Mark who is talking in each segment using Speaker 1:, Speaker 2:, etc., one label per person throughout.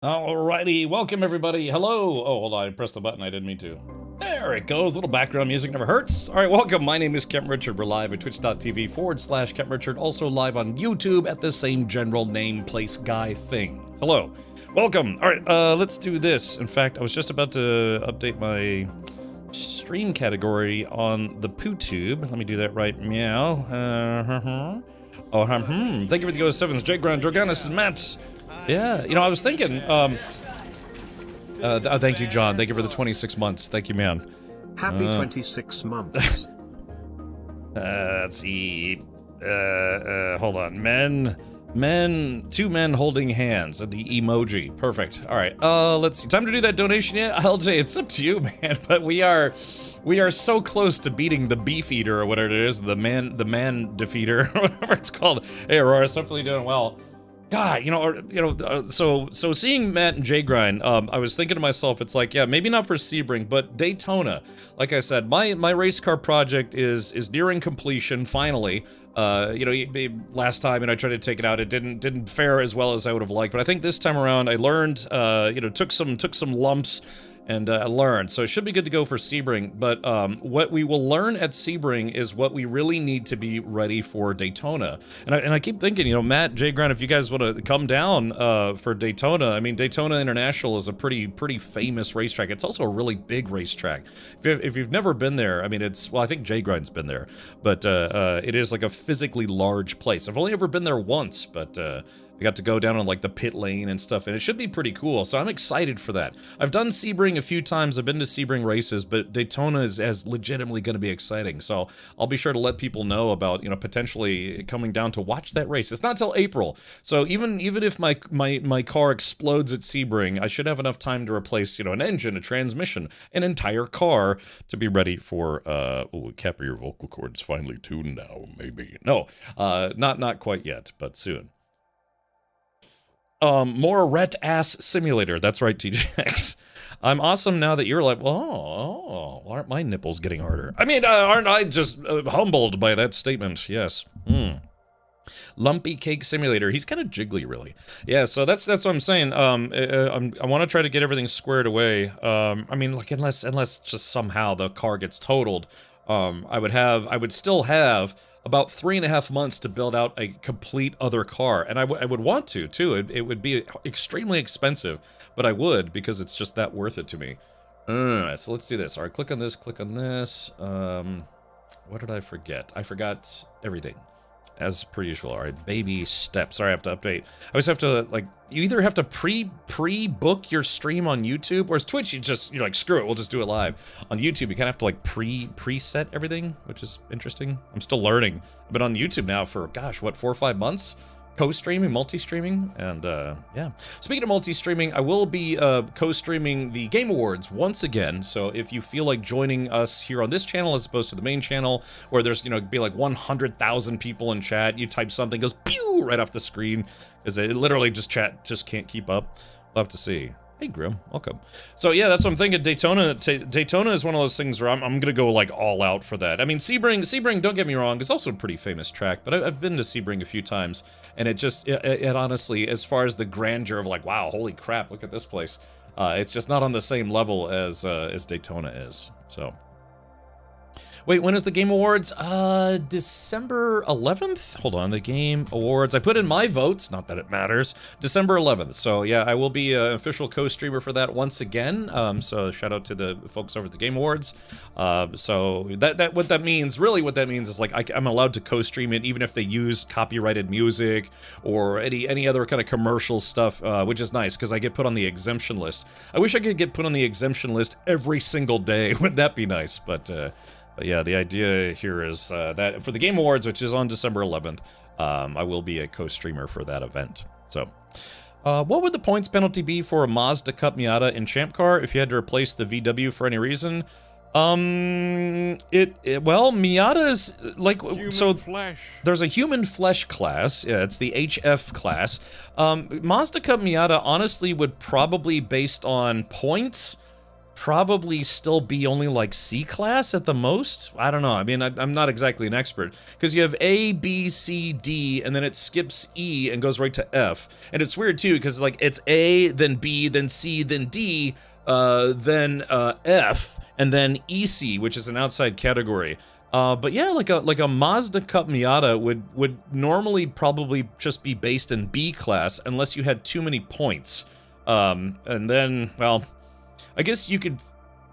Speaker 1: Alrighty, welcome everybody. Hello. Oh, hold on, I pressed the button. I didn't mean to. There it goes. Little background music never hurts. All right, welcome. My name is Kent Richard. We're live at twitch.tv/Kent Richard. Also live on YouTube at the same general name, place, guy thing. Hello. Welcome. All right, let's do this. In fact, I was just about to update my stream category on the PooTube. Let me do that right meow. Thank you for the Go Sevens, Jake Grant, Droganis, and Matt. Yeah, you know, I was thinking, thank you, John. Thank you for the 26 months. Thank you, man.
Speaker 2: Happy 26 months.
Speaker 1: Let's see. Hold on. Two men holding hands. The emoji. Perfect. All right. Let's see. Time to do that donation yet? LJ, it's up to you, man. But we are so close to beating the beef eater or whatever it is, the man defeater, or whatever it's called. Hey, Aurora, hopefully you're doing well. God, so seeing Matt and Jay grind, I was thinking to myself, it's like, yeah, maybe not for Sebring, but Daytona. Like I said, my race car project is nearing completion. Finally, last time I tried to take it out, it didn't fare as well as I would have liked. But I think this time around, I learned, took some lumps. And learn. So it should be good to go for Sebring, but what we will learn at Sebring is what we really need to be ready for Daytona. And I keep thinking, Matt, Jay Grant, if you guys want to come down for Daytona, I mean, Daytona International is a pretty famous racetrack. It's also a really big racetrack. If you've never been there, I mean, I think Jay Grant's been there, but it is like a physically large place. I've only ever been there once, but I got to go down on like the pit lane and stuff, and it should be pretty cool, so I'm excited for that. I've done Sebring a few times, I've been to Sebring races, but Daytona is legitimately going to be exciting, so I'll be sure to let people know about, potentially coming down to watch that race. It's not till April, so even if my car explodes at Sebring, I should have enough time to replace, an engine, a transmission, an entire car to be ready for, Capper, your vocal cords finally tuned now, maybe. No, not quite yet, but soon. More ret-ass simulator. That's right, TJX. I'm awesome now that you're like, aren't my nipples getting harder? I mean, aren't I just humbled by that statement? Yes. Lumpy Cake Simulator. He's kind of jiggly, really. Yeah, so that's what I'm saying. I want to try to get everything squared away. I mean, like, unless just somehow the car gets totaled, I would still have about 3.5 months to build out a complete other car, and I would want to too. It would be extremely expensive, but I would, because it's just that worth it to me. So let's do this. All right, click on this. What did I forget? I forgot everything, as per usual. All right, baby steps. Sorry, I have to update. I always have to, like, you either have to pre-book your stream on YouTube, or as Twitch, you're like, screw it, we'll just do it live. On YouTube, you kind of have to, like, preset everything, which is interesting. I'm still learning. I've been on YouTube now for, gosh, what, 4 or 5 months? Co-streaming, multi-streaming, and yeah. Speaking of multi-streaming, I will be co-streaming the Game Awards once again, so if you feel like joining us here on this channel as opposed to the main channel, where there's, be like 100,000 people in chat, you type something, goes pew right off the screen, because it literally chat just can't keep up. We'll have to see. Hey Grim, welcome. So yeah, that's what I'm thinking. Daytona is one of those things where I'm gonna go like all out for that. I mean, Sebring, don't get me wrong, is also a pretty famous track, but I've been to Sebring a few times, and it honestly, as far as the grandeur of like, wow, holy crap, look at this place, it's just not on the same level as Daytona is. So. Wait, when is the Game Awards? December 11th? Hold on, the Game Awards. I put in my votes, not that it matters. December 11th. So yeah, I will be an official co-streamer for that once again. So shout out to the folks over at the Game Awards. So what that means is like I'm allowed to co-stream it even if they use copyrighted music or any other kind of commercial stuff, which is nice because I get put on the exemption list. I wish I could get put on the exemption list every single day. Wouldn't that be nice? But yeah, the idea here is that for the Game Awards, which is on December 11th, I will be a co-streamer for that event. So, what would the points penalty be for a Mazda Cup Miata in Champ Car if you had to replace the VW for any reason? Well, Miata's like
Speaker 3: human flesh.
Speaker 1: There's a human flesh class. Yeah, it's the HF class. Mazda Cup Miata honestly would probably, based on points, probably still be only like C class at the most. I don't know. I mean, I'm not exactly an expert because you have A, B, C, D, and then it skips E and goes right to F. And it's weird too because like it's A, then B, then C, then D, then F, and then EC, which is an outside category. But yeah, like a Mazda Cup Miata would normally probably just be based in B class unless you had too many points. And then, well, I guess you could,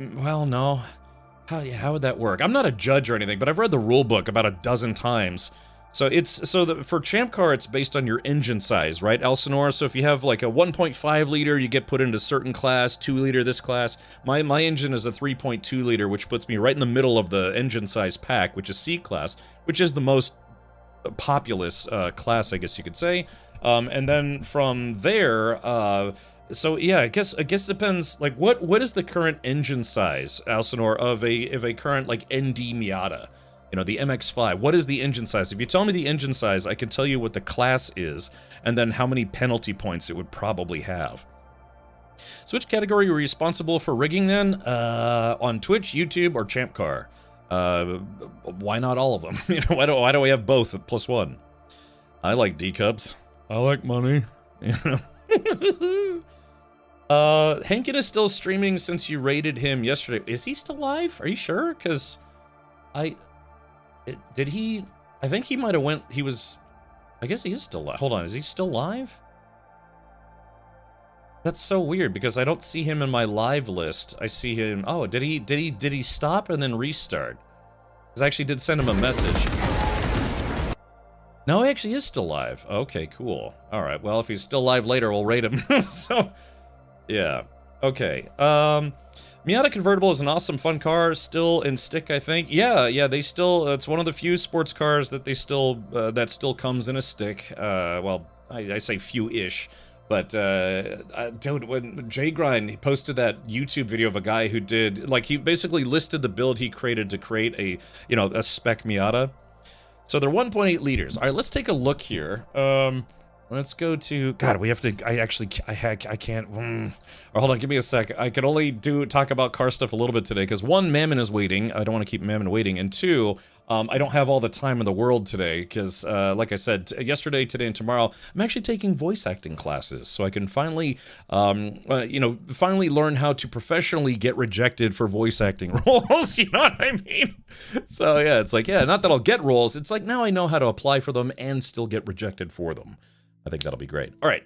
Speaker 1: well, no. How would that work? I'm not a judge or anything, but I've read the rule book about a dozen times. So for Champ Car, it's based on your engine size, right, Elsinore? So if you have like a 1.5 liter, you get put into a certain class, 2 liter this class. My engine is a 3.2 liter, which puts me right in the middle of the engine size pack, which is C class, which is the most populous class, I guess you could say. And then from there, so yeah, I guess it depends. Like, what is the current engine size, Elsinore, of a current like ND Miata? You know, the MX-5. What is the engine size? If you tell me the engine size, I can tell you what the class is, and then how many penalty points it would probably have. So which category are you responsible for rigging then? On Twitch, YouTube, or Champ Car? Why not all of them? You know, why do we have both at +1? I like D-cups. I like money. You know. Hankin is still streaming since you raided him yesterday. Is he still live? Are you sure? Because I think he might have went, I guess he is still live. Hold on, is he still live? That's so weird because I don't see him in my live list. I see him, oh, did he stop and then restart? Because I actually did send him a message. No, he actually is still live. Okay, cool. All right, well, if he's still live later, we'll raid him. So, yeah. Okay. Miata Convertible is an awesome, fun car, still in stick, I think. Yeah, they still, it's one of the few sports cars that they still, that still comes in a stick. Well, I say few-ish. But, dude, when Jay Grind, he posted that YouTube video of a guy who did, like, he basically listed the build he created to create a, you know, a spec Miata. So they're 1.8 liters. All right, let's take a look here. Let's go to, God, we have to, I can't, or hold on, give me a sec. I can only talk about car stuff a little bit today, because one, Mammon is waiting. I don't want to keep Mammon waiting. And two, I don't have all the time in the world today, because, like I said, yesterday, today, and tomorrow, I'm actually taking voice acting classes, so I can finally, you know, finally learn how to professionally get rejected for voice acting roles, you know what I mean? So, yeah, it's like, yeah, not that I'll get roles, it's like, now I know how to apply for them and still get rejected for them. I think that'll be great. All right.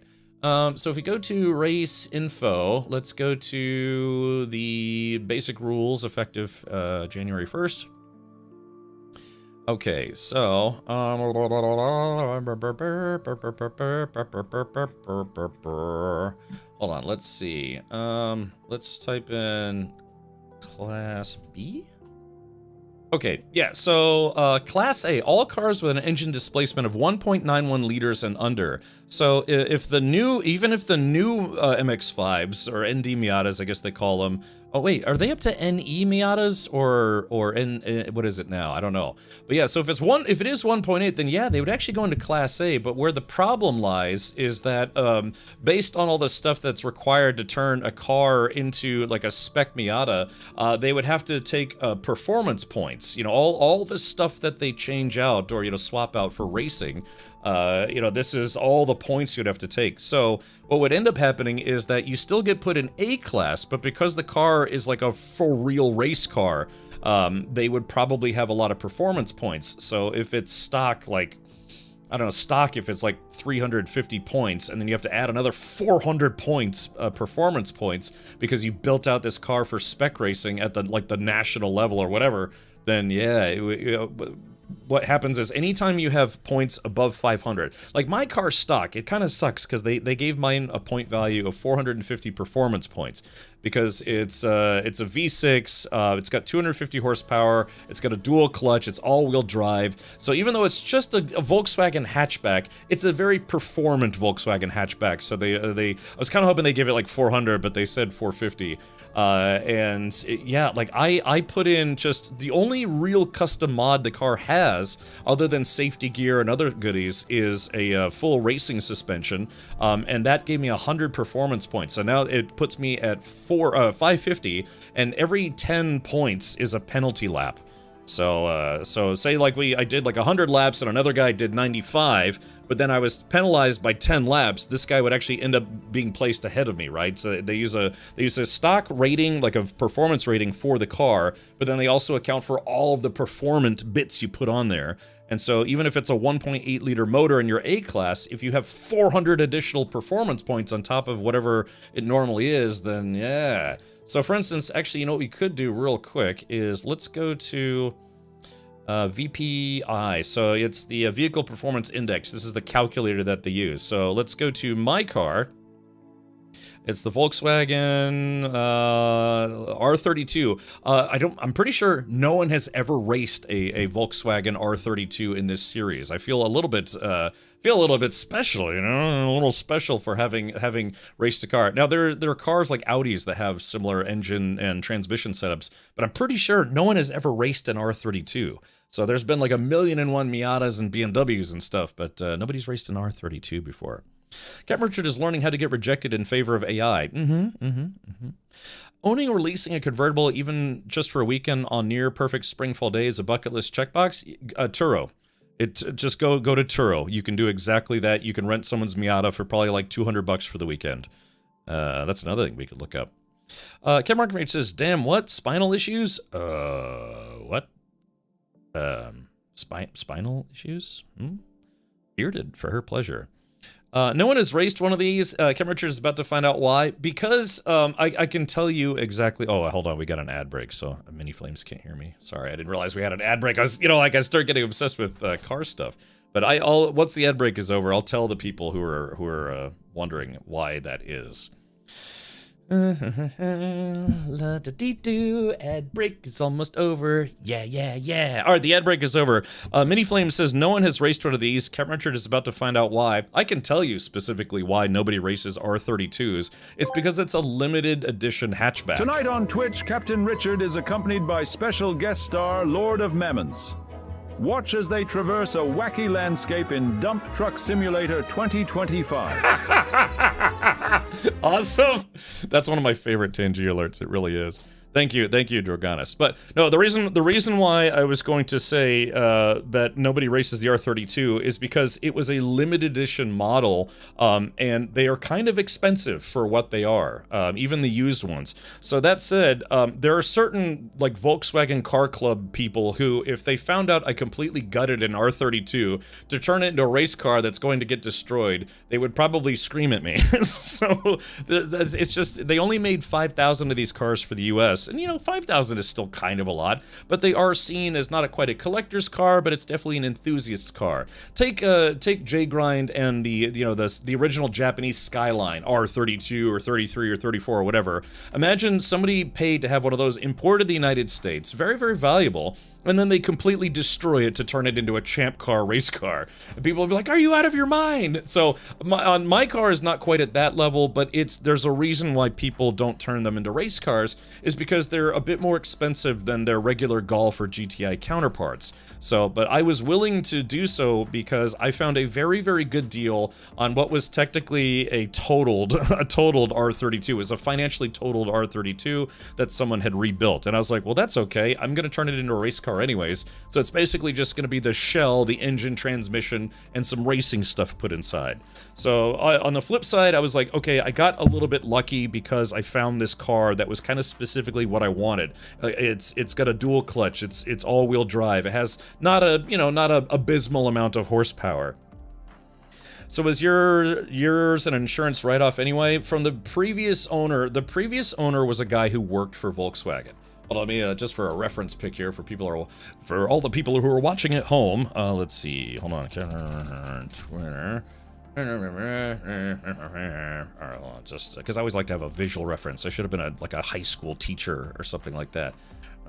Speaker 1: So if we go to race info, let's go to the basic rules effective January 1st. Okay, so hold on, let's see. Let's type in Class B. Okay, yeah, so Class A, all cars with an engine displacement of 1.91 liters and under. So if the new, even if the new MX-5s, or ND Miatas, I guess they call them, oh wait, are they up to NE Miatas, or what is it now? I don't know. But yeah, so if it is 1.8, then yeah, they would actually go into Class A, but where the problem lies is that based on all the stuff that's required to turn a car into like a spec Miata, they would have to take performance points. You know, all the stuff that they change out or, you know, swap out for racing. You know, this is all the points you'd have to take. So what would end up happening is that you still get put in A class, but because the car is like a for real race car, they would probably have a lot of performance points. So if it's stock, like, I don't know, stock, if it's like 350 points, and then you have to add another 400 points, performance points, because you built out this car for spec racing at the, like, the national level or whatever, then yeah, what happens is anytime you have points above 500, like my car stock, it kind of sucks because they gave mine a point value of 450 performance points because it's a V6, it's got 250 horsepower, it's got a dual clutch, it's all-wheel drive. So even though it's just a Volkswagen hatchback, it's a very performant Volkswagen hatchback. So I was kind of hoping they give it like 400, but they said 450. Yeah, like I put in just the only real custom mod the car has has, other than safety gear and other goodies, is a full racing suspension, and that gave me 100 performance points. So now it puts me at 550, and every 10 points is a penalty lap. So say like I did like 100 laps and another guy did 95, but then I was penalized by 10 laps. This guy would actually end up being placed ahead of me, right? So they use a stock rating, like a performance rating for the car, but then they also account for all of the performance bits you put on there. And so even if it's a 1.8 liter motor in your A class, if you have 400 additional performance points on top of whatever it normally is, then yeah. So for instance, actually, you know what we could do real quick is let's go to VPI. So it's the Vehicle Performance Index. This is the calculator that they use. So let's go to my car. It's the Volkswagen R32. I'm pretty sure no one has ever raced a Volkswagen R32 in this series. I feel a little bit special, you know, a little special for having raced a car. Now there are cars like Audis that have similar engine and transmission setups, but I'm pretty sure no one has ever raced an R32. So there's been like 1,000,001 Miatas and BMWs and stuff, but nobody's raced an R32 before. Captain Richard is learning how to get rejected in favor of AI. Owning or leasing a convertible, even just for a weekend on near perfect spring fall days, a bucket list checkbox. Turo. Just go to Turo. You can do exactly that. You can rent someone's Miata for probably like $200 for the weekend. That's another thing we could look up. Captain Richard says, "Damn, what spinal issues? What? Spinal issues? Bearded for her pleasure." No one has raced one of these. Captain Richard is about to find out why. Because I can tell you exactly. Oh, hold on, we got an ad break, so Mini Flames can't hear me. Sorry, I didn't realize we had an ad break. I was, I start getting obsessed with car stuff. But once the ad break is over, I'll tell the people who are wondering why that is. La da dee doo, ad break is almost over. Yeah. All right, the ad break is over. Mini Flame says no one has raced one of these. Captain Richard is about to find out why. I can tell you specifically why nobody races R32s. It's because it's a limited edition hatchback.
Speaker 3: Tonight on Twitch, Captain Richard is accompanied by special guest star Lord of Mammons. Watch as they traverse a wacky landscape in Dump Truck Simulator 2025.
Speaker 1: Awesome. That's one of my favorite Tangy alerts. It really is. Thank you, Droganis. But no, the reason why I was going to say that nobody races the R32 is because it was a limited edition model, and they are kind of expensive for what they are, even the used ones. So that said, there are certain like Volkswagen Car Club people who, if they found out I completely gutted an R32 to turn it into a race car that's going to get destroyed, they would probably scream at me. So it's just, they only made 5,000 of these cars for the US. And 5,000 is still kind of a lot, but they are seen as not quite a collector's car, but it's definitely an enthusiast's car. Take J Grind and the original Japanese Skyline R32 or 33 or 34 or whatever. Imagine somebody paid to have one of those imported to the United States, very, very valuable, and then they completely destroy it to turn it into a champ car race car. And people will be like, "Are you out of your mind?" So my car is not quite at that level, but there's a reason why people don't turn them into race cars, is because they're a bit more expensive than their regular Golf or GTI counterparts. So, but I was willing to do so because I found a very, very good deal on what was technically a totaled R32. It was a financially totaled R32 that someone had rebuilt. And I was like, well, that's okay. I'm going to turn it into a race car anyways. So it's basically just going to be the shell, the engine, transmission, and some racing stuff put inside. So on the flip side, I was like, okay, I got a little bit lucky because I found this car that was kind of specifically what I wanted. It's got a dual clutch. It's all-wheel drive. It has not a abysmal amount of horsepower. So was yours an insurance write-off anyway? From the previous owner. The previous owner was a guy who worked for Volkswagen. Well, let me just for a reference pick here for all the people who are watching at home. Let's see. Hold on. Twitter. Just because I always like to have a visual reference. I should have been a high school teacher or something like that.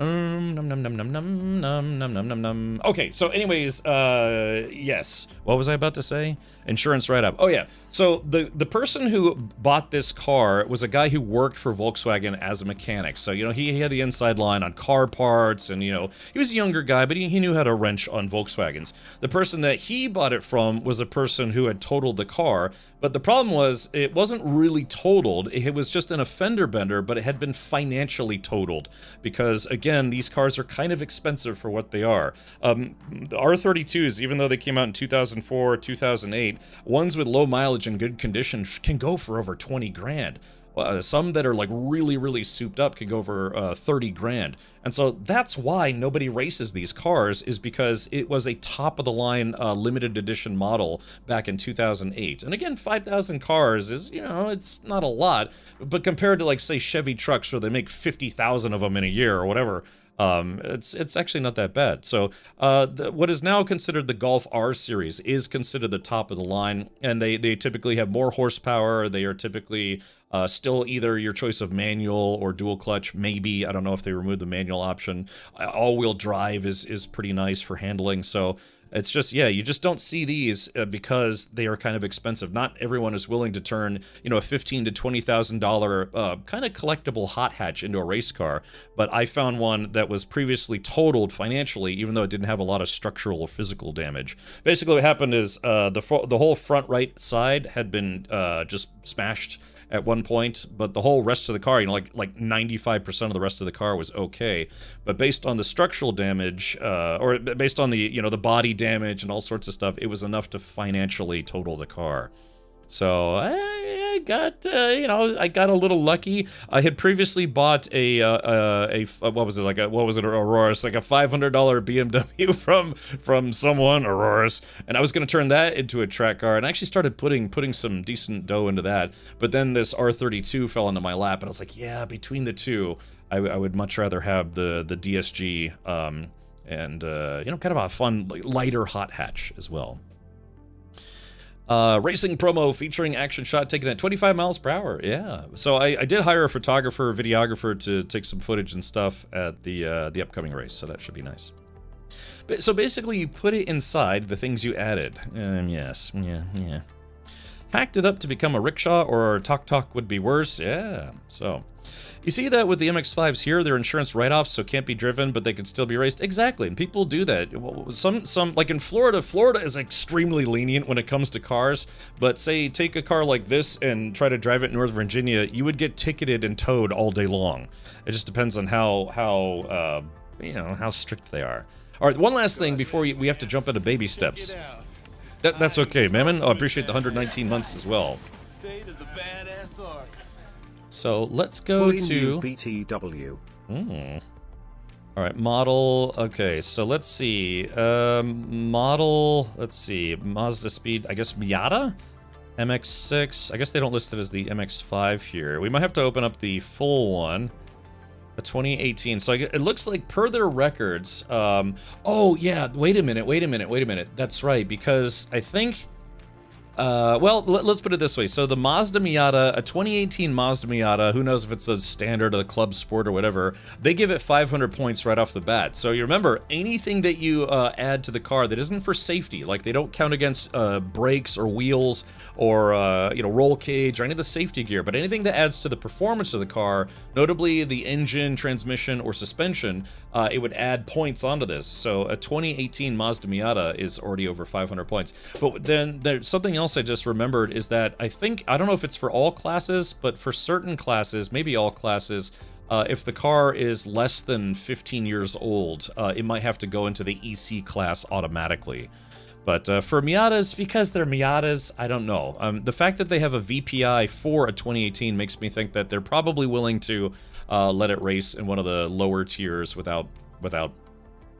Speaker 1: Num num num num num num num num num num. Okay, so anyways, yes. What was I about to say? Insurance write-up. Oh yeah. So the person who bought this car was a guy who worked for Volkswagen as a mechanic. So, you know, he had the inside line on car parts, and, you know, he was a younger guy, but he knew how to wrench on Volkswagens. The person that he bought it from was a person who had totaled the car, but the problem was it wasn't really totaled. It was just an fender bender, but it had been financially totaled because, again, these cars are kind of expensive for what they are. The R32s, even though they came out in 2004, 2008, ones with low mileage and good condition can go for over 20 grand. Some that are like really souped up can go for 30 grand. And so that's why nobody races these cars, is because it was a top of the line limited edition model back in 2008. And again, 5,000 cars is, you know, it's not a lot, but compared to, like, say, Chevy trucks where they make 50,000 of them in a year or whatever, it's actually not that bad. So what is now considered the Golf R series is considered the top of the line, and they typically have more horsepower. They are typically still either your choice of manual or dual clutch, maybe. I don't know if they removed the manual option. All-wheel drive is pretty nice for handling. So it's just, yeah, you just don't see these because they are kind of expensive. Not everyone is willing to turn, you know, a $15,000 to $20,000 kind of collectible hot hatch into a race car. But I found one that was previously totaled financially, even though it didn't have a lot of structural or physical damage. Basically, what happened is the whole front right side had been just smashed at one point, but the whole rest of the car, you know, like 95% of the rest of the car was okay. But based on the structural damage, or based on the, you know, the body damage and all sorts of stuff, it was enough to financially total the car. So I got, you know, I got a little lucky. I had previously bought a what was it, like a, what was it, Aurora's, like a $500 BMW from someone, Aurora's, and I was going to turn that into a track car, and I actually started putting some decent dough into that. But then this R32 fell into my lap, and I was like, yeah, between the two, I would much rather have the DSG, and you know, kind of a fun, lighter hot hatch as well. Racing promo featuring action shot taken at 25 miles per hour. Yeah. So I did hire a photographer, videographer to take some footage and stuff at the upcoming race. So that should be nice. So basically, you put it inside the things you added. Yes. Yeah. Hacked it up to become a rickshaw, or Tok would be worse. Yeah. So you see that with the MX-5s here, they're insurance write-offs, so can't be driven, but they can still be raced. Exactly, and people do that. Some like in Florida is extremely lenient when it comes to cars, but say take a car like this and try to drive it in Northern Virginia, you would get ticketed and towed all day long. It just depends on how you know, how strict they are. All right, one last thing before we have to jump into baby steps. That's okay, Mammon. Oh, I appreciate the 119 months as well. So let's go to
Speaker 2: BTW.
Speaker 1: All right, model. Okay, so let's see. Model. Let's see. Mazda Speed. I guess Miata, MX-6. I guess they don't list it as the MX-5 here. We might have to open up the full one. The 2018. So it looks like per their records. Oh yeah. Wait a minute. That's right, because I think. Well, let's put it this way. So the Mazda Miata, a 2018 Mazda Miata, who knows if it's a standard or the club sport or whatever, they give it 500 points right off the bat. So you remember, anything that you add to the car that isn't for safety, like they don't count against brakes or wheels or you know, roll cage or any of the safety gear, but anything that adds to the performance of the car, notably the engine, transmission, or suspension, it would add points onto this. So a 2018 Mazda Miata is already over 500 points. But then there's something else I just remembered, is that I don't know if it's for all classes, but for certain classes, maybe all classes, if the car is less than 15 years old, it might have to go into the EC class automatically. But for Miatas, because they're Miatas, I don't know. The fact that they have a VPI for a 2018 makes me think that they're probably willing to let it race in one of the lower tiers without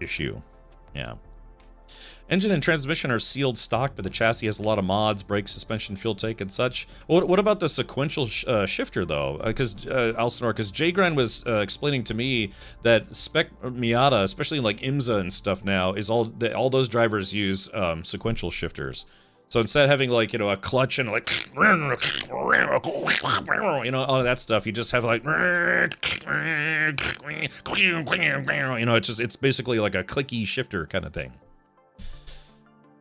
Speaker 1: issue. Yeah. Engine and transmission are sealed stock, but the chassis has a lot of mods, brakes, suspension, fuel tank, and such. What about the sequential shifter, though? Because Alcinor, because Jgrind was explaining to me that spec Miata, especially like IMSA and stuff now, is all those drivers use sequential shifters. So instead of having like, you know, a clutch and like, you know, all of that stuff, you just have like, you know, it's basically like a clicky shifter kind of thing.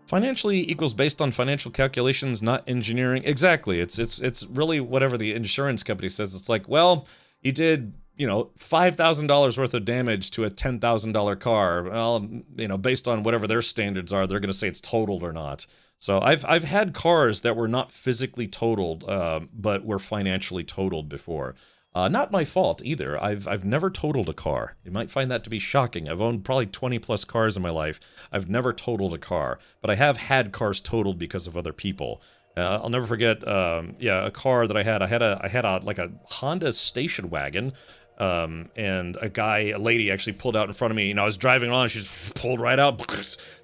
Speaker 1: Financially equals based on financial calculations, not engineering. Exactly. It's really whatever the insurance company says. It's like, well, you did, you know, $5,000 worth of damage to a $10,000 car. Well, you know, based on whatever their standards are, they're going to say it's totaled or not. So I've had cars that were not physically totaled, but were financially totaled before. Not my fault either. I've never totaled a car. You might find that to be shocking. I've owned probably 20 plus cars in my life. I've never totaled a car, but I have had cars totaled because of other people. I'll never forget, yeah, a car that I had a like a Honda station wagon. And a lady actually pulled out in front of me, and I was driving on, she just pulled right out,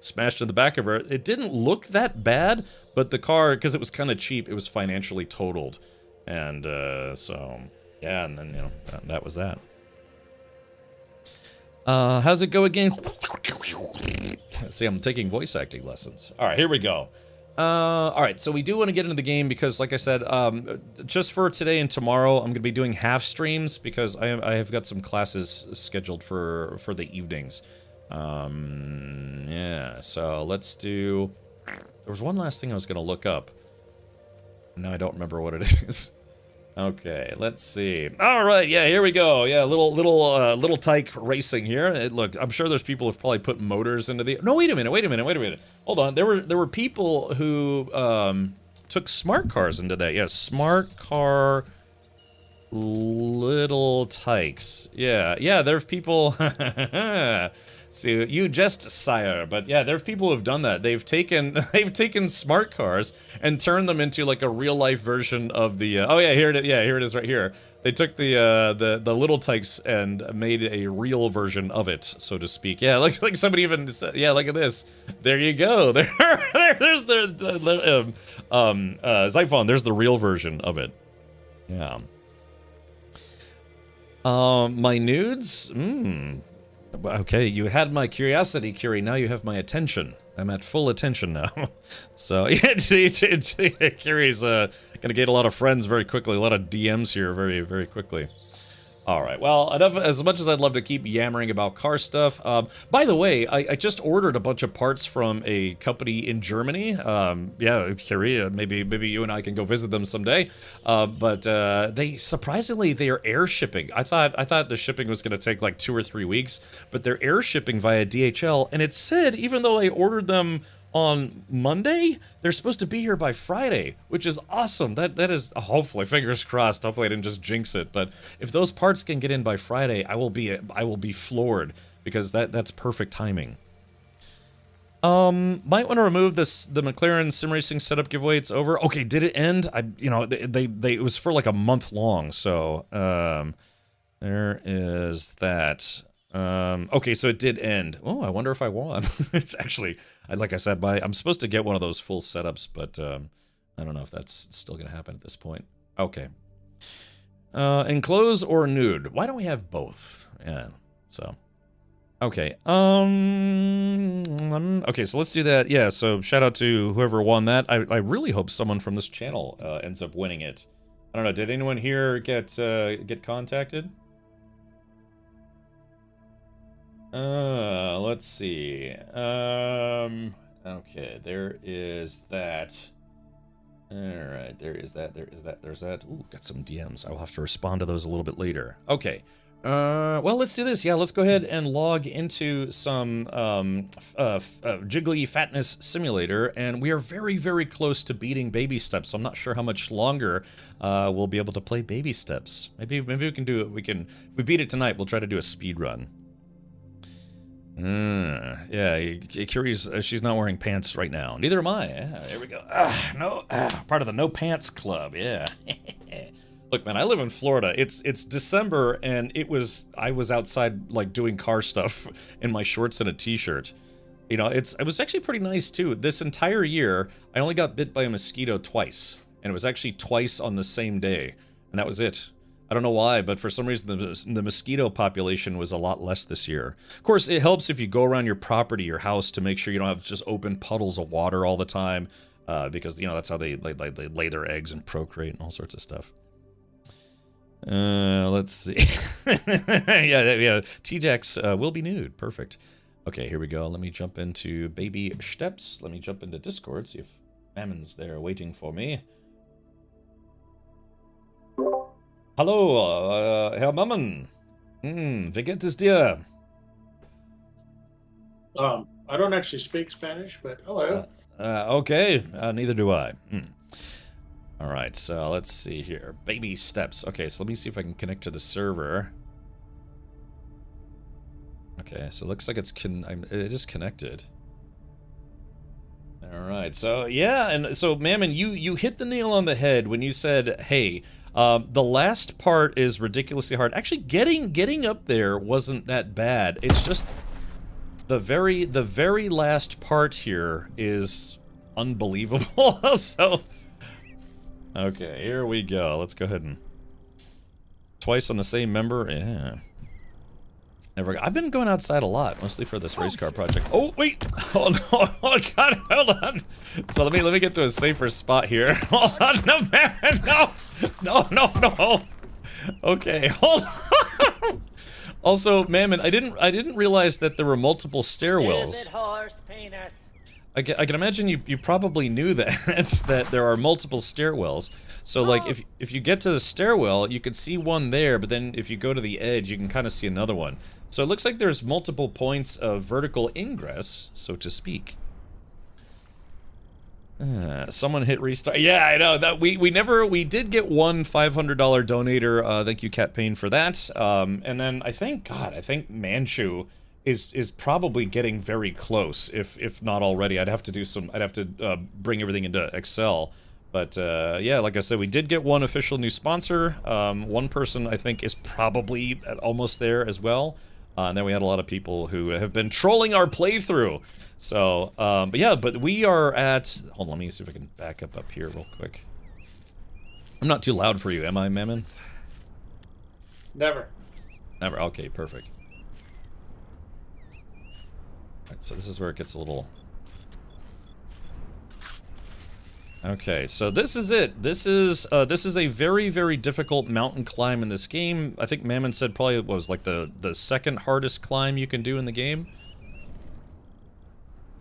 Speaker 1: smashed in the back of her. It didn't look that bad, but the car, because it was kind of cheap, it was financially totaled. And, so, yeah, and then, you know, that was that. How's it go again? Let's see, I'm taking voice acting lessons. All right, here we go. All right, so we do want to get into the game because, like I said, just for today and tomorrow, I'm going to be doing half streams because I have got some classes scheduled for the evenings. Yeah, so let's do... There was one last thing I was going to look up. Now I don't remember what it is. Okay, let's see. All right, yeah, here we go. Yeah, little tyke racing here. Look, I'm sure there's people who've probably put motors into the... No, wait a minute. Hold on. There were people who took smart cars into that. Yeah, smart car little tykes. Yeah, there's people... See, you jest, sire, but yeah, there are people who have done that. They've taken smart cars and turned them into like a real life version of the. Oh yeah, here it is right here. They took the little tykes and made a real version of it, so to speak. Yeah, like somebody even said, yeah, look at this. There you go. There's Zyphon. There's the real version of it. Yeah. My nudes. Okay, you had my curiosity, Curie. Now you have my attention. I'm at full attention now. So, yeah, Curie's gonna get a lot of friends very quickly. A lot of DMs here very, very quickly. All right, well, enough. As much as I'd love to keep yammering about car stuff, by the way, I just ordered a bunch of parts from a company in Germany. Yeah, Curie, maybe you and I can go visit them someday. But they surprisingly they are air shipping. I thought the shipping was going to take like 2 or 3 weeks, but they're air shipping via DHL, and it said even though I ordered them on Monday, they're supposed to be here by Friday, which is awesome. That is, hopefully, fingers crossed. Hopefully I didn't just jinx it. But if those parts can get in by Friday, I will be floored because that's perfect timing. Might want to remove the McLaren sim racing setup giveaway. It's over. Okay, did it end? It was for like a month long. So there is that. Okay, so it did end. Oh, I wonder if I won. It's actually, like I said, I'm supposed to get one of those full setups, but I don't know if that's still gonna happen at this point. Okay. Enclose or nude? Why don't we have both? Yeah. So. Okay. Okay, so let's do that. Yeah. So shout out to whoever won that. I really hope someone from this channel ends up winning it. I don't know. Did anyone here get contacted? Let's see. Okay, there is that. Alright, there's that. Ooh, got some DMs. I'll have to respond to those a little bit later. Okay. Well, let's do this. Yeah, let's go ahead and log into some, Jiggly Fatness Simulator, and we are very, very close to beating Baby Steps, so I'm not sure how much longer, we'll be able to play Baby Steps. Maybe we can do it. If we beat it tonight, we'll try to do a speed run. Yeah, Curie's, she's not wearing pants right now. Neither am I. Yeah, there we go. Part of the no pants club. Yeah. Look, man, I live in Florida. It's December, and I was outside like doing car stuff in my shorts and a t-shirt. You know, it was actually pretty nice too. This entire year, I only got bit by a mosquito twice, and it was actually twice on the same day, and that was it. I don't know why, but for some reason the mosquito population was a lot less this year. Of course, it helps if you go around your property, your house, to make sure you don't have just open puddles of water all the time. because, you know, that's how they lay their eggs and procreate and all sorts of stuff. Let's see. yeah, T-Jax will be nude. Perfect. Okay, here we go. Let me jump into baby steps. Let me jump into Discord, see if Mammon's there waiting for me. Hallo, Herr Mammon. Wie geht es dir?
Speaker 4: I don't actually speak Spanish, but hello.
Speaker 1: Okay, neither do I. All right, so let's see here. Baby steps. Okay, so let me see if I can connect to the server. Okay, so it looks like it is connected. All right, so yeah, and so Mammon, you hit the nail on the head when you said, "Hey, the last part is ridiculously hard." Actually, getting up there wasn't that bad. It's just the very last part here is unbelievable. So, okay, here we go. Let's go ahead and twice on the same member. Yeah. Never. I've been going outside a lot, mostly for this race car project. Oh wait, hold on, oh god, hold on. So let me get to a safer spot here. Hold on, no, man, no. Okay, hold on. Also, Mammon, I didn't realize that there were multiple stairwells.
Speaker 5: Stupid horse penis.
Speaker 1: I can imagine you probably knew that that there are multiple stairwells. So like if you get to the stairwell, you could see one there, but then if you go to the edge, you can kind of see another one. So it looks like there's multiple points of vertical ingress, so to speak. Someone hit restart. Yeah, I know that we did get one $500 donator. Thank you, Cat Payne, for that. And then I think Manchu is probably getting very close, if not already. I'd have to bring everything into Excel. But yeah, like I said, we did get one official new sponsor. One person I think is probably almost there as well. And then we had a lot of people who have been trolling our playthrough. So, but yeah, but we are at... Hold on, let me see if I can back up here real quick. I'm not too loud for you, am I, Mammon?
Speaker 4: Never.
Speaker 1: Never, okay, perfect. Alright, so this is where it gets a little... Okay, so this is it. This is a very, very difficult mountain climb in this game. I think Mammon said probably it was like the second hardest climb you can do in the game.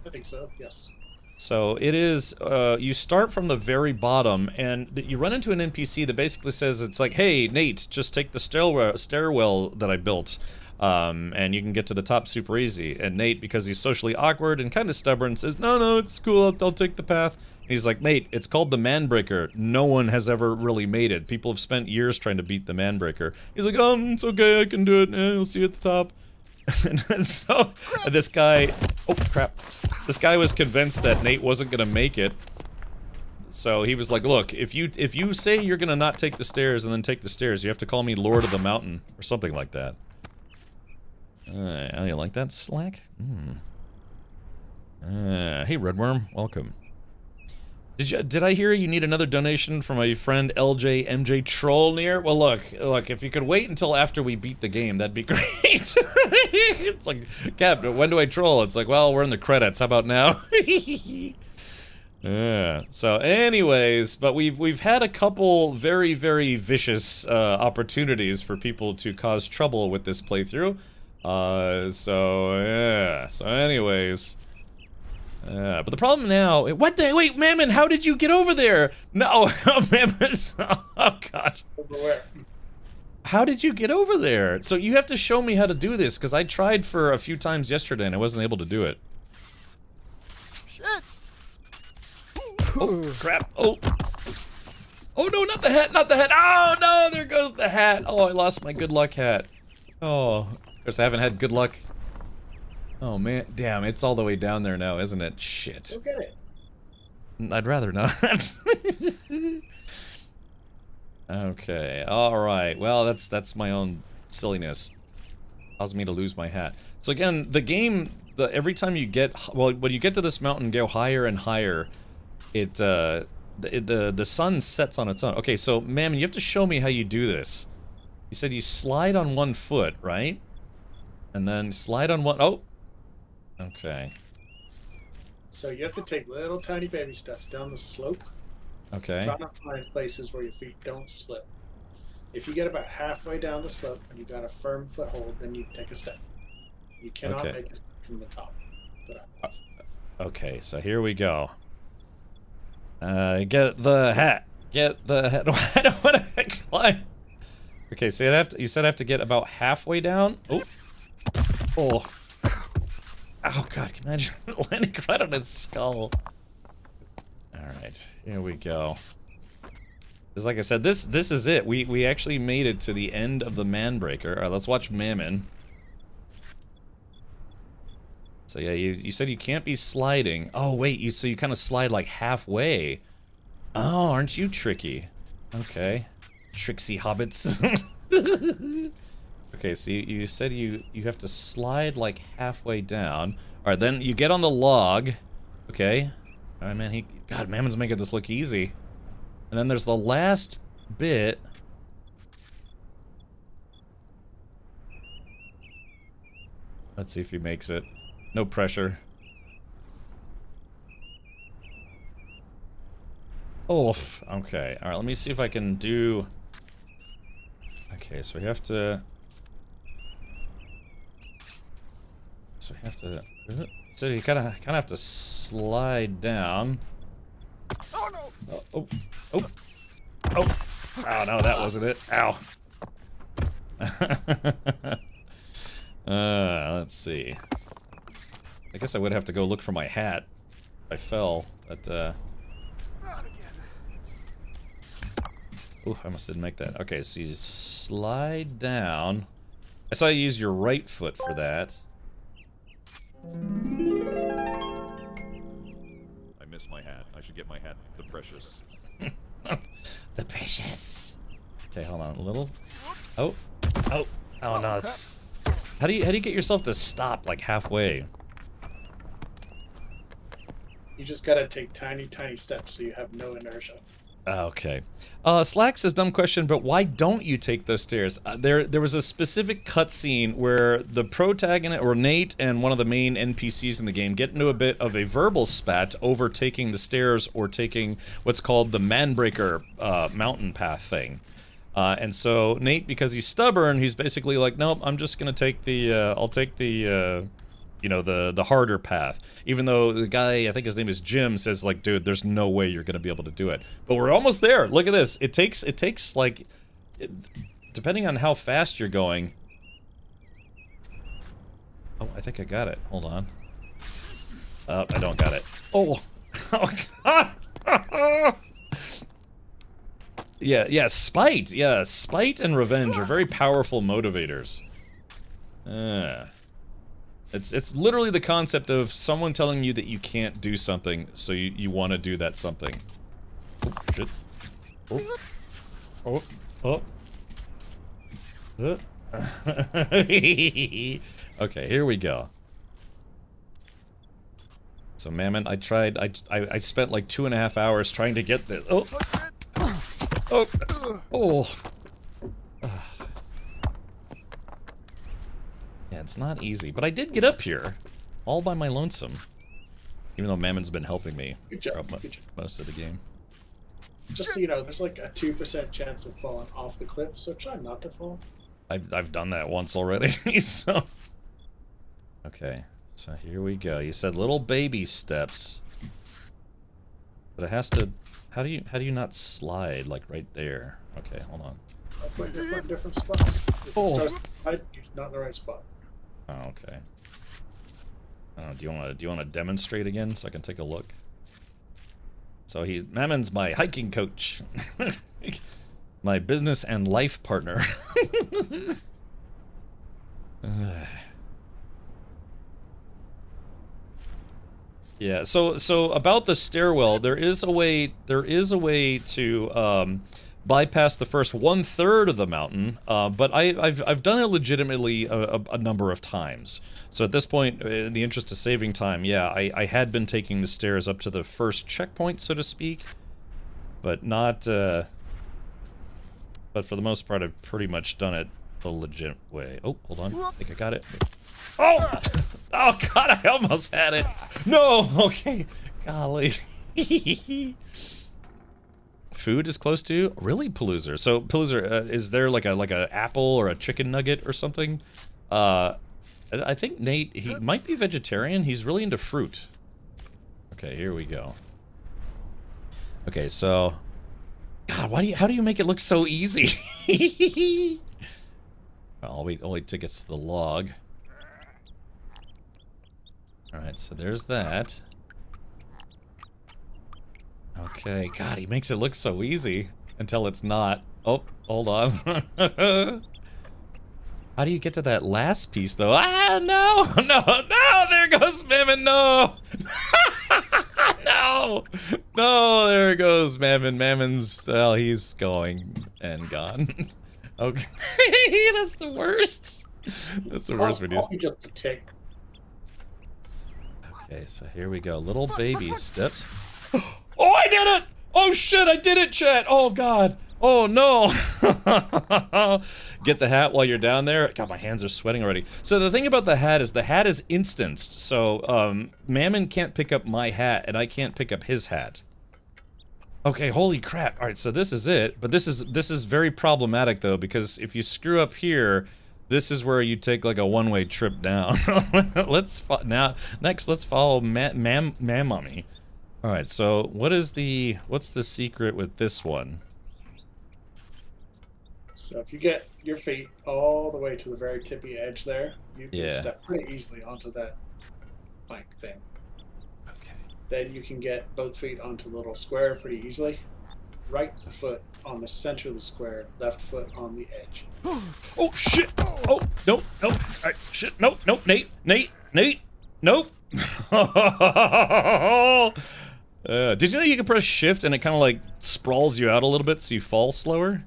Speaker 4: I think so, yes.
Speaker 1: So it is, you start from the very bottom, and you run into an NPC that basically says, it's like, hey, Nate, just take the stairwell that I built, and you can get to the top super easy. And Nate, because he's socially awkward and kind of stubborn, says, no, it's cool, I'll take the path. And he's like, mate, it's called the Manbreaker. No one has ever really made it. People have spent years trying to beat the Manbreaker. He's like, it's okay, I can do it, you'll see you at the top. And so, this guy, oh crap, this guy was convinced that Nate wasn't gonna make it. So he was like, look, if you say you're gonna not take the stairs and then take the stairs, you have to call me Lord of the Mountain, or something like that. You like that, Slack? Hey Redworm, welcome. Did I hear you need another donation from my friend LJ MJ Troll near? Well, look, if you could wait until after we beat the game, that'd be great. It's like, Cap, when do I troll? It's like, well, we're in the credits. How about now? Yeah. So, anyways, but we've had a couple very, very vicious opportunities for people to cause trouble with this playthrough. So yeah. So, anyways. But the problem now... Wait, Mammon, how did you get over there? No, Mammon... Oh, gosh.
Speaker 4: Over where?
Speaker 1: How did you get over there? So you have to show me how to do this, because I tried for a few times yesterday and I wasn't able to do it.
Speaker 6: Shit!
Speaker 1: Oh, crap. Oh. Oh, no, not the hat, not the hat. Oh, no, there goes the hat. Oh, I lost my good luck hat. Oh, of course I haven't had good luck. Oh man, damn, it's all the way down there now, isn't it? Shit.
Speaker 4: Okay.
Speaker 1: I'd rather not. Okay, alright. Well, that's my own silliness. Caused me to lose my hat. So again, the game, every time you get, well, when you get to this mountain, go higher and higher, the sun sets on its own. Okay, so, Mammon, you have to show me how you do this. You said you slide on one foot, right? And then slide on one, oh! Okay.
Speaker 4: So you have to take little tiny baby steps down the slope.
Speaker 1: Okay.
Speaker 4: Trying to find places where your feet don't slip. If you get about halfway down the slope and you got a firm foothold, then you take a step. You cannot
Speaker 1: Okay.
Speaker 4: make a step from the top. That I know of.
Speaker 1: Okay, so here we go. Get the hat. Get the hat. I don't want to climb. Okay, so you said I have to get about halfway down. Oh. Oh. Oh god, can you imagine landing right on his skull? Alright, here we go. Because like I said, this is it. We actually made it to the end of the Manbreaker. Alright, let's watch Mammon. So yeah, you said you can't be sliding. Oh wait, so you kind of slide like halfway. Oh, aren't you tricky? Okay. Tricksy hobbits. Okay, so you said you have to slide like halfway down. Alright, then you get on the log. Okay. Alright, man, God, Mammon's making this look easy. And then there's the last bit. Let's see if he makes it. No pressure. Oof. Okay. Alright, let me see if I can do... Okay, so we have to... So you kind of have to slide down.
Speaker 6: Oh no!
Speaker 1: Oh, oh, oh, oh no, that wasn't it. Ow. Let's see. I guess I would have to go look for my hat. I fell, but
Speaker 6: Not again.
Speaker 1: ooh, I almost didn't make that. Okay, so you slide down. I saw you use your right foot for that.
Speaker 5: I miss my hat. I should get my hat. The precious.
Speaker 1: The precious. Okay, hold on a little. Oh, oh, oh no! It's how do you get yourself to stop like halfway?
Speaker 4: You just gotta take tiny, tiny steps so you have no inertia.
Speaker 1: Okay. Slack says, dumb question, but why don't you take those stairs? There was a specific cutscene where the protagonist, or Nate, and one of the main NPCs in the game get into a bit of a verbal spat over taking the stairs or taking what's called the Manbreaker mountain path thing. And so Nate, because he's stubborn, he's basically like, nope, I'm just gonna take the, I'll take the, you know, the harder path. Even though the guy, I think his name is Jim, says like, dude, there's no way you're gonna be able to do it. But we're almost there. Look at this. It takes like, depending on how fast you're going. Oh, I think I got it. Hold on. Oh, I don't got it. Oh, oh God. Yeah, spite. Yeah, spite and revenge are very powerful motivators. It's literally the concept of someone telling you that you can't do something, so you want to do that something. Oh, shit. Oh. Oh. Oh. Okay, here we go. So, Mammon, I spent like 2.5 hours trying to get this. Oh. Oh. Oh. Yeah, it's not easy, but I did get up here, all by my lonesome. Even though Mammon's been helping me
Speaker 4: Good job.
Speaker 1: throughout
Speaker 4: Good job.
Speaker 1: most of the game.
Speaker 4: Just so you know, there's like a 2% chance of falling off the cliff, so try not to fall.
Speaker 1: I've done that once already, so... Okay, so here we go. You said little baby steps. But it has to... How do you not slide, like, right there? Okay, hold on.
Speaker 4: Put your foot in different spots. If
Speaker 1: Oh.
Speaker 4: it starts to slide, you're not in the right spot.
Speaker 1: Oh, okay. Do you want to demonstrate again so I can take a look? So Mammon's my hiking coach. My business and life partner. Yeah, so about the stairwell, there is a way to bypass the first 1/3 of the mountain, but I've done it legitimately a number of times. So at this point, in the interest of saving time, yeah, I had been taking the stairs up to the first checkpoint, so to speak, but not. But for the most part, I've pretty much done it the legit way. Oh, hold on. I think I got it. Oh! Oh, God, I almost had it. No! Okay. Golly. Food is close to? Really, Paloozer? So, Paloozer, is there like a apple or a chicken nugget or something? I think Nate, he might be vegetarian. He's really into fruit. Okay, here we go. Okay, so... God, how do you make it look so easy? Well, I'll wait till it gets to the log. Alright, so there's that. Okay, God, he makes it look so easy. Until it's not. Oh, hold on. How do you get to that last piece, though? Ah, no! No! There goes Mammon, no! No! No, there goes Mammon. Mammon's, well, he's going and gone. Okay, that's the worst. That's the worst video.
Speaker 4: Just a tick.
Speaker 1: Okay, so here we go. Little baby steps. Oh, I did it! Oh shit, I did it, chat! Oh god. Oh no. Get the hat while you're down there. God, my hands are sweating already. So the thing about the hat is instanced. So, Mammon can't pick up my hat, and I can't pick up his hat. Okay, holy crap. Alright, so this is it. But this is very problematic, though, because if you screw up here, this is where you take, like, a one-way trip down. Let's follow Mammy. Alright, so what's the secret with this one?
Speaker 4: So if you get your feet all the way to the very tippy edge there, you can step pretty easily onto that plank thing.
Speaker 1: Okay.
Speaker 4: Then you can get both feet onto the little square pretty easily. Right foot on the center of the square, left foot on the edge.
Speaker 1: Oh shit! Oh, nope. Alright, shit, nope, Nate, nope. Did you know you can press shift and it kind of like sprawls you out a little bit so you fall slower?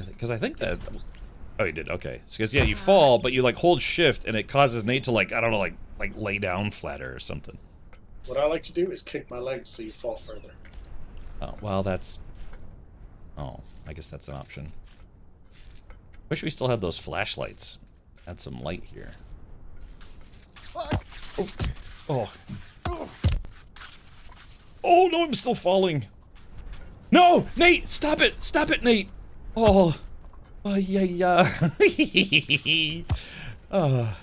Speaker 1: Because I think that... Oh, you did, okay. So, because, yeah, you fall, but you, like, hold shift, and it causes Nate to, like, I don't know, like lay down flatter or something.
Speaker 4: What I like to do is kick my legs so you fall further.
Speaker 1: Oh, well, that's... Oh, I guess that's an option. Wish we still had those flashlights. Add some light here. Oh. Oh, no, I'm still falling. No! Nate! Stop it! Stop it, Nate! Oh. Oh, yeah. Oh.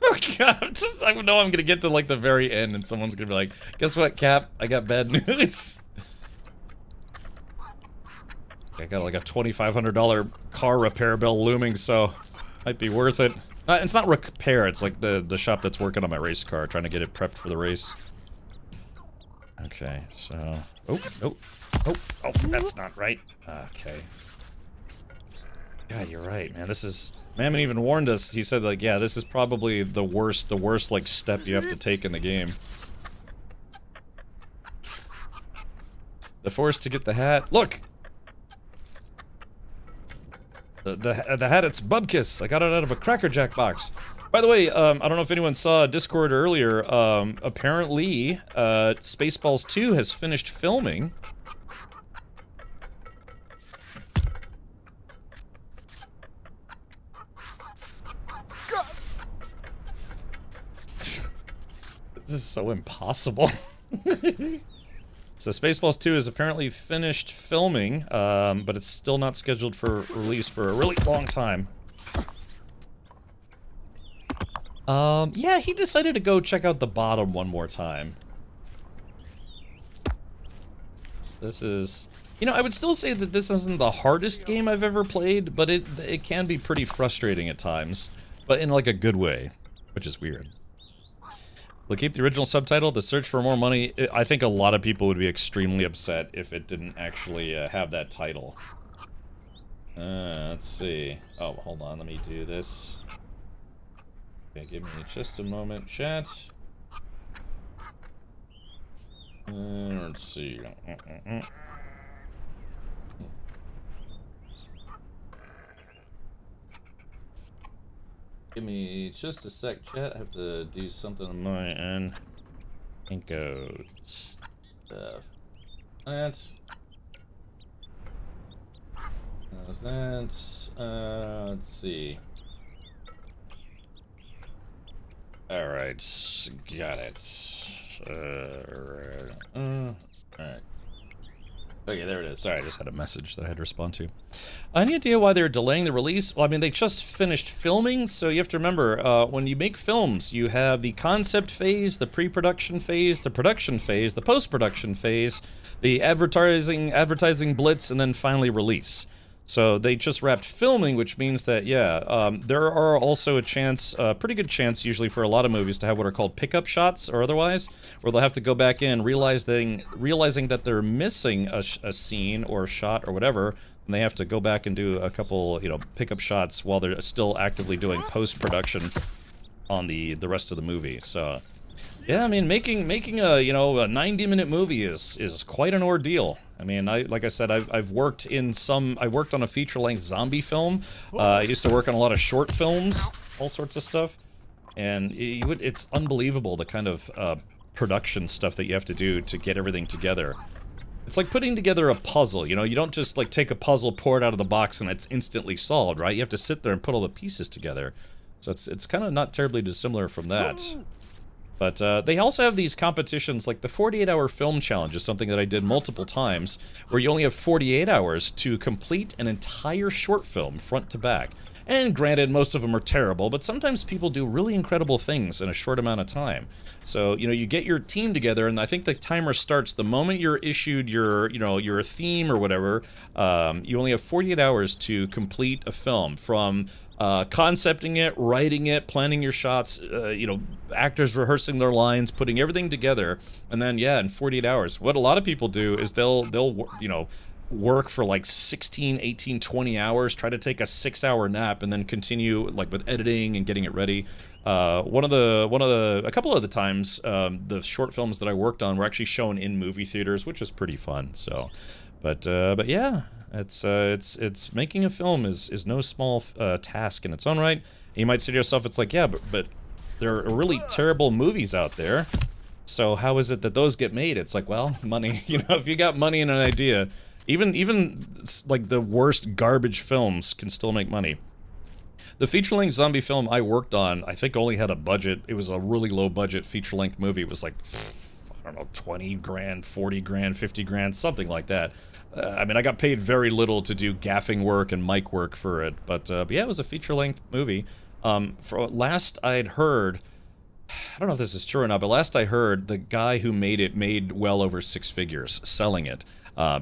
Speaker 1: Oh, God, I know I'm gonna get to, like, the very end and someone's gonna be like, guess what, Cap? I got bad news. I got, like, a $2,500 car repair bill looming, so might be worth it. It's not repair, it's like the shop that's working on my race car, trying to get it prepped for the race. Okay, so... Oh, that's not right. Okay. God, you're right, man. This is... Mammon even warned us. He said, like, yeah, this is probably the worst, like, step you have to take in the game. The force to get the hat. Look! The hat, it's Bubkiss. I got it out of a Cracker Jack box. By the way, I don't know if anyone saw Discord earlier, apparently, Spaceballs 2 has finished filming. This is so impossible. So Spaceballs 2 is apparently finished filming, but it's still not scheduled for release for a really long time. Yeah, he decided to go check out the bottom one more time. This is... You know, I would still say that this isn't the hardest game I've ever played, but it can be pretty frustrating at times. But in, like, a good way, which is weird. We'll keep the original subtitle, The Search for More Money. I think a lot of people would be extremely upset if it didn't actually have that title. Let's see. Oh, hold on, let me do this. Okay, give me just a moment, chat. Let's see. Give me just a sec, chat. I have to do something on my end. Encode stuff. That. How's that? Let's see. Alright, got it. Alright. Okay, there it is. Sorry, I just had a message that I had to respond to. Any idea why they're delaying the release? Well, I mean, they just finished filming, so you have to remember, when you make films, you have the concept phase, the pre-production phase, the production phase, the post-production phase, the advertising blitz, and then finally release. So they just wrapped filming, which means that, yeah, there are also a chance, pretty good chance usually for a lot of movies to have what are called pickup shots or otherwise, where they'll have to go back in realizing that they're missing a scene or a shot or whatever, and they have to go back and do a couple, you know, pickup shots while they're still actively doing post-production on the rest of the movie. So, yeah, I mean, making a, you know, a 90-minute movie is quite an ordeal. I mean, like I said, I've worked in I worked on a feature-length zombie film. I used to work on a lot of short films, all sorts of stuff, and it's unbelievable the kind of production stuff that you have to do to get everything together. It's like putting together a puzzle, you know? You don't just, like, take a puzzle, pour it out of the box, and it's instantly solved, right? You have to sit there and put all the pieces together. So it's kind of not terribly dissimilar from that. But they also have these competitions, like the 48-hour film challenge is something that I did multiple times, where you only have 48 hours to complete an entire short film, front to back. And granted, most of them are terrible, but sometimes people do really incredible things in a short amount of time. So, you know, you get your team together, and I think the timer starts the moment you're issued your, you know, your theme or whatever. You only have 48 hours to complete a film, from concepting it, writing it, planning your shots, you know, actors rehearsing their lines, putting everything together, and then, yeah, in 48 hours. What a lot of people do is they'll you know, work for like 16, 18, 20 hours, try to take a 6-hour nap, and then continue like with editing and getting it ready. A couple of the times, the short films that I worked on were actually shown in movie theaters, which is pretty fun. So, but yeah, it's making a film is no small task in its own right. And you might say to yourself, it's like, yeah, but there are really terrible movies out there. So how is it that those get made? It's like, well, money. You know, if you got money and an idea, even like the worst garbage films can still make money. The feature-length zombie film I worked on, I think only had a budget. It was a really low-budget feature-length movie. It was like, I don't know, 20 grand, 40 grand, 50 grand, something like that. I mean, I got paid very little to do gaffing work and mic work for it, but yeah, it was a feature-length movie. For last I'd heard, I don't know if this is true or not, but last I heard, the guy who made it made well over 6 figures selling it.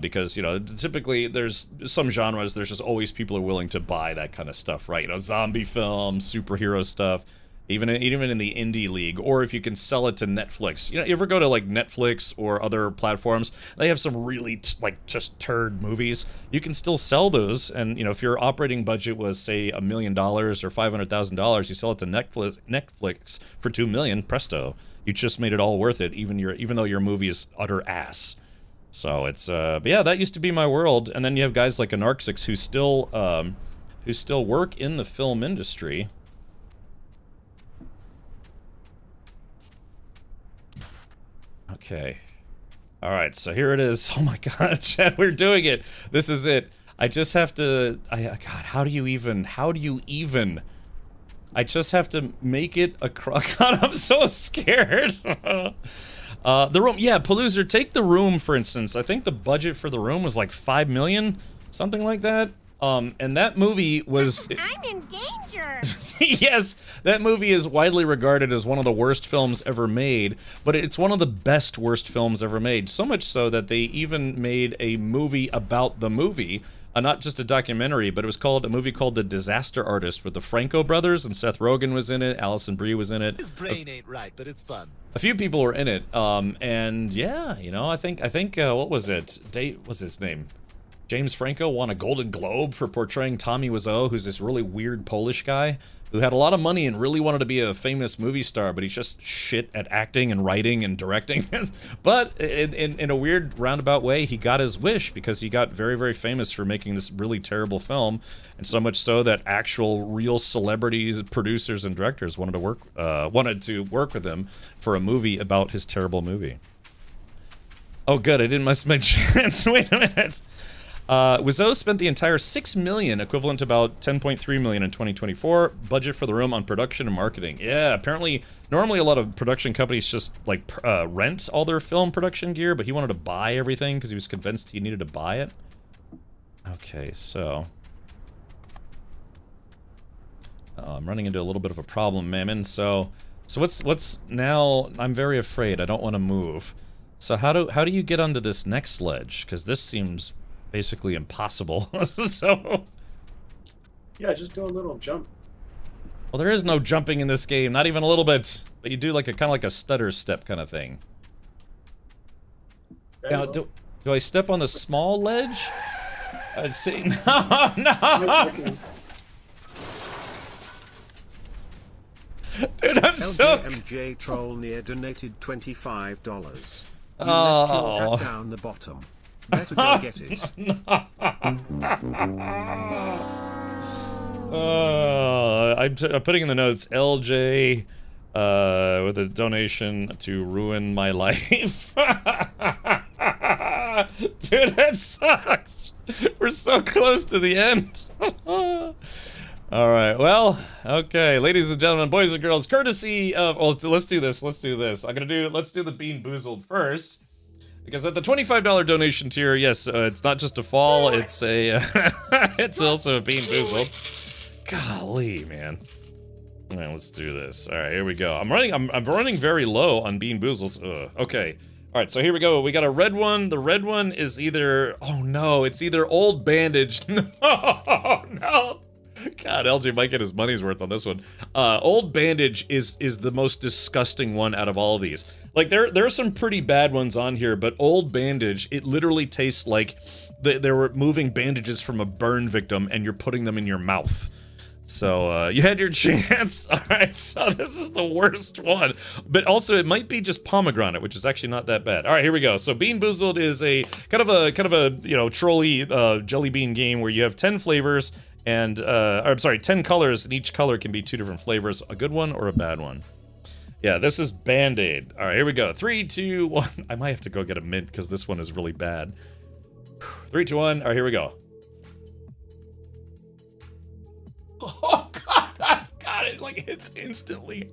Speaker 1: Because, you know, typically there's some genres, there's just always people are willing to buy that kind of stuff, right? You know, zombie films, superhero stuff, even in the indie league, or if you can sell it to Netflix. You know, you ever go to like Netflix or other platforms, they have some really like just turd movies. You can still sell those, and you know, if your operating budget was say $1 million or $500,000, you sell it to Netflix for $2 million, presto, you just made it all worth it, even though your movie is utter ass. So it's but yeah, that used to be my world. And then you have guys like Anarxix who still work in the film industry. Okay. All right, so here it is. Oh my God, Chad, we're doing it. This is it. I just have to. God, how do you even? I just have to make it a God, I'm so scared. The room, yeah, Paloozer, take The Room, for instance. I think the budget for The Room was like $5 million, something like that. And that movie was...
Speaker 7: I'm in danger!
Speaker 1: Yes, that movie is widely regarded as one of the worst films ever made, but it's one of the best worst films ever made. So much so that they even made a movie about the movie. Not just a documentary, but it was called a movie called The Disaster Artist with the Franco brothers, and Seth Rogen was in it, Alison Brie was in it.
Speaker 8: His brain ain't right, but it's fun.
Speaker 1: A few people were in it, and yeah, you know, I think what was it? What's his name? James Franco won a Golden Globe for portraying Tommy Wiseau, who's this really weird Polish guy who had a lot of money and really wanted to be a famous movie star, but he's just shit at acting and writing and directing. But in a weird roundabout way, he got his wish because he got very, very famous for making this really terrible film, and so much so that actual real celebrities, producers, and directors wanted to work with him for a movie about his terrible movie. Oh, good. I didn't miss my chance. Wait a minute. Wiseau spent the entire $6 million, equivalent to about $10.3 million in 2024, budget for the room on production and marketing. Yeah, apparently, normally a lot of production companies just, like, rent all their film production gear, but he wanted to buy everything because he was convinced he needed to buy it. Okay, so... I'm running into a little bit of a problem, Mammon, so what's now... I'm very afraid. I don't want to move. So how do you get onto this next ledge? Because this seems basically impossible. So...
Speaker 4: Yeah, just do a little jump.
Speaker 1: Well, there is no jumping in this game, not even a little bit. But you do like a kind of like a stutter step kind of thing.
Speaker 4: Very
Speaker 1: Now,
Speaker 4: well.
Speaker 1: do I step on the small ledge? I'd say no, no. Dude, I'm so...
Speaker 2: LJMJ Troll near donated $25. You
Speaker 1: Oh.
Speaker 2: left your hat down the bottom. Better go get it.
Speaker 1: I'm putting in the notes LJ with a donation to ruin my life. Dude, that sucks. We're so close to the end. Alright, well, okay, ladies and gentlemen, boys and girls, courtesy of, well, let's do this, let's do the Bean Boozled first, because at the $25 donation tier, yes, it's not just a fall, it's a, it's also a Bean Boozled. Golly, man. Alright, let's do this. Alright, here we go. I'm running very low on Bean Boozles. Okay. Alright, so here we go. We got a red one. The red one is either, oh no, it's either Old Bandage. No, no. God, LJ might get his money's worth on this one. Old Bandage is the most disgusting one out of all of these. Like, there are some pretty bad ones on here, but Old Bandage, it literally tastes like they were moving bandages from a burn victim and you're putting them in your mouth. So, you had your chance. Alright, so this is the worst one. But also, it might be just pomegranate, which is actually not that bad. Alright, here we go. So, Bean Boozled is a kind of a, you know, trolley jelly bean game where you have 10 flavors and, or, I'm sorry, 10 colors, and each color can be 2 different flavors, a good one or a bad one. Yeah, this is Band-Aid. Alright, here we go. 3, 2, 1. I might have to go get a mint, because this one is really bad. 3, 2, 1. Alright, here we go. Oh, God, I got it. Like, hits instantly.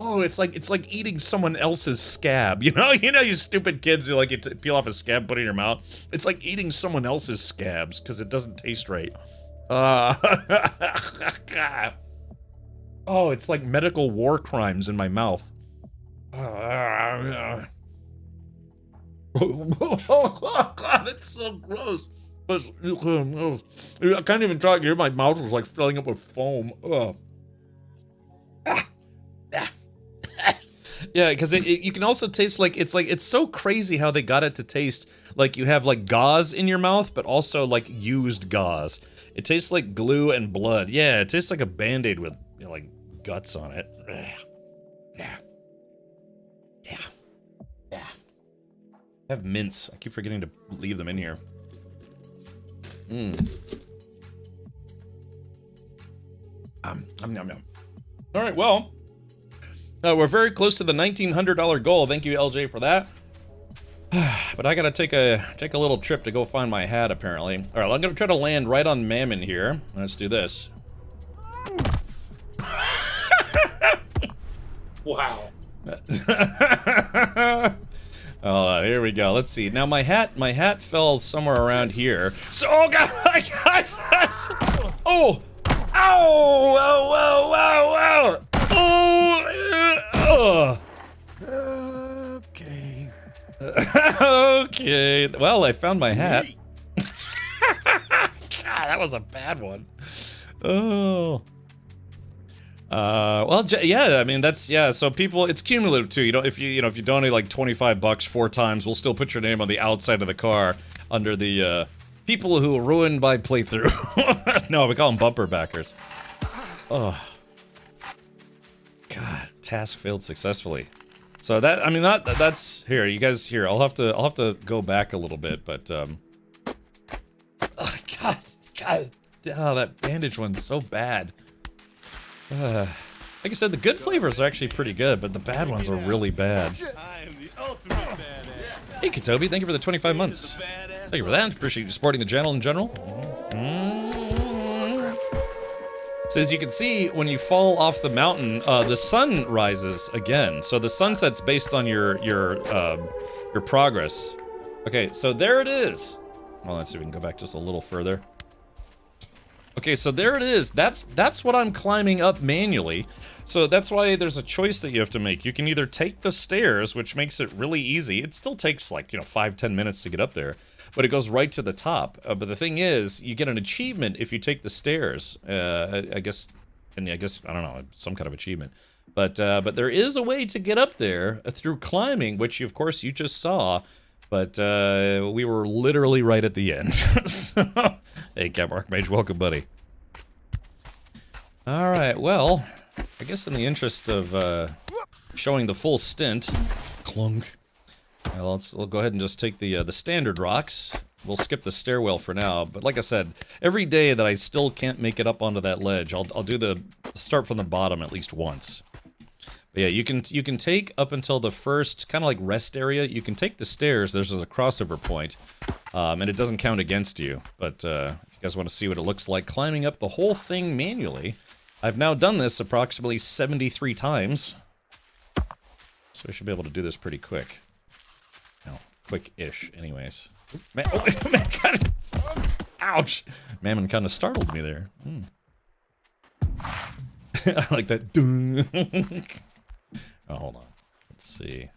Speaker 1: Oh, it's like eating someone else's scab. You know, you stupid kids who like you peel off a scab, put it in your mouth. It's like eating someone else's scabs because it doesn't taste right. Oh, it's like medical war crimes in my mouth. Oh, God, it's so gross. I can't even talk here. My mouth was like filling up with foam. Ugh. Yeah, because you can also taste it's so crazy how they got it to taste like you have like gauze in your mouth, but also like used gauze. It tastes like glue and blood. Yeah, it tastes like a Band-Aid with, you know, like guts on it. Yeah. I have mints. I keep forgetting to leave them in here. Yum. All right, well, we're very close to the $1,900 goal. Thank you, LJ, for that. But I gotta take a little trip to go find my hat, apparently. All right, I'm gonna try to land right on Mammon here. Let's do this.
Speaker 4: Wow.
Speaker 1: Hold on, here we go. Let's see. Now my hat fell somewhere around here. So, oh God, oh, ow, wow. Oh,
Speaker 6: Okay.
Speaker 1: okay. Well, I found my hat. God, that was a bad one. Oh. Well, yeah, I mean, that's, yeah, so people, it's cumulative too. You know, if you donate like $25 4 times, we'll still put your name on the outside of the car under the, people who ruined my playthrough. No, we call them bumper backers. Oh. God, task failed successfulh. So that, I mean, that's, here, you guys, here, I'll have to go back a little bit, but, oh, God, oh, that bandage one's so bad. Like I said, the good flavors are actually pretty good, but the bad ones are really bad.
Speaker 8: I am the ultimate badass.
Speaker 1: Hey, Katobi, thank you for the 25 months. Thank you for that. Appreciate you supporting the channel in general. So as you can see, when you fall off the mountain, the sun rises again. So the sunset's based on your progress. Okay, so there it is. Well, let's see if we can go back just a little further. Okay, so there it is. That's what I'm climbing up manually. So that's why there's a choice that you have to make. You can either take the stairs, which makes it really easy. It still takes like, 5-10 minutes to get up there, but it goes right to the top. But the thing is, you get an achievement if you take the stairs. I guess, I don't know, some kind of achievement. But there is a way to get up there through climbing, which of course you just saw. But we were literally right at the end. So, hey, Cap Archmage, welcome, buddy. All right, well, I guess in the interest of showing the full stint, clunk. Well, we'll go ahead and just take the standard rocks. We'll skip the stairwell for now. But like I said, every day that I still can't make it up onto that ledge, I'll do the start from the bottom at least once. But yeah, you can take up until the first kind of like rest area. You can take the stairs. There's a crossover point, and it doesn't count against you. But if you guys want to see what it looks like climbing up the whole thing manually, I've now done this approximately 73 times, so I should be able to do this pretty quick. No, quick-ish, anyways. Man, oh, man, kind of, ouch! Mammon kind of startled me there. I like that. Oh, hold on. Let's see.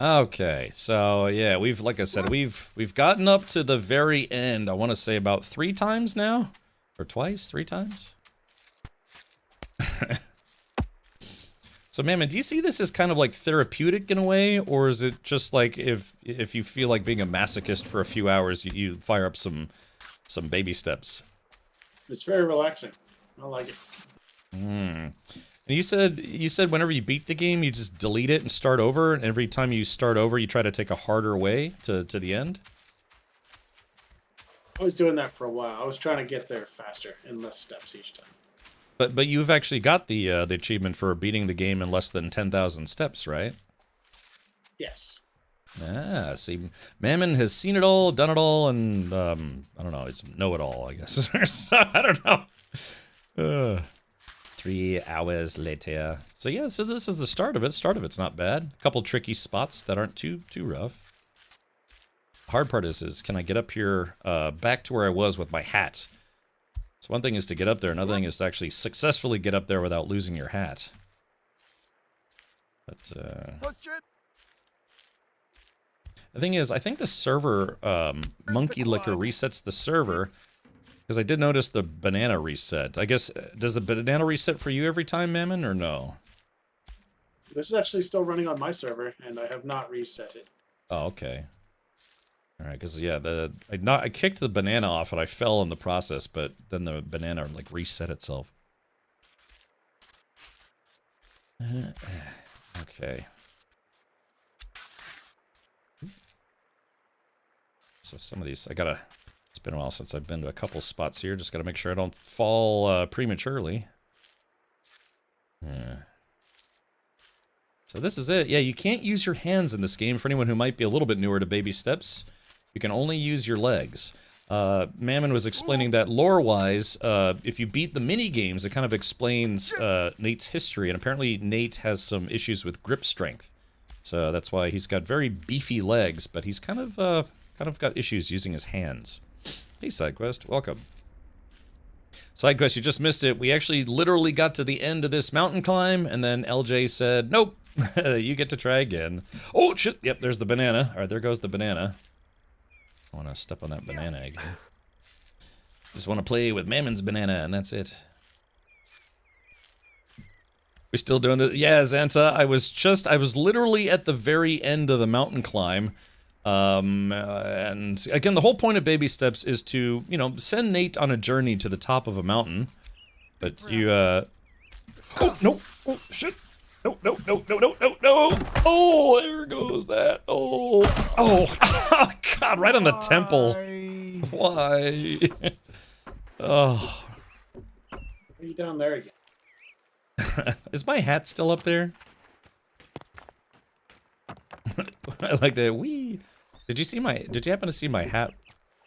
Speaker 1: Okay, so yeah, like I said, we've gotten up to the very end. I want to say about 3 times now, or twice, 3 times. So, Mammon, do you see this as kind of like therapeutic in a way, or is it just like if you feel like being a masochist for a few hours, you fire up some baby steps?
Speaker 4: It's very relaxing. I like it.
Speaker 1: And you said whenever you beat the game, you just delete it and start over, and every time you start over, you try to take a harder way to the end?
Speaker 4: I was doing that for a while. I was trying to get there faster in less steps each time.
Speaker 1: But you've actually got the achievement for beating the game in less than 10,000 steps, right?
Speaker 4: Yes.
Speaker 1: Ah, see, Mammon has seen it all, done it all, and I don't know, it's know-it-all, I guess. I don't know. 3 hours later. So yeah, so this is the start of it. Start of it's not bad. A couple tricky spots that aren't too rough. Hard part is can I get up here back to where I was with my hat? So one thing is to get up there, another thing is to actually successfully get up there without losing your hat. But the thing is, I think the server Monkey Liquor resets the server. Because I did notice the banana reset. I guess, does the banana reset for you every time, Mammon, or no?
Speaker 4: This is actually still running on my server, and I have not reset it.
Speaker 1: Oh, okay. Alright, because, yeah, I kicked the banana off and I fell in the process, but then the banana, like, reset itself. Okay. So some of these, it's been a while since I've been to a couple spots here. Just got to make sure I don't fall prematurely. Yeah. So this is it. Yeah, you can't use your hands in this game for anyone who might be a little bit newer to baby steps. You can only use your legs. Mammon was explaining that lore-wise, if you beat the mini-games, it kind of explains Nate's history. And apparently Nate has some issues with grip strength. So that's why he's got very beefy legs, but he's kind of got issues using his hands. Hey, SideQuest, welcome. SideQuest, you just missed it. We actually literally got to the end of this mountain climb, and then LJ said, nope, you get to try again. Oh, shit, yep, there's the banana. All right, there goes the banana. I want to step on that banana again. Just want to play with Mammon's banana, and that's it. We still doing this? Yeah, Xanta, I was literally at the very end of the mountain climb. And again, the whole point of baby steps is to, send Nate on a journey to the top of a mountain. But you, oh, no, oh, shit. No. Oh, there goes that. Oh, God, right on the temple. Why? Oh.
Speaker 4: Are you down there again.
Speaker 1: Is my hat still up there? I like that. Wee. Did you happen to see my hat?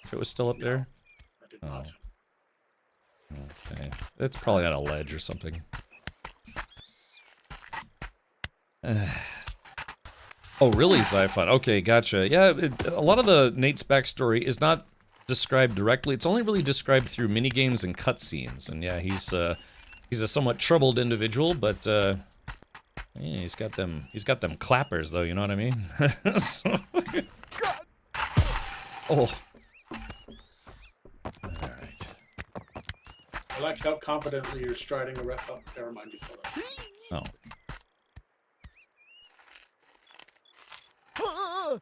Speaker 1: If it was still up there?
Speaker 4: I did not.
Speaker 1: Okay. It's probably on a ledge or something. Oh, really, Zyphon? Okay, gotcha. Yeah, a lot of the Nate's backstory is not described directly. It's only really described through minigames and cutscenes. And yeah, he's a somewhat troubled individual, but yeah, he's got them clappers though. You know what I mean? So, oh. All right.
Speaker 4: I like how confidently you're striding around. Oh, never mind, you fell out.
Speaker 1: Oh.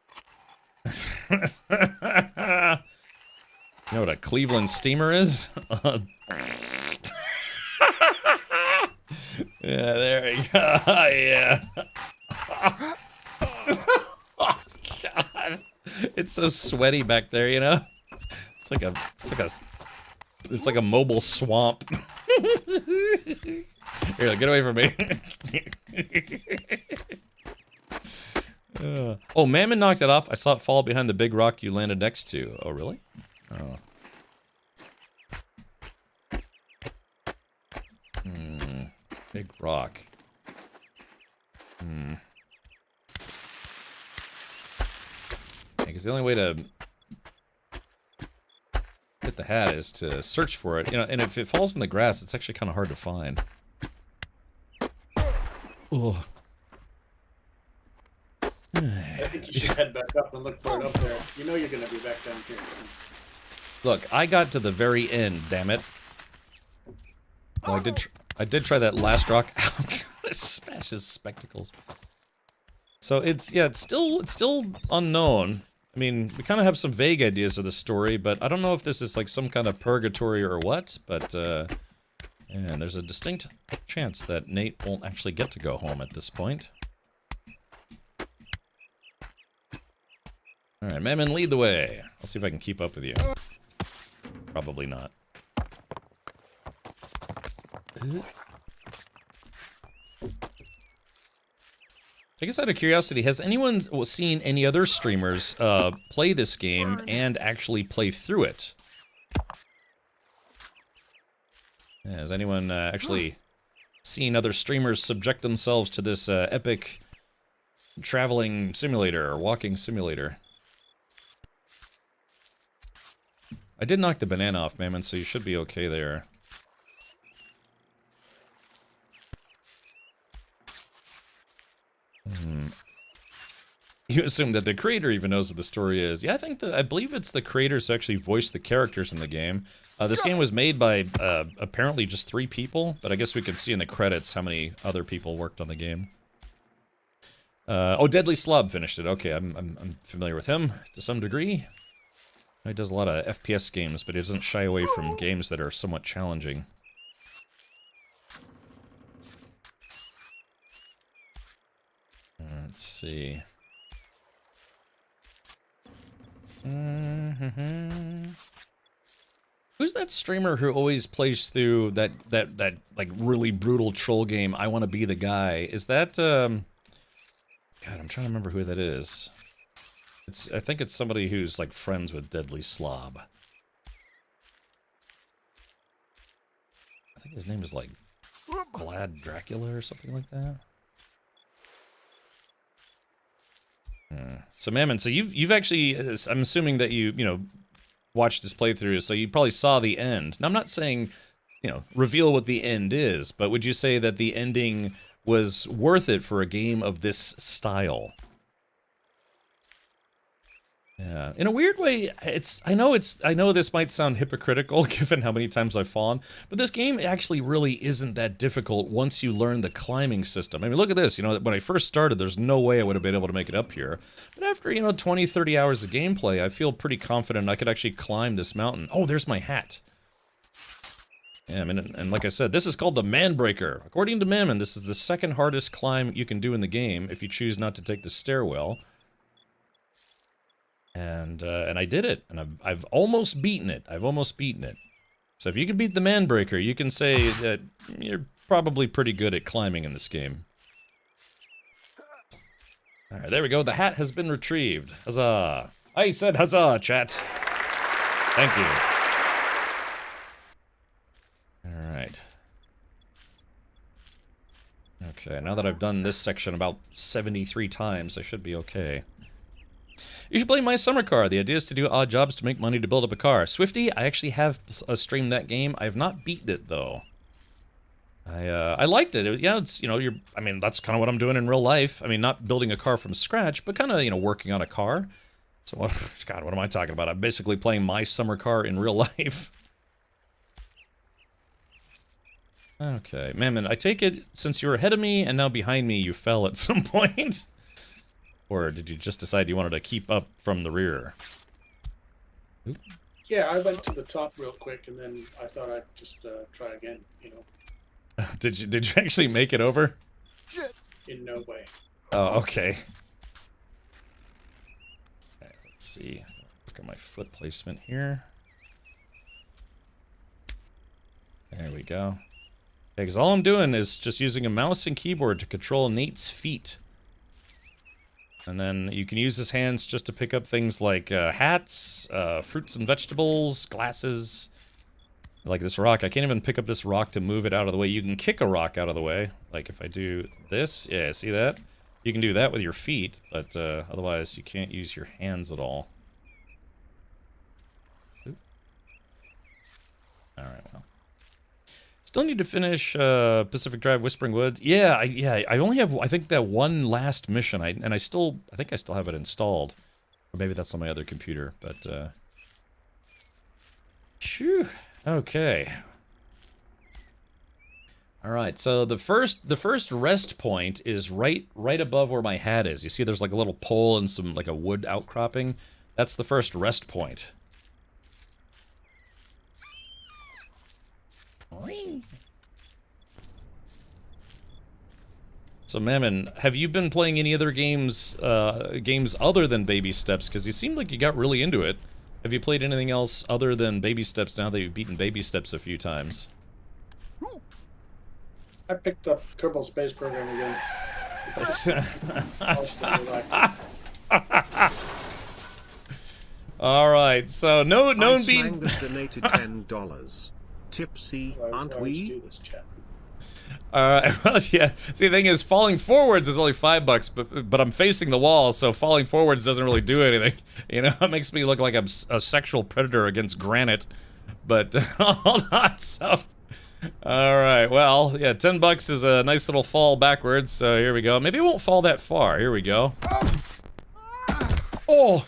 Speaker 1: You know what a Cleveland steamer is? Yeah, there we go. Yeah. Oh, God. It's so sweaty back there, you know? It's like a mobile swamp. Here, get away from me. Oh, Mammon knocked it off. I saw it fall behind the big rock you landed next to. Oh, really? Oh. Big rock. Because the only way to get the hat is to search for it. You know, and if it falls in the grass, it's actually kind of hard to find. Oh.
Speaker 4: I think you should head back up and look for it up there. You know you're going to be back down here.
Speaker 1: Look, I got to the very end, damn it. Well, I did try that last rock. Oh, God, it smashes spectacles. So it's still unknown. I mean, we kind of have some vague ideas of the story, but I don't know if this is like some kind of purgatory or what, but, and there's a distinct chance that Nate won't actually get to go home at this point. Alright, Mammon, lead the way. I'll see if I can keep up with you. Probably not. I guess out of curiosity, has anyone seen any other streamers play this game and actually play through it? Yeah, has anyone actually seen other streamers subject themselves to this epic traveling simulator or walking simulator? I did knock the banana off, Mammon, so you should be okay there. You assume that the creator even knows what the story is. Yeah, I believe it's the creators who actually voiced the characters in the game. This game was made by apparently just 3 people, but I guess we could see in the credits how many other people worked on the game. Oh, Deadly Slob finished it. Okay, I'm familiar with him to some degree. He does a lot of FPS games, but he doesn't shy away from games that are somewhat challenging. Let's see. Who's that streamer who always plays through that like really brutal troll game, I Want to Be the Guy? Is that God, I'm trying to remember who that is. I think it's somebody who's like friends with Deadly Slob. I think his name is like Vlad Dracula or something like that. So Mammon, so you've actually, I'm assuming that you watched this playthrough, so you probably saw the end. Now I'm not saying, reveal what the end is, but would you say that the ending was worth it for a game of this style? Yeah, in a weird way, I know this might sound hypocritical given how many times I've fallen, but this game actually really isn't that difficult once you learn the climbing system. I mean, look at this, when I first started, there's no way I would have been able to make it up here. But after, 20, 30 hours of gameplay, I feel pretty confident I could actually climb this mountain. Oh, there's my hat. Yeah, I mean, and like I said, this is called the Manbreaker. According to Mammon, this is the second hardest climb you can do in the game if you choose not to take the stairwell. And I did it, and I've almost beaten it. So if you can beat the Manbreaker, you can say that you're probably pretty good at climbing in this game. Alright, there we go. The hat has been retrieved. Huzzah. I said huzzah, chat. Thank you. Alright. Okay, now that I've done this section about 73 times, I should be okay. You should play My Summer Car. The idea is to do odd jobs to make money to build up a car. Swifty, I actually have streamed that game. I have not beaten it, though. I liked it. Yeah, it's, you know, I mean, that's kind of what I'm doing in real life. I mean, not building a car from scratch, but kind of, you know, working on a car. So, God, what am I talking about? I'm basically playing My Summer Car in real life. Okay, Mammon, I take it since you were ahead of me and now behind me, you fell at some point? Or did you just decide you wanted to keep up from the rear? Oop.
Speaker 4: Yeah, I went to the top real quick, and then I thought I'd just try again, you know.
Speaker 1: Did you actually make it over?
Speaker 4: In no way.
Speaker 1: Oh, okay. Okay, let's see. Look at my foot placement here. There we go. Yeah, because all I'm doing is just using a mouse and keyboard to control Nate's feet. And then you can use his hands just to pick up things like hats, fruits and vegetables, glasses. Like this rock. I can't even pick up this rock to move it out of the way. You can kick a rock out of the way. Like if I do this. Yeah, see that? You can do that with your feet, but otherwise you can't use your hands at all. Alright, well. Still need to finish Pacific Drive Whispering Woods. Yeah, I only have, I think, that one last mission. I think I still have it installed. Or maybe that's on my other computer, but phew. Okay. Alright, so the first rest point is right above where my hat is. You see there's like a little pole and some like a wood outcropping. That's the first rest point. So Mammon, have you been playing any other games other than Baby Steps? Because you seemed like you got really into it. Have you played anything else other than Baby Steps now that you've beaten Baby Steps a few times?
Speaker 4: I picked up Kerbal Space Program again.
Speaker 1: Alright, so no beat.
Speaker 2: Mangus donated $10. Tipsy, aren't we?
Speaker 4: Do this, chat.
Speaker 1: Alright, well, yeah. See, the thing is, falling forwards is only $5, but I'm facing the wall, so falling forwards doesn't really do anything. You know, it makes me look like I'm a sexual predator against granite. But, hold on, so... Alright, well, yeah, $10 is a nice little fall backwards, so here we go. Maybe it won't fall that far. Here we go. Oh!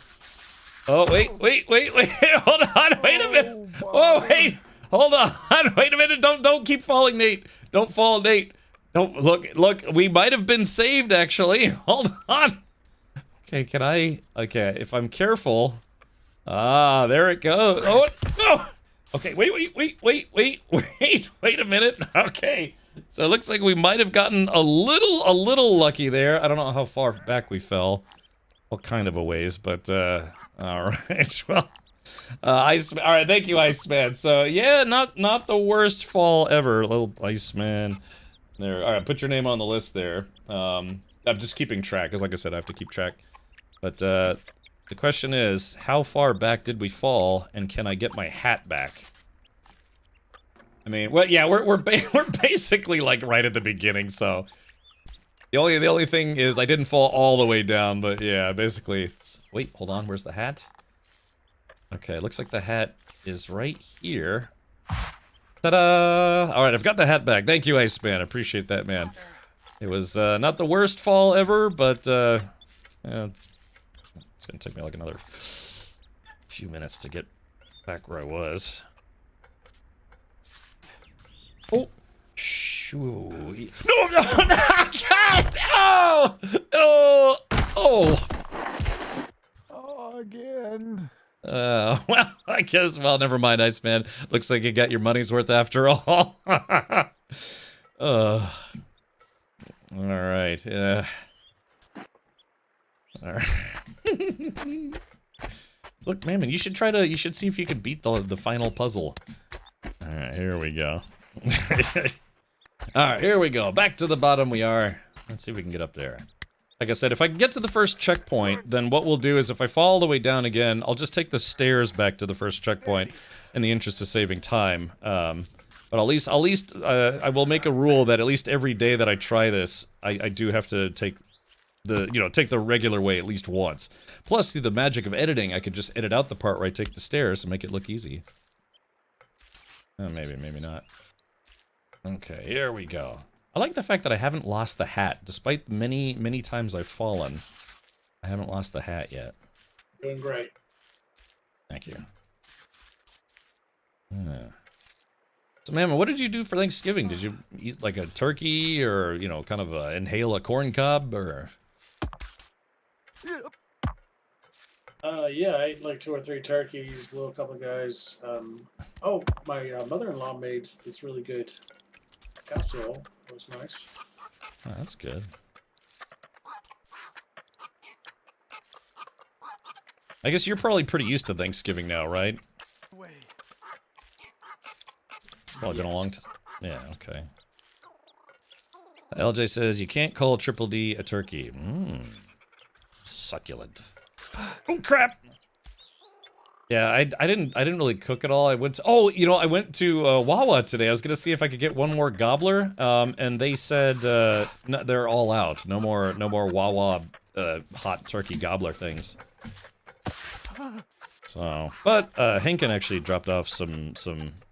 Speaker 1: Oh, wait, hold on, wait a minute! Oh, wait! Hold on, wait a minute, don't keep falling, Nate! Don't fall, Nate! Don't, look, we might have been saved, actually. Hold on! Okay, can I, okay, if I'm careful... Ah, there it goes. Oh, no! Okay, wait a minute. Okay, so it looks like we might have gotten a little lucky there. I don't know how far back we fell. What kind of a ways, but, alright, well... alright, thank you, Iceman. So, yeah, not the worst fall ever, little Iceman. There, alright, put your name on the list there. I'm just keeping track, because like I said, I have to keep track. But, the question is, how far back did we fall, and can I get my hat back? I mean, well, yeah, we're basically, like, right at the beginning, so... The only thing is, I didn't fall all the way down, but yeah, basically, it's... Wait, hold on, where's the hat? Okay, looks like the hat is right here. Ta-da! Alright, I've got the hat back. Thank you, Iceman. I appreciate that, man. It was, not the worst fall ever, but, yeah, it's gonna take me like another few minutes to get back where I was. Oh! Shoo. No, God! Oh! Oh! Oh!
Speaker 6: Oh, again.
Speaker 1: Well, I guess, well, never mind, Iceman. Looks like you got your money's worth after all. Alright, yeah. Alright. Look, man, you should see if you can beat the final puzzle. Alright, here we go. Alright, here we go. Back to the bottom we are. Let's see if we can get up there. Like I said, if I can get to the first checkpoint, then what we'll do is if I fall all the way down again, I'll just take the stairs back to the first checkpoint in the interest of saving time. But at least, I will make a rule that at least every day that I try this, I do have to take the regular way at least once. Plus, through the magic of editing, I could just edit out the part where I take the stairs and make it look easy. Maybe, maybe not. Okay, here we go. I like the fact that I haven't lost the hat, despite many, many times I've fallen. I haven't lost the hat yet.
Speaker 4: Doing great.
Speaker 1: Thank you. So, Mama, what did you do for Thanksgiving? Did you eat like a turkey, or kind of inhale a corn cob, or?
Speaker 4: Yeah, I ate like 2 or 3 turkeys, blew a couple guys. Oh, my mother-in-law made this really good casserole. It was nice.
Speaker 1: Oh, that's good. I guess you're probably pretty used to Thanksgiving now, right? Probably been a long time. Yeah, okay. LJ says you can't call Triple D a turkey. Mmm. Succulent. Oh crap! Yeah, I didn't really cook at all. I went to, I went to Wawa today. I was gonna see if I could get one more gobbler, and they said no, they're all out. No more Wawa hot turkey gobbler things. So, but Henkin actually dropped off some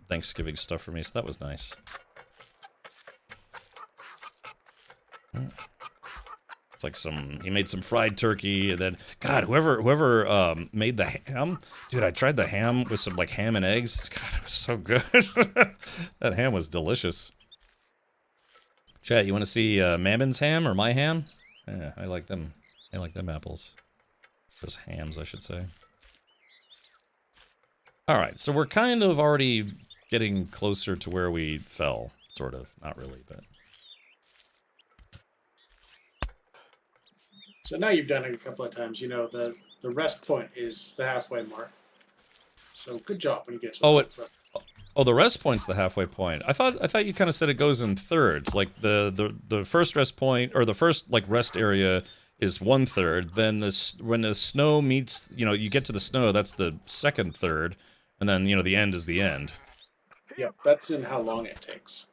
Speaker 1: Thanksgiving stuff for me, so that was nice. It's like he made some fried turkey, and then, God, whoever made the ham, dude, I tried the ham with some, like, ham and eggs. God, it was so good. That ham was delicious. Chat, you want to see Mammon's ham, or my ham? Yeah, I like them. I like them apples. Those hams, I should say. Alright, so we're kind of already getting closer to where we fell, sort of. Not really, but...
Speaker 4: So now you've done it a couple of times. You know, the rest point is the halfway mark. So good job when you get to the rest.
Speaker 1: Oh, the rest point's the halfway point. I thought you kind of said it goes in thirds. Like the first rest point, or the first like rest area is 1/3. Then when the snow meets, you get to the snow, that's the second third, and then the end is the end.
Speaker 4: Yep, that's in how long it takes.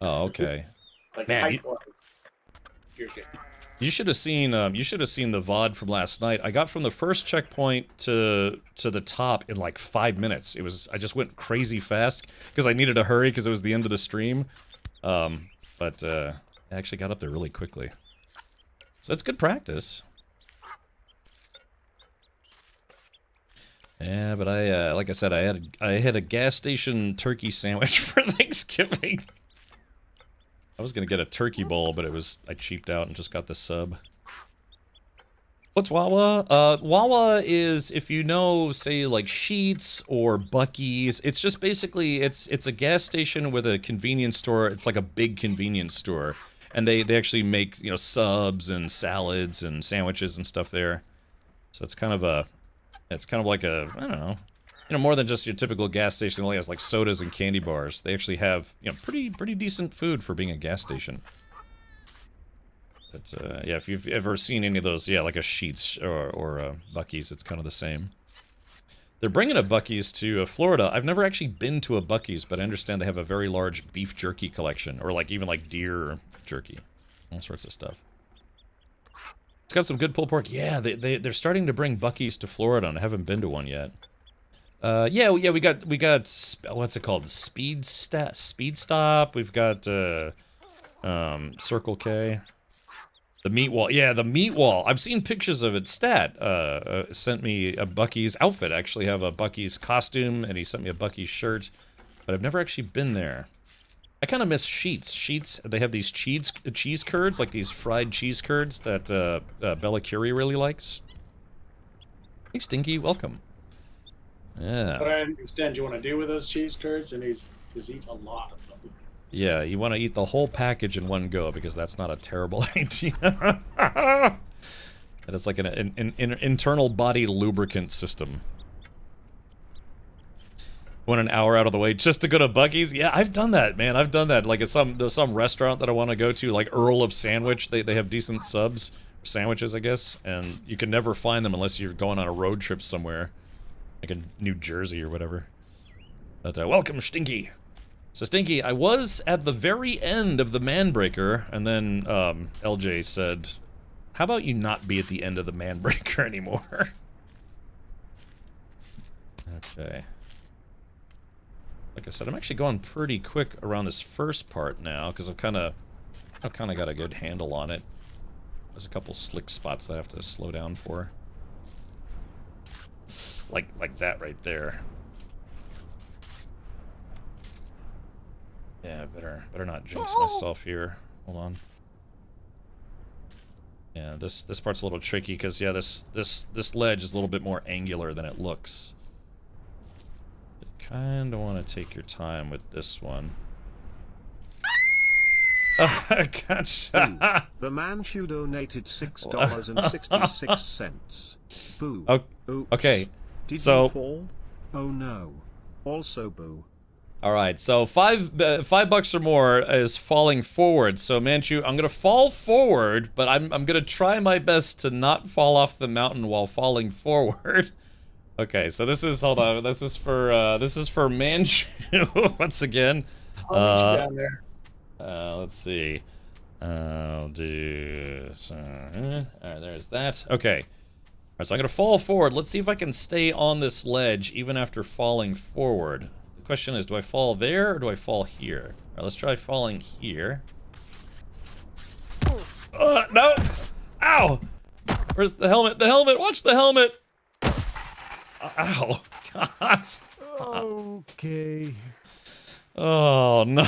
Speaker 1: Oh, okay.
Speaker 4: Like
Speaker 1: Man,
Speaker 4: you're good.
Speaker 1: You should have seen the VOD from last night. I got from the first checkpoint to the top in like 5 minutes. I just went crazy fast because I needed to hurry because it was the end of the stream. But I actually got up there really quickly. So it's good practice. Yeah, but like I said, I had a gas station turkey sandwich for Thanksgiving. I was gonna get a turkey bowl, but I cheaped out and just got the sub. What's Wawa? Wawa is, if you know, say like Sheetz or Buc-ee's, it's just basically, it's a gas station with a convenience store. It's like a big convenience store. And they actually make, subs and salads and sandwiches and stuff there. So it's kind of like a, I don't know, more than just your typical gas station that only has like sodas and candy bars. They actually have, pretty decent food for being a gas station. But yeah, if you've ever seen any of those, yeah, like a Sheetz or Buc-ee's, it's kind of the same. They're bringing a Buc-ee's to Florida. I've never actually been to a Buc-ee's, but I understand they have a very large beef jerky collection, or like even like deer jerky, all sorts of stuff. It's got some good pulled pork. Yeah, they're starting to bring Buc-ee's to Florida, and I haven't been to one yet. Yeah, we got what's it called? Speed Stop. We've got Circle K. The meat wall. Yeah, the meat wall. I've seen pictures of it. Stat sent me a Buc-ee's outfit. I actually have a Buc-ee's costume, and he sent me a Buc-ee's shirt. But I've never actually been there. I kind of miss Sheetz. Sheetz, they have these cheese curds, like these fried cheese curds that Bella Curie really likes. Hey, Stinky, welcome. Yeah.
Speaker 4: What I understand you want to do with those cheese curds is eat a lot of them.
Speaker 1: Yeah, you want to eat the whole package in one go, because that's not a terrible idea. And it's like an internal body lubricant system. Went an hour out of the way just to go to Buc-ee's. Yeah, I've done that, man. I've done that. Like at there's some restaurant that I want to go to, like Earl of Sandwich. They have decent subs, sandwiches, I guess, and you can never find them unless you're going on a road trip somewhere, like in New Jersey or whatever. But welcome, Stinky. So Stinky, I was at the very end of the Manbreaker, and then LJ said, "How about you not be at the end of the Manbreaker anymore?" Okay. Like I said, I'm actually going pretty quick around this first part now because I've kind of got a good handle on it. There's a couple slick spots that I have to slow down for, like that right there. Yeah, better not jinx myself here. Hold on. Yeah, this part's a little tricky because yeah, this ledge is a little bit more angular than it looks. Kind of want to take your time with this one. Gotcha.
Speaker 2: The Manchu donated $6.66. Boo.
Speaker 1: Okay.
Speaker 2: Did
Speaker 1: so,
Speaker 2: you fall? Oh no. Also boo.
Speaker 1: All right. So $5 or more is falling forward. So Manchu, I'm gonna fall forward, but I'm gonna try my best to not fall off the mountain while falling forward. Okay, so this is, hold on, this is for Manchu once again.
Speaker 4: I'll meet you down there.
Speaker 1: Let's see. I'll do, alright, there's that. Okay. Alright, so I'm gonna fall forward. Let's see if I can stay on this ledge even after falling forward. The question is, do I fall there or do I fall here? Alright, let's try falling here. No! Ow! Where's the helmet? The helmet! Watch the helmet! Ow. God.
Speaker 6: Okay.
Speaker 1: Oh, no.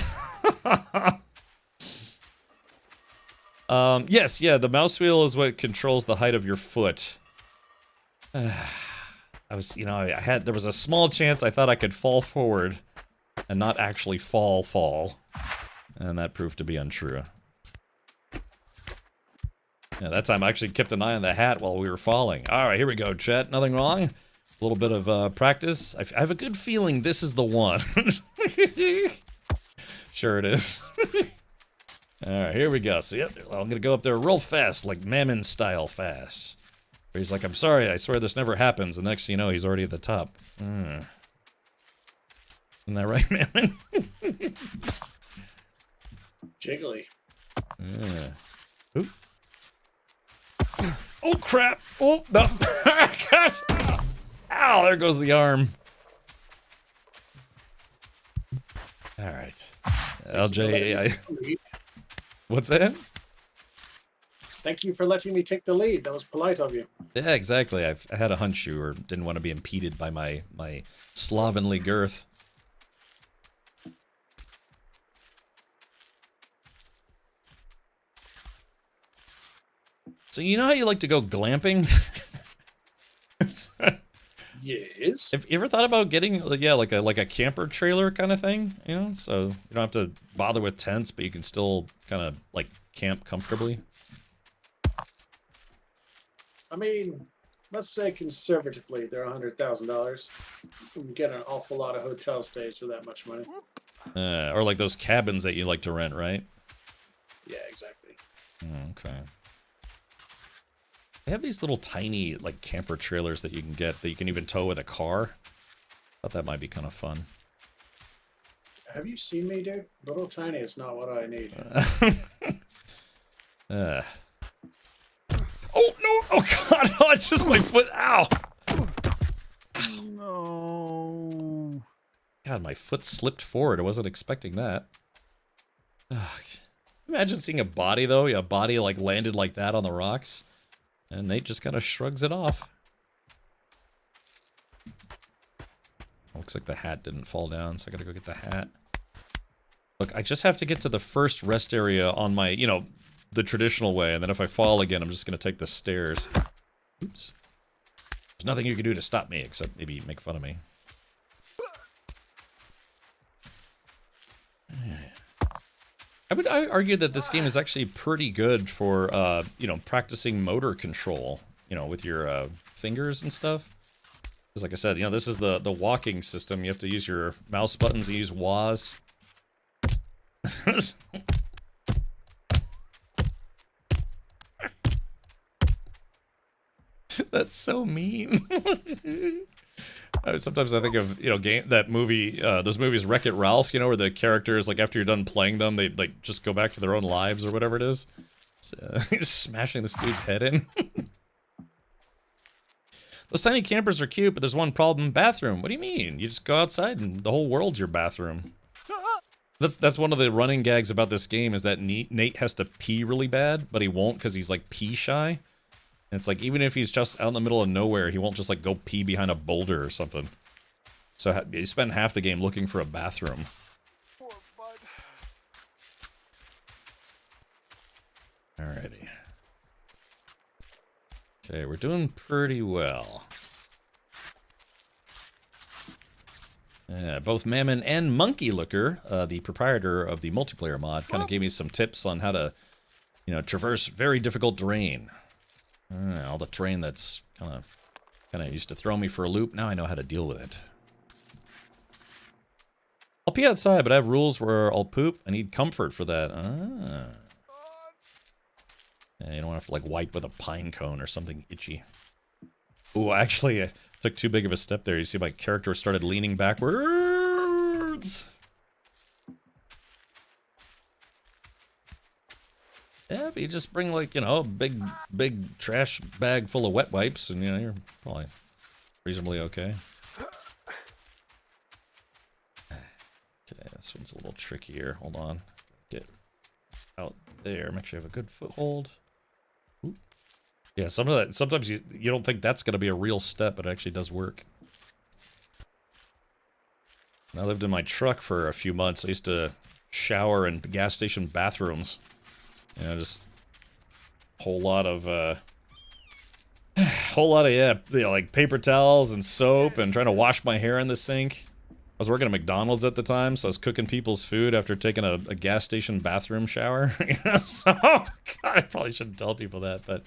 Speaker 1: Yes, yeah, the mouse wheel is what controls the height of your foot. I was, you know, there was a small chance I thought I could fall forward and not actually fall. And that proved to be untrue. Yeah, that time I actually kept an eye on the hat while we were falling. Alright, here we go, chat. Nothing wrong? A little bit of practice. I have a good feeling this is the one. Sure it is. Alright, here we go. So, yep, I'm gonna go up there real fast, like Mammon style fast. Where he's like, I'm sorry, I swear this never happens. And next thing you know, he's already at the top. Isn't that right, Mammon?
Speaker 4: Jiggly.
Speaker 1: Yeah. Oop. Oh, crap! Oh, no! Gosh! Ow, there goes the arm. Alright. LJ, what's that?
Speaker 4: Thank you for letting me take the lead. That was polite of you.
Speaker 1: Yeah, exactly. I had a hunch you didn't want to be impeded by my slovenly girth. So you know how you like to go glamping?
Speaker 4: Yes.
Speaker 1: Have you ever thought about getting, yeah, like a camper trailer kind of thing? You know, so you don't have to bother with tents, but you can still kind of like camp comfortably.
Speaker 4: I mean, let's say conservatively, they're $100,000. You can get an awful lot of hotel stays for that much money.
Speaker 1: Or like those cabins that you like to rent, right?
Speaker 4: Yeah, exactly.
Speaker 1: Okay. They have these little tiny, like, camper trailers that you can get that you can even tow with a car. Thought that might be kind of fun.
Speaker 4: Have you seen me, dude? Little tiny is not what I need.
Speaker 1: Oh, no! Oh, God! Oh, it's just my foot! Ow!
Speaker 6: No.
Speaker 1: God, my foot slipped forward. I wasn't expecting that. Imagine seeing a body, though. A body, like, landed like that on the rocks. And Nate just kind of shrugs it off. Looks like the hat didn't fall down, so I gotta go get the hat. Look, I just have to get to the first rest area on my, you know, the traditional way, and then if I fall again, I'm just gonna take the stairs. Oops. There's nothing you can do to stop me, except maybe make fun of me. I would argue that this game is actually pretty good for, you know, practicing motor control, you know, with your fingers and stuff. Because like I said, you know, this is the walking system. You have to use your mouse buttons. You use WAS. That's so mean. Sometimes I think of, you know, that movie, those movies Wreck-It Ralph, you know, where the characters, like, after you're done playing them, they, like, just go back to their own lives or whatever it is. Just smashing this dude's head in. Those tiny campers are cute, but there's one problem: bathroom. What do you mean? You just go outside and the whole world's your bathroom. That's one of the running gags about this game, is that Nate has to pee really bad, but he won't because he's, like, pee shy. And it's like, even if he's just out in the middle of nowhere, he won't just, like, go pee behind a boulder or something. So you spend half the game looking for a bathroom.
Speaker 8: Poor bud.
Speaker 1: Alrighty. Okay, we're doing pretty well. Both Mammon and Monkey Looker, the proprietor of the multiplayer mod, kind of gave me some tips on how to, you know, traverse very difficult terrain. All the terrain that's kind of used to throw me for a loop. Now I know how to deal with it. I'll pee outside, but I have rules where I'll poop. I need comfort for that. Yeah, you don't want to have to, like, wipe with a pine cone or something itchy. Ooh, actually, I took too big of a step there. You see my character started leaning backwards. Yeah, but you just bring, like, you know, a big trash bag full of wet wipes, and, you know, you're probably reasonably okay. Okay, this one's a little trickier. Hold on. Get out there. Make sure you have a good foothold. Ooh. Yeah, some of that, sometimes you don't think that's going to be a real step, but it actually does work. I lived in my truck for a few months. I used to shower in gas station bathrooms. You know, just a whole lot of, yeah, you know, like paper towels and soap and trying to wash my hair in the sink. I was working at McDonald's at the time, so I was cooking people's food after taking a gas station bathroom shower. You know, so, God, I probably shouldn't tell people that, but,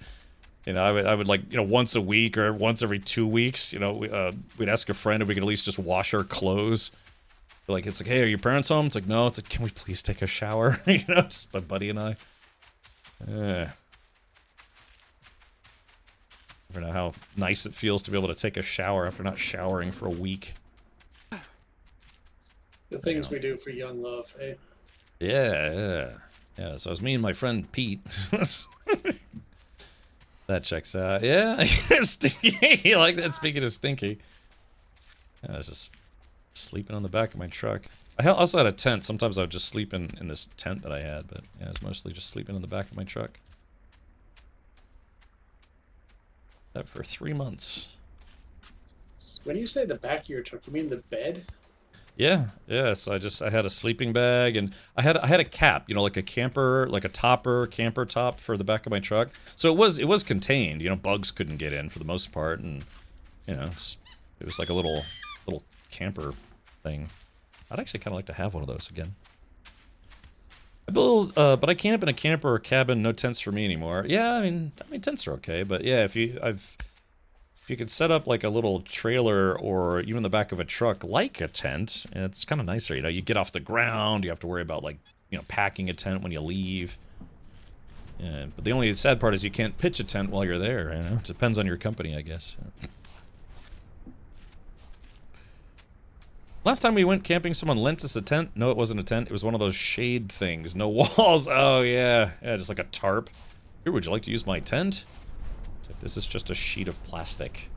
Speaker 1: you know, I would like, you know, once a week or once every 2 weeks, you know, we'd ask a friend if we could at least just wash our clothes. Like, it's like, hey, are your parents home? It's like, no. It's like, can we please take a shower? You know, just my buddy and I. I don't know how nice it feels to be able to take a shower after not showering for a week.
Speaker 4: The things we do for young love, eh?
Speaker 1: Yeah. So it was me and my friend Pete. That checks out. Yeah, Stinky. You like that? Speaking of Stinky, I was just sleeping on the back of my truck. I also had a tent. Sometimes I would just sleep in this tent that I had, but yeah, it's mostly just sleeping in the back of my truck. That for 3 months.
Speaker 4: When you say the back of your truck, you mean the bed?
Speaker 1: Yeah. So I had a sleeping bag, and I had a cap, you know, like a camper, like a camper top for the back of my truck. So it was contained. You know, bugs couldn't get in for the most part, and you know, it was like a little camper thing. I'd actually kind of like to have one of those again. But I camp in a camper or cabin. No tents for me anymore. Yeah, I mean tents are okay, but yeah, if you could set up like a little trailer or even the back of a truck like a tent, it's kind of nicer. You know, you get off the ground. You have to worry about, like, you know, packing a tent when you leave. Yeah, but the only sad part is you can't pitch a tent while you're there. You know, it depends on your company, I guess. Last time we went camping, someone lent us a tent. No, it wasn't a tent. It was one of those shade things. No walls. Oh, yeah. Yeah, just like a tarp. Here, would you like to use my tent? It's like, this is just a sheet of plastic.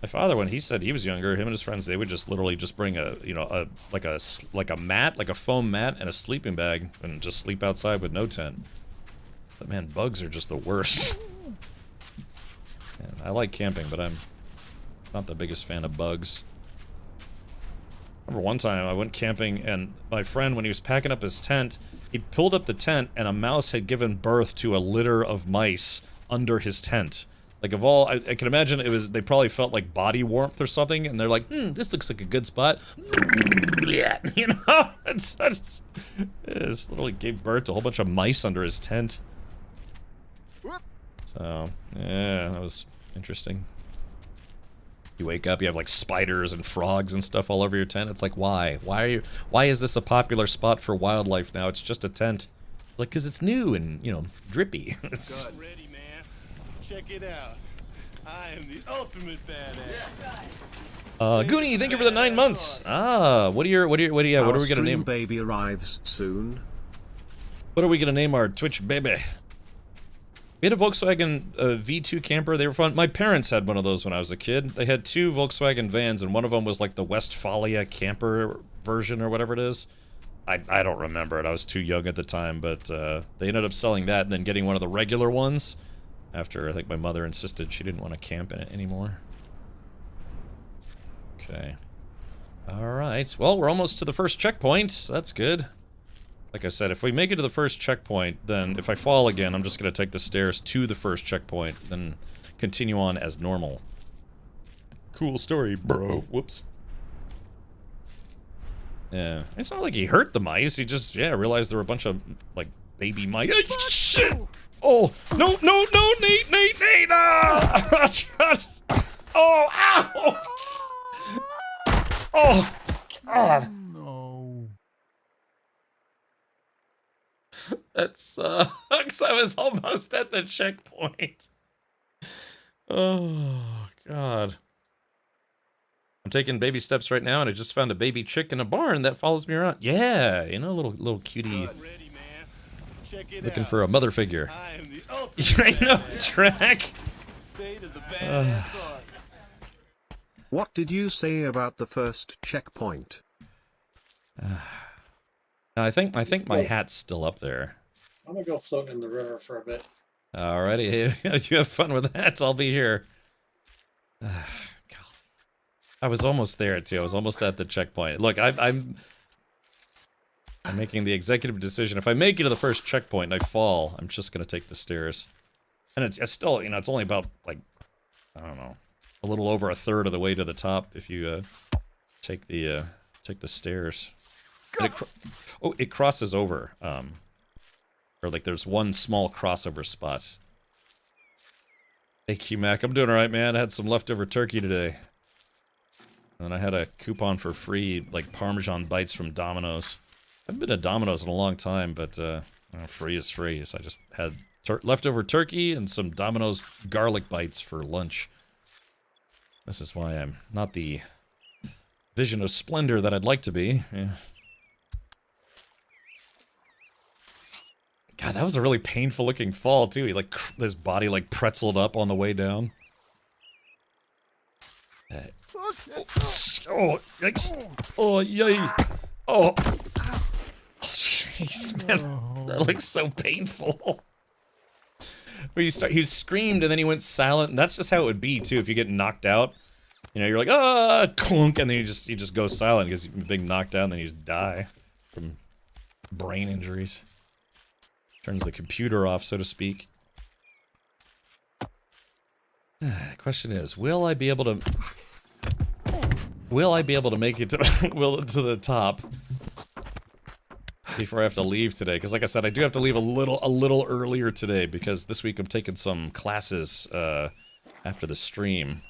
Speaker 1: My father, when he said he was younger, him and his friends, they would just literally just bring a, you know, like a mat, like a foam mat and a sleeping bag and just sleep outside with no tent. But man, bugs are just the worst. Man, I like camping, but I'm not the biggest fan of bugs. I remember one time I went camping, and my friend, when he was packing up his tent, he pulled up the tent, and a mouse had given birth to a litter of mice under his tent. Like, of all, I can imagine they probably felt like body warmth or something, and they're like, this looks like a good spot. Yeah, you know? It just literally gave birth to a whole bunch of mice under his tent. So, yeah, that was interesting. You wake up, you have like spiders and frogs and stuff all over your tent. It's like, why? Why is this a popular spot for wildlife now? It's just a tent. Like, because it's new and, you know, drippy. It's...
Speaker 8: Ready, man. Check it out. I am the ultimate badass.
Speaker 1: Goonie, thank you for the 9 months. What are we gonna name?
Speaker 2: Baby arrives soon.
Speaker 1: What are we gonna name our Twitch baby? We had a Volkswagen V2 camper. They were fun. My parents had one of those when I was a kid. They had 2 Volkswagen vans, and one of them was like the Westfalia camper version or whatever it is. I don't remember it. I was too young at the time, but they ended up selling that and then getting one of the regular ones after I think my mother insisted she didn't want to camp in it anymore. Okay. Alright. Well, we're almost to the first checkpoint, so that's good. Like I said, if we make it to the first checkpoint, then if I fall again, I'm just going to take the stairs to the first checkpoint, then continue on as normal. Cool story, bro. Whoops. Yeah. It's not like he hurt the mice, he just, yeah, realized there were a bunch of, like, baby mice. Shit! Oh, no, Nate! Ah! Oh, ow! Oh, God.
Speaker 6: No.
Speaker 1: That sucks. I was almost at the checkpoint. Oh, God. I'm taking baby steps right now, and I just found a baby chick in a barn that follows me around. Yeah, you know, little cutie.
Speaker 8: Ready, man. Check it
Speaker 1: Looking
Speaker 8: out.
Speaker 1: for a mother figure.
Speaker 8: I am the ultimate
Speaker 1: I know,
Speaker 8: badass.
Speaker 1: track.
Speaker 8: State of the badass art.
Speaker 2: What did you say about the first checkpoint?
Speaker 1: I think my hat's still up there.
Speaker 4: I'm gonna go float in the river for a bit.
Speaker 1: Alrighty, you have fun with that. I'll be here. God. I was almost there too. I was almost at the checkpoint. Look, I'm making the executive decision. If I make it to the first checkpoint and I fall, I'm just gonna take the stairs. And it's still, you know, it's only about like, I don't know, a little over a third of the way to the top if you take the stairs. It crosses over. Or like there's one small crossover spot. Hey Q-Mac, I'm doing alright, man. I had some leftover turkey today. And I had a coupon for free, like, Parmesan bites from Domino's. I haven't been to Domino's in a long time, but free is free. So I just had leftover turkey and some Domino's garlic bites for lunch. This is why I'm not the vision of splendor that I'd like to be. Yeah. God, that was a really painful looking fall, too. He, like, his body, like, pretzeled up on the way down. Oh, yikes. Oh, yay. Oh. Jeez, man. That looks so painful. Where he screamed and then he went silent, and that's just how it would be, too, if you get knocked out. You know, you're like, ah, clunk, and then you just go silent because you've been knocked out and then you just die from brain injuries. Turns the computer off, so to speak. Question is, will I be able to make it to the top before I have to leave today? Because like I said, I do have to leave a little earlier today because this week I'm taking some classes after the stream.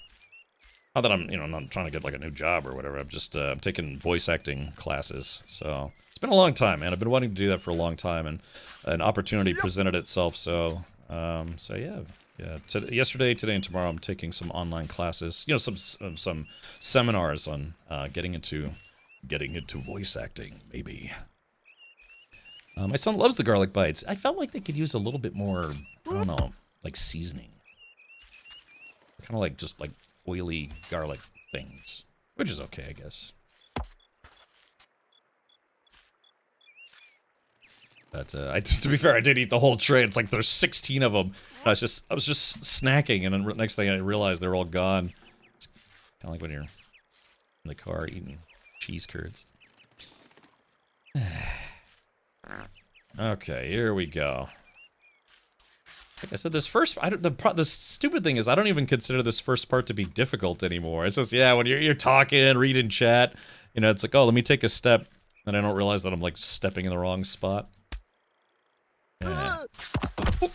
Speaker 1: Not that I'm, you know, not trying to get like a new job or whatever. I'm just I'm taking voice acting classes. So it's been a long time, man. I've been wanting to do that for a long time, and an opportunity presented itself. So yeah. Yesterday, today, and tomorrow, I'm taking some online classes. You know, some seminars on getting into voice acting. Maybe. My son loves the garlic bites. I felt like they could use a little bit more. I don't know, like seasoning. Kind of like just like oily garlic things, which is okay, I guess. But to be fair, I did eat the whole tray. It's like there's 16 of them. I was just snacking, and then next thing I realized they're all gone. It's kind of like when you're in the car eating cheese curds. Okay, here we go. Like I said, this first, the stupid thing is I don't even consider this first part to be difficult anymore. It's just, yeah, when you're talking, reading chat, you know, it's like, oh, let me take a step, and I don't realize that I'm like stepping in the wrong spot. Yeah. Oh,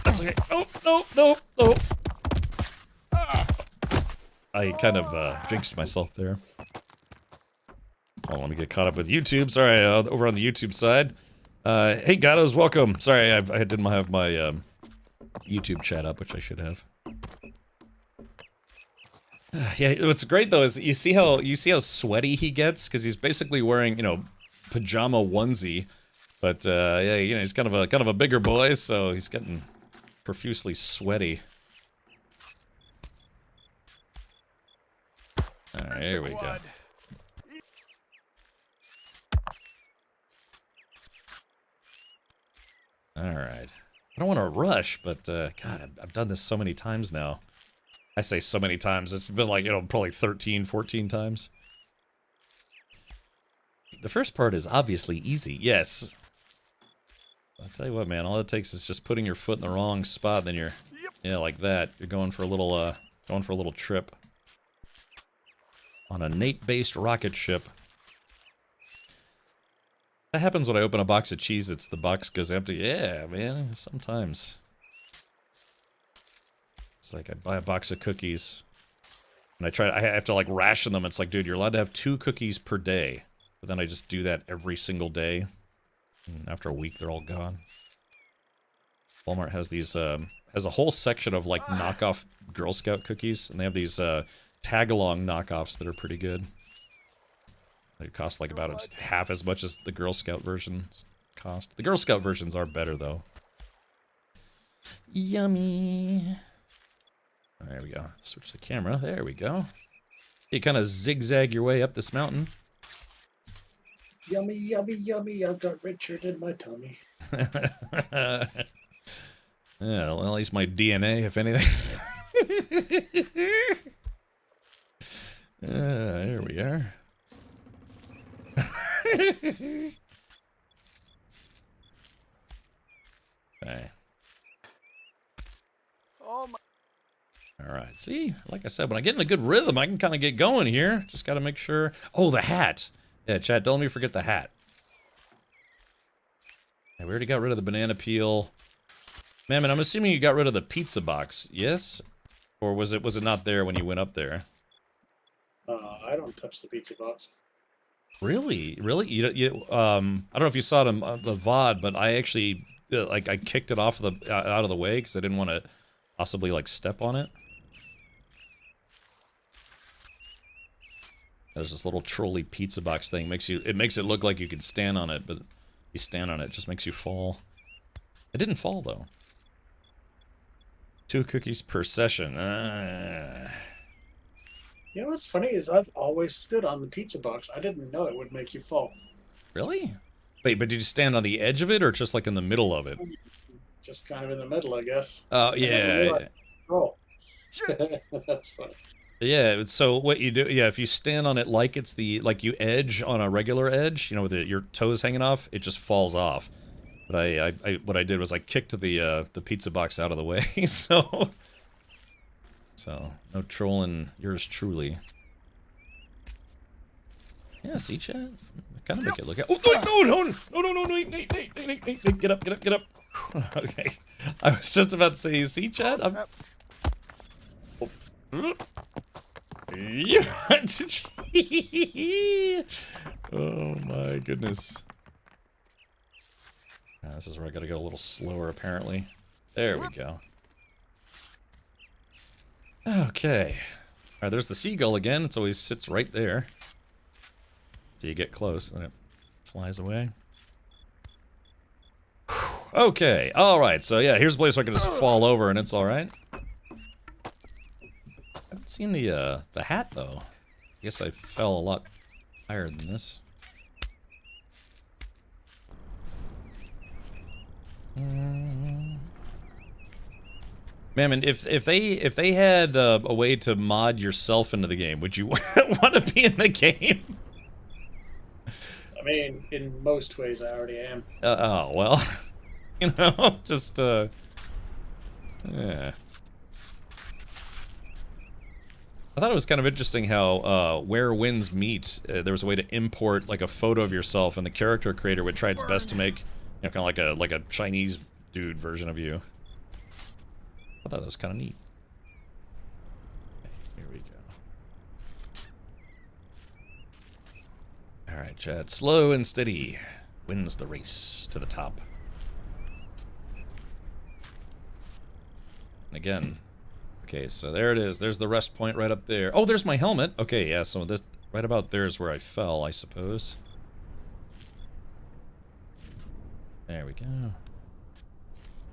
Speaker 1: that's okay. Oh, no. Ah. I kind of jinxed myself there. Oh, let me get caught up with YouTube. Sorry, over on the YouTube side. Hey, Gatos, welcome. Sorry, I didn't have my YouTube chat up, which I should have. Yeah, what's great though is you see how sweaty he gets because he's basically wearing, you know, pajama onesie, but yeah, you know, he's kind of a bigger boy, so he's getting profusely sweaty. All right, here we go. All right. I don't want to rush, but God, I've done this so many times now. I say so many times. It's been like, you know, probably 13, 14 times. The first part is obviously easy. Yes. I'll tell you what, man. All it takes is just putting your foot in the wrong spot, then you're, yeah, like that. You're going for a little trip on a Nate-based rocket ship. That happens when I open a box of Cheez-Its. The box goes empty. Yeah, man. Sometimes. It's like I buy a box of cookies, and I have to like ration them. It's like, dude, you're allowed to have 2 cookies per day. But then I just do that every single day. And after a week, they're all gone. Walmart has these, has a whole section of like knockoff Girl Scout cookies, and they have these tag-along knockoffs that are pretty good. They cost like about half as much as the Girl Scout versions cost. The Girl Scout versions are better though. Yummy. There we go. Switch the camera. There we go. You kind of zigzag your way up this mountain.
Speaker 4: Yummy, yummy, yummy. I've got Richard in my tummy.
Speaker 1: Yeah, well, at least my DNA, if anything. There we are. Okay.
Speaker 8: Oh my.
Speaker 1: Alright, see? Like I said, when I get in a good rhythm, I can kind of get going here. Just gotta make sure... Oh, the hat! Yeah, chat, don't let me forget the hat. Yeah, we already got rid of the banana peel. Man, I'm assuming you got rid of the pizza box, yes? Or was it not there when you went up there?
Speaker 4: I don't touch the pizza box.
Speaker 1: Really? Really? I don't know if you saw it on the VOD, but I actually, like, I kicked it off the out of the way because I didn't want to possibly, like, step on it. There's this little trolley pizza box thing. It makes it look like you can stand on it, but you stand on it, it just makes you fall. It didn't fall, though. 2 cookies per session.
Speaker 4: You know what's funny is I've always stood on the pizza box. I didn't know it would make you fall.
Speaker 1: Really? Wait, but did you stand on the edge of it or just like in the middle of it?
Speaker 4: Just kind of in the middle, I guess.
Speaker 1: Oh, yeah.
Speaker 4: Oh. That's funny.
Speaker 1: Yeah, so what you do, yeah, if you stand on it like it's like you edge on a regular edge, you know, with your toes hanging off, it just falls off. But what I did was I kicked the pizza box out of the way, so no trolling yours truly. Yeah, see, chat? Kind of make it look at. Oh, no, Nate, get up. Okay, I was just about to say, see, chat? Oh my goodness. This is where I gotta go a little slower, apparently. There we go. Okay. Alright, there's the seagull again. It always sits right there. So you get close, then it flies away. Okay, alright, so yeah, here's a place where I can just fall over and it's alright. I haven't seen the hat, though. I guess I fell a lot higher than this. Man, and if they had a way to mod yourself into the game, would you want to be in the game?
Speaker 4: I mean, in most ways, I already am.
Speaker 1: Oh, well, you know, just, yeah. I thought it was kind of interesting how, where winds meet, there was a way to import, like, a photo of yourself, and the character creator would try its best to make, you know, kind of like a Chinese dude version of you. I thought that was kind of neat. Okay, here we go. Alright, Chad. Slow and steady wins the race to the top. And again. Okay, so there it is. There's the rest point right up there. Oh, there's my helmet. Okay, yeah, so this right about there is where I fell, I suppose. There we go.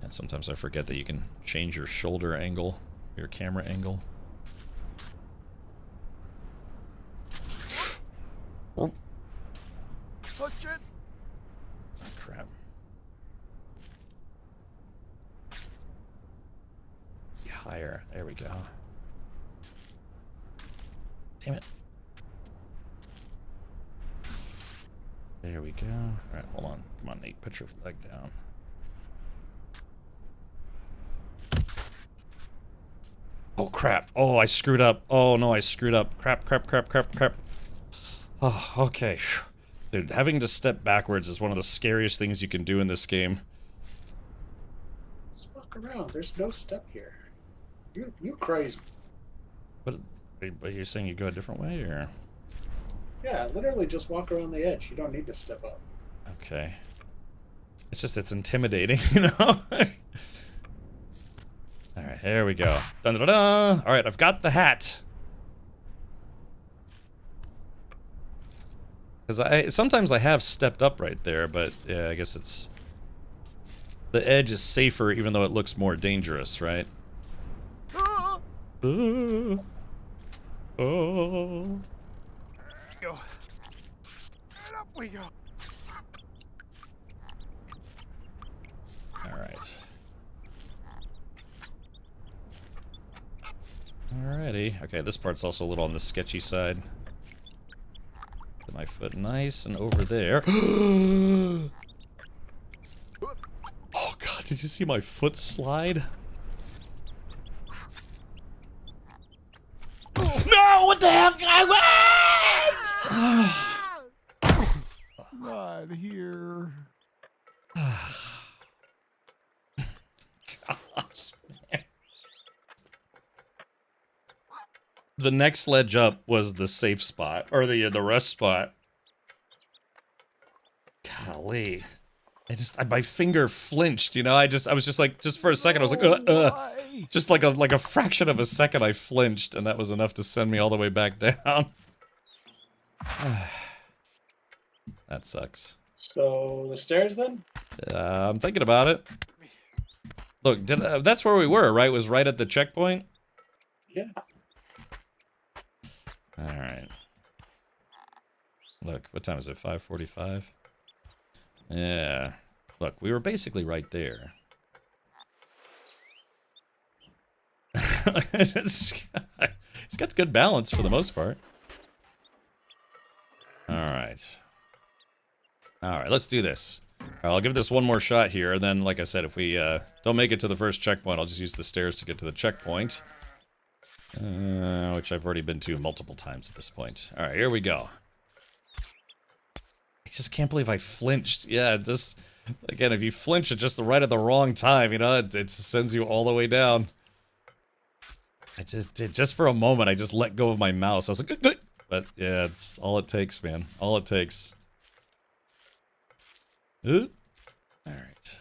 Speaker 1: And sometimes I forget that you can change your shoulder angle, your camera angle. Oh.
Speaker 6: Touch it.
Speaker 1: Oh, crap. Higher. There we go. Damn it. There we go. Alright, hold on. Come on, Nate. Put your leg down. Oh, crap. Oh, I screwed up. Oh, no, I screwed up. Crap, crap, crap, crap, crap. Oh, okay. Dude, having to step backwards is one of the scariest things you can do in this game.
Speaker 4: Let's walk around. There's no step here. You crazy.
Speaker 1: But you're saying you go a different way, or?
Speaker 4: Yeah, literally just walk around the edge. You don't need to step up.
Speaker 1: Okay. It's just, it's intimidating, you know? Alright, here we go. Dun dun dun! Alright, I've got the hat. Because sometimes I have stepped up right there, but yeah, I guess it's... The edge is safer even though it looks more dangerous, right? Oh.
Speaker 6: Go. And up we go.
Speaker 1: Alright. Alrighty. Okay, this part's also a little on the sketchy side. Put my foot nice and over there. Oh god, did you see my foot slide? No! What the hell?
Speaker 6: Not here.
Speaker 1: Gosh, man. The next ledge up was the safe spot, or the rest spot. Golly. My finger flinched, you know? I was just like, just for a second, I was like, just like a fraction of a second I flinched, and that was enough to send me all the way back down. That sucks.
Speaker 4: So, the stairs then?
Speaker 1: I'm thinking about it. Look, that's where we were, right? Was right at the checkpoint?
Speaker 4: Yeah.
Speaker 1: Alright. Look, what time is it? 5:45? Yeah. Look, we were basically right there. It's got good balance for the most part. Alright. Alright, let's do this. I'll give this one more shot here, and then, like I said, if we don't make it to the first checkpoint, I'll just use the stairs to get to the checkpoint. Which I've already been to multiple times at this point. Alright, here we go. I just can't believe I flinched. Yeah, this... Again, if you flinch at just right at the wrong time, you know, it sends you all the way down. I just for a moment, I just let go of my mouse. I was like, "Good." But yeah, it's all it takes, man. All it takes. All right.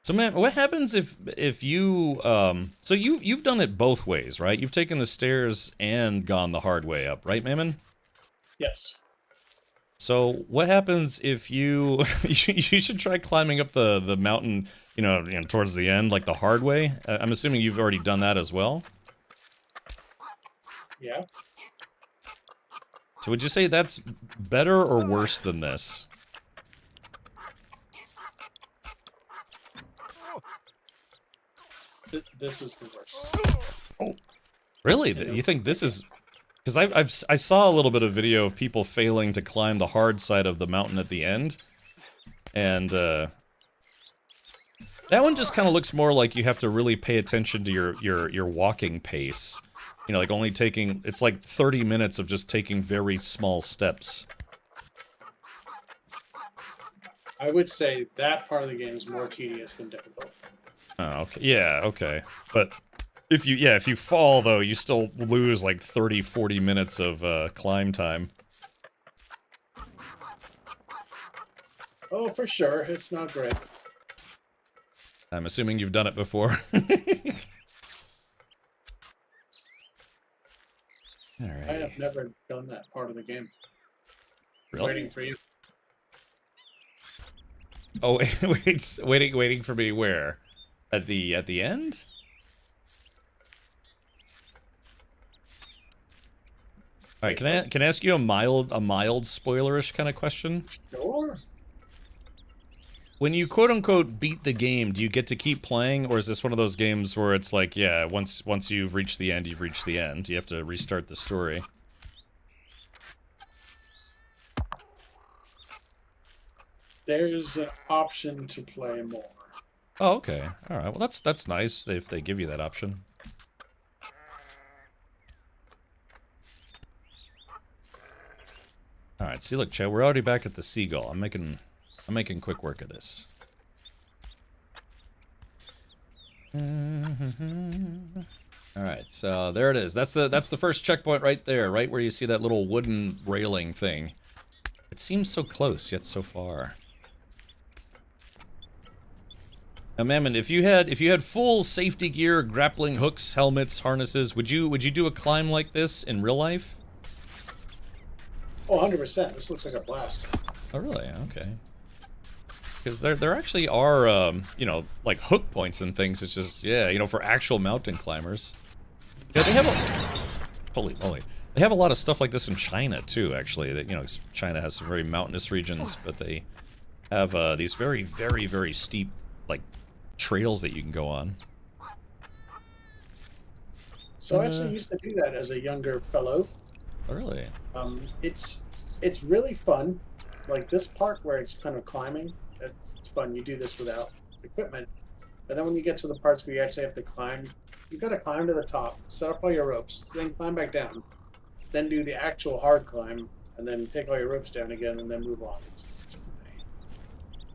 Speaker 1: So man, what happens if you so you've done it both ways, right? You've taken the stairs and gone the hard way up, right, Mammon?
Speaker 4: Yes.
Speaker 1: So what happens if you you should try climbing up the mountain, you know, towards the end, like the hard way? I'm assuming you've already done that as well.
Speaker 4: Yeah.
Speaker 1: So would you say that's better or worse than this?
Speaker 4: This is the worst.
Speaker 1: Oh, really? You think this is... Because I saw a little bit of video of people failing to climb the hard side of the mountain at the end. And, that one just kind of looks more like you have to really pay attention to your walking pace. You know, like only taking... It's like 30 minutes of just taking very small steps.
Speaker 4: I would say that part of the game is more tedious than difficult.
Speaker 1: Oh, okay. Yeah, okay. But If you fall though, you still lose like 30-40 minutes of climb time.
Speaker 4: Oh, for sure. It's not great.
Speaker 1: I'm assuming you've done it before.
Speaker 4: I
Speaker 1: Alright.
Speaker 4: have never done that part of the game.
Speaker 1: Really?
Speaker 4: Waiting for you.
Speaker 1: Oh, waiting for me where? At the end? All right, can I ask you a mild spoilerish kind of question?
Speaker 4: Sure.
Speaker 1: When you quote unquote beat the game, do you get to keep playing, or is this one of those games where it's like, yeah, once you've reached the end, you've reached the end. You have to restart the story.
Speaker 4: There's an option to play more.
Speaker 1: Oh, okay. All right. Well, that's nice if they give you that option. All right. See, look, Chad, we're already back at the seagull. I'm making quick work of this. All right. So there it is. That's the first checkpoint right there, right where you see that little wooden railing thing. It seems so close yet so far. Now, Mammon, if you had full safety gear, grappling hooks, helmets, harnesses, would you do a climb like this in real life?
Speaker 4: Oh, 100%. This looks like a blast.
Speaker 1: Oh, really? Okay. Because there actually are, you know, like hook points and things. It's just, yeah, you know, for actual mountain climbers. Yeah, they have a... Holy moly. They have a lot of stuff like this in China, too, actually. That, you know, China has some very mountainous regions, but they have these very, very, very steep, like, trails that you can go on.
Speaker 4: So I actually used to do that as a younger fellow.
Speaker 1: Oh, really?
Speaker 4: It's really fun. Like this part where it's kind of climbing, it's fun. You do this without equipment. But then when you get to the parts where you actually have to climb, you got to climb to the top, set up all your ropes, then climb back down, then do the actual hard climb, and then take all your ropes down again, and then move on.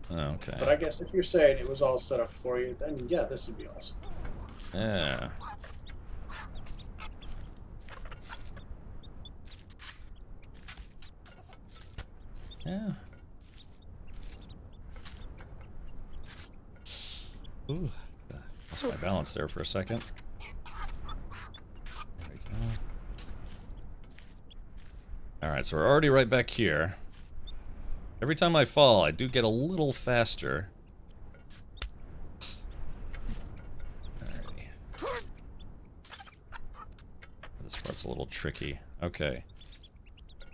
Speaker 1: Okay.
Speaker 4: But I guess if you're saying it was all set up for you, then yeah, this would be awesome.
Speaker 1: Yeah. Yeah. Ooh. Lost my balance there for a second. There we go. Alright, so we're already right back here. Every time I fall, I do get a little faster. Alrighty. This part's a little tricky. Okay.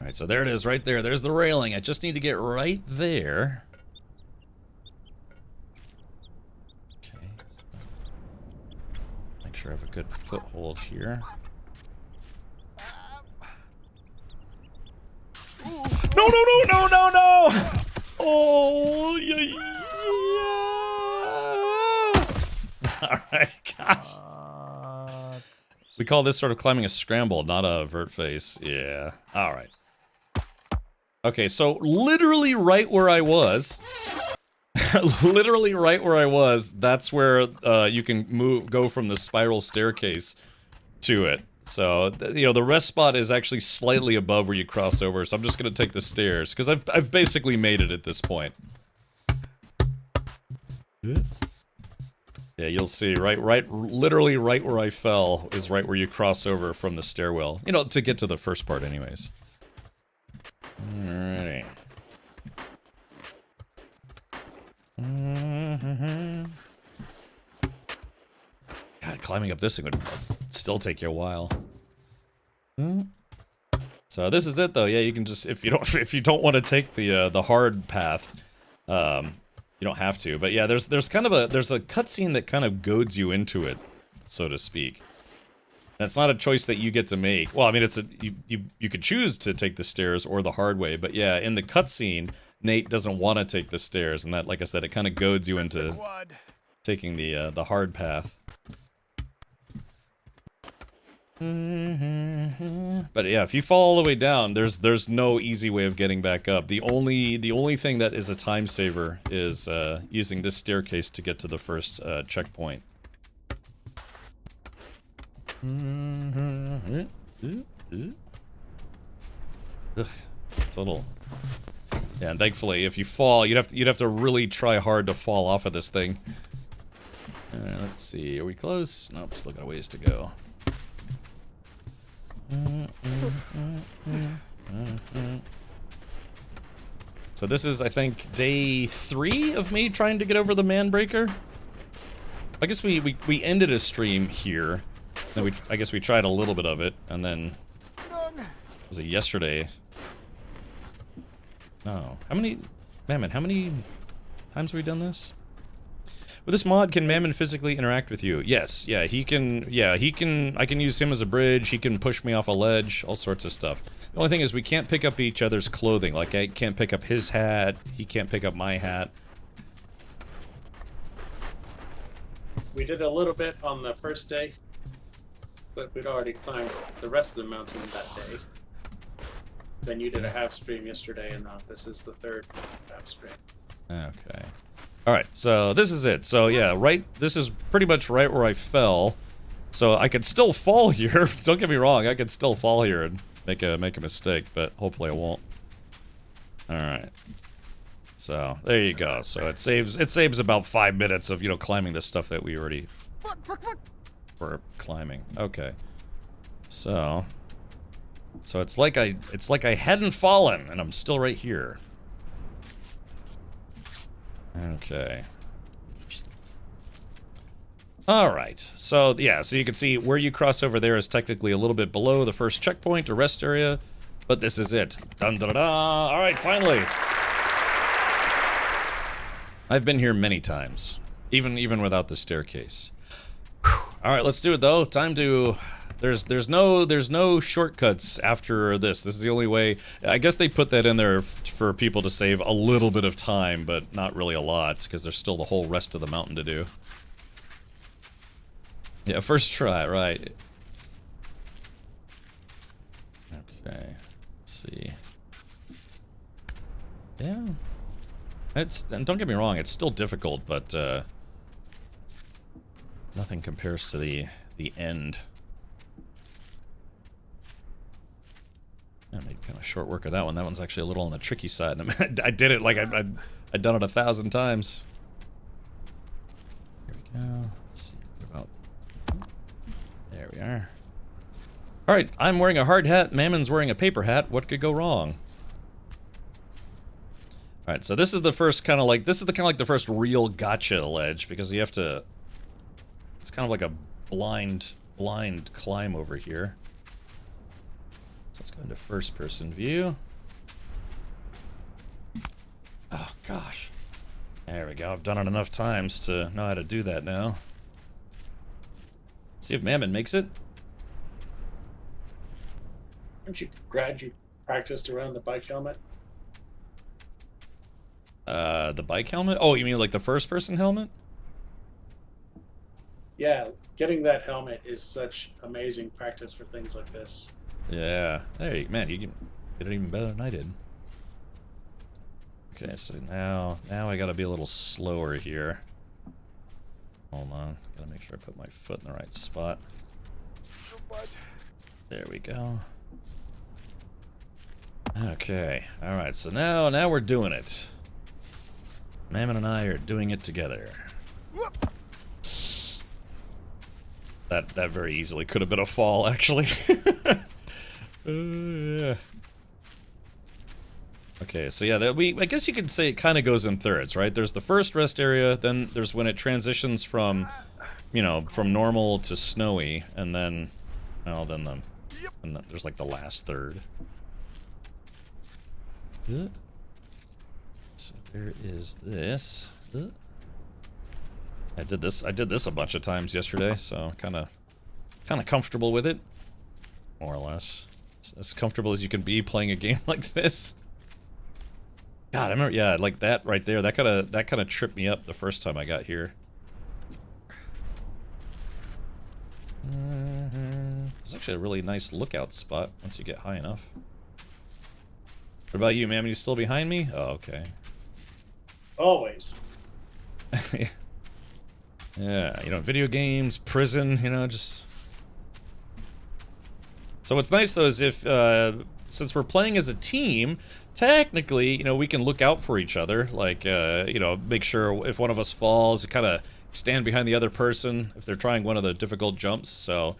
Speaker 1: Alright, so there it is, right there. There's the railing. I just need to get right there. Okay. Make sure I have a good foothold here. No, no, no, no, no, no! Oh, yeah. Alright, gosh. We call this sort of climbing a scramble, not a vert face. Yeah. Alright. Okay, so literally right where I was, that's where you can go from the spiral staircase to it. So, you know, the rest spot is actually slightly above where you cross over, so I'm just gonna take the stairs, because I've basically made it at this point. Yeah, you'll see, literally right where I fell is right where you cross over from the stairwell. You know, to get to the first part anyways. Alrighty. God, climbing up this thing would still take you a while. So this is it though. Yeah, you can just if you don't want to take the hard path, you don't have to. But yeah, there's a cutscene that kind of goads you into it, so to speak. And it's not a choice that you get to make. Well, I mean, you could choose to take the stairs or the hard way. But yeah, in the cutscene, Nate doesn't want to take the stairs, and that, like I said, it kind of goads you into taking the hard path. But yeah, if you fall all the way down, there's no easy way of getting back up. The only thing that is a time saver is using this staircase to get to the first checkpoint. Ugh, it's a little. Yeah, and thankfully, if you fall, you'd have to really try hard to fall off of this thing. Let's see, are we close? Nope, still got a ways to go. So this is, I think, day 3 of me trying to get over the man breaker. I guess we ended a stream here. Then I guess we tried a little bit of it, and then was it yesterday? No. How many Mammon, how many times have we done this? With this mod, can Mammon physically interact with you? Yes, yeah, he can, I can use him as a bridge, he can push me off a ledge, all sorts of stuff. The only thing is we can't pick up each other's clothing, like I can't pick up his hat, he can't pick up my hat.
Speaker 4: We did a little bit on the first day, but we'd already climbed the rest of the mountain that day. Then you did a half stream yesterday, and this is the third half stream.
Speaker 1: Okay. Alright, so this is it. So yeah, this is pretty much right where I fell. So I could still fall here. Don't get me wrong, I could still fall here and make a mistake, but hopefully I won't. Alright. So there you go. So it saves about 5 minutes of, you know, climbing this stuff that we already were climbing. Okay. So it's like I hadn't fallen and I'm still right here. Okay. Alright, so yeah, so you can see where you cross over there is technically a little bit below the first checkpoint or rest area, but this is it. Dun da da da! Alright, finally! I've been here many times, even without the staircase. Alright, let's do it though. Time to... There's no shortcuts after this. This is the only way. I guess they put that in there for people to save a little bit of time, but not really a lot, because there's still the whole rest of the mountain to do. Yeah, first try, right. Okay, let's see. Yeah. And don't get me wrong, it's still difficult, but nothing compares to the end. I made kind of short work of that one. That one's actually a little on the tricky side. I did it like I'd done it 1,000 times. Here we go. Let's see about. There we are. All right, I'm wearing a hard hat. Mammon's wearing a paper hat. What could go wrong? All right, so this is the first kind of like the first real gotcha ledge because you have to. It's kind of like a blind climb over here. So let's go into first-person view. Oh, gosh. There we go. I've done it enough times to know how to do that now. Let's see if Mammon makes it.
Speaker 4: Aren't you glad you practiced around the bike helmet?
Speaker 1: The bike helmet? Oh, you mean like the first-person helmet?
Speaker 4: Yeah, getting that helmet is such amazing practice for things like this.
Speaker 1: Yeah. Hey, man, you can get it even better than I did. Okay, so now I gotta be a little slower here. Hold on. Gotta make sure I put my foot in the right spot. There we go. Okay. Alright, so now we're doing it. Mammon and I are doing it together. That very easily could have been a fall, actually. Yeah. Okay, so yeah, I guess you could say it kind of goes in thirds, right? There's the first rest area, then there's when it transitions from, you know, from normal to snowy, and then, well, then there's like the last third. So there is this. I did this a bunch of times yesterday, so kind of comfortable with it, more or less. It's as comfortable as you can be playing a game like this. God, I remember, yeah, like that right there. That kind of tripped me up the first time I got here. It's actually a really nice lookout spot once you get high enough. What about you, ma'am? You still behind me? Oh, okay.
Speaker 4: Always.
Speaker 1: Yeah, you know, video games, prison, you know, just So what's nice though is if, since we're playing as a team, technically, you know, we can look out for each other. Like, you know, make sure if one of us falls, kind of stand behind the other person if they're trying one of the difficult jumps. So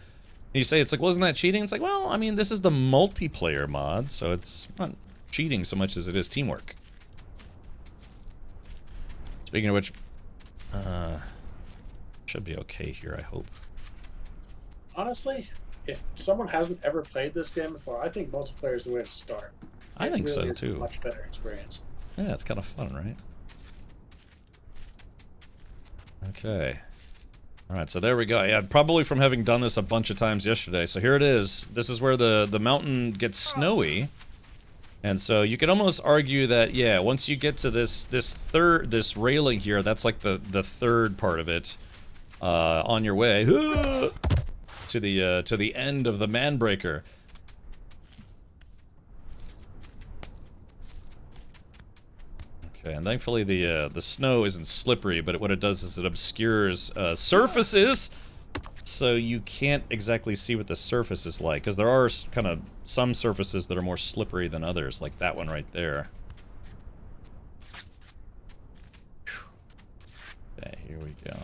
Speaker 1: you say it's like, wasn't that cheating? It's like, well, I mean, this is the multiplayer mod, so it's not cheating so much as it is teamwork. Speaking of which, should be okay here, I hope.
Speaker 4: Honestly, if someone hasn't ever played this game before, I think multiplayer is the way to start.
Speaker 1: I think so,
Speaker 4: is a
Speaker 1: too.
Speaker 4: much better experience.
Speaker 1: Yeah, it's kind of fun, right? Okay. Alright, so there we go. Yeah, probably from having done this a bunch of times yesterday. So here it is. This is where the mountain gets snowy. And so you could almost argue that, yeah, once you get to this railing here, that's like the third part of it, on your way to the end of the Manbreaker. Okay, and thankfully the snow isn't slippery, but what it does is it obscures surfaces, so you can't exactly see what the surface is like, because there are kind of some surfaces that are more slippery than others, like that one right there. Okay, here we go.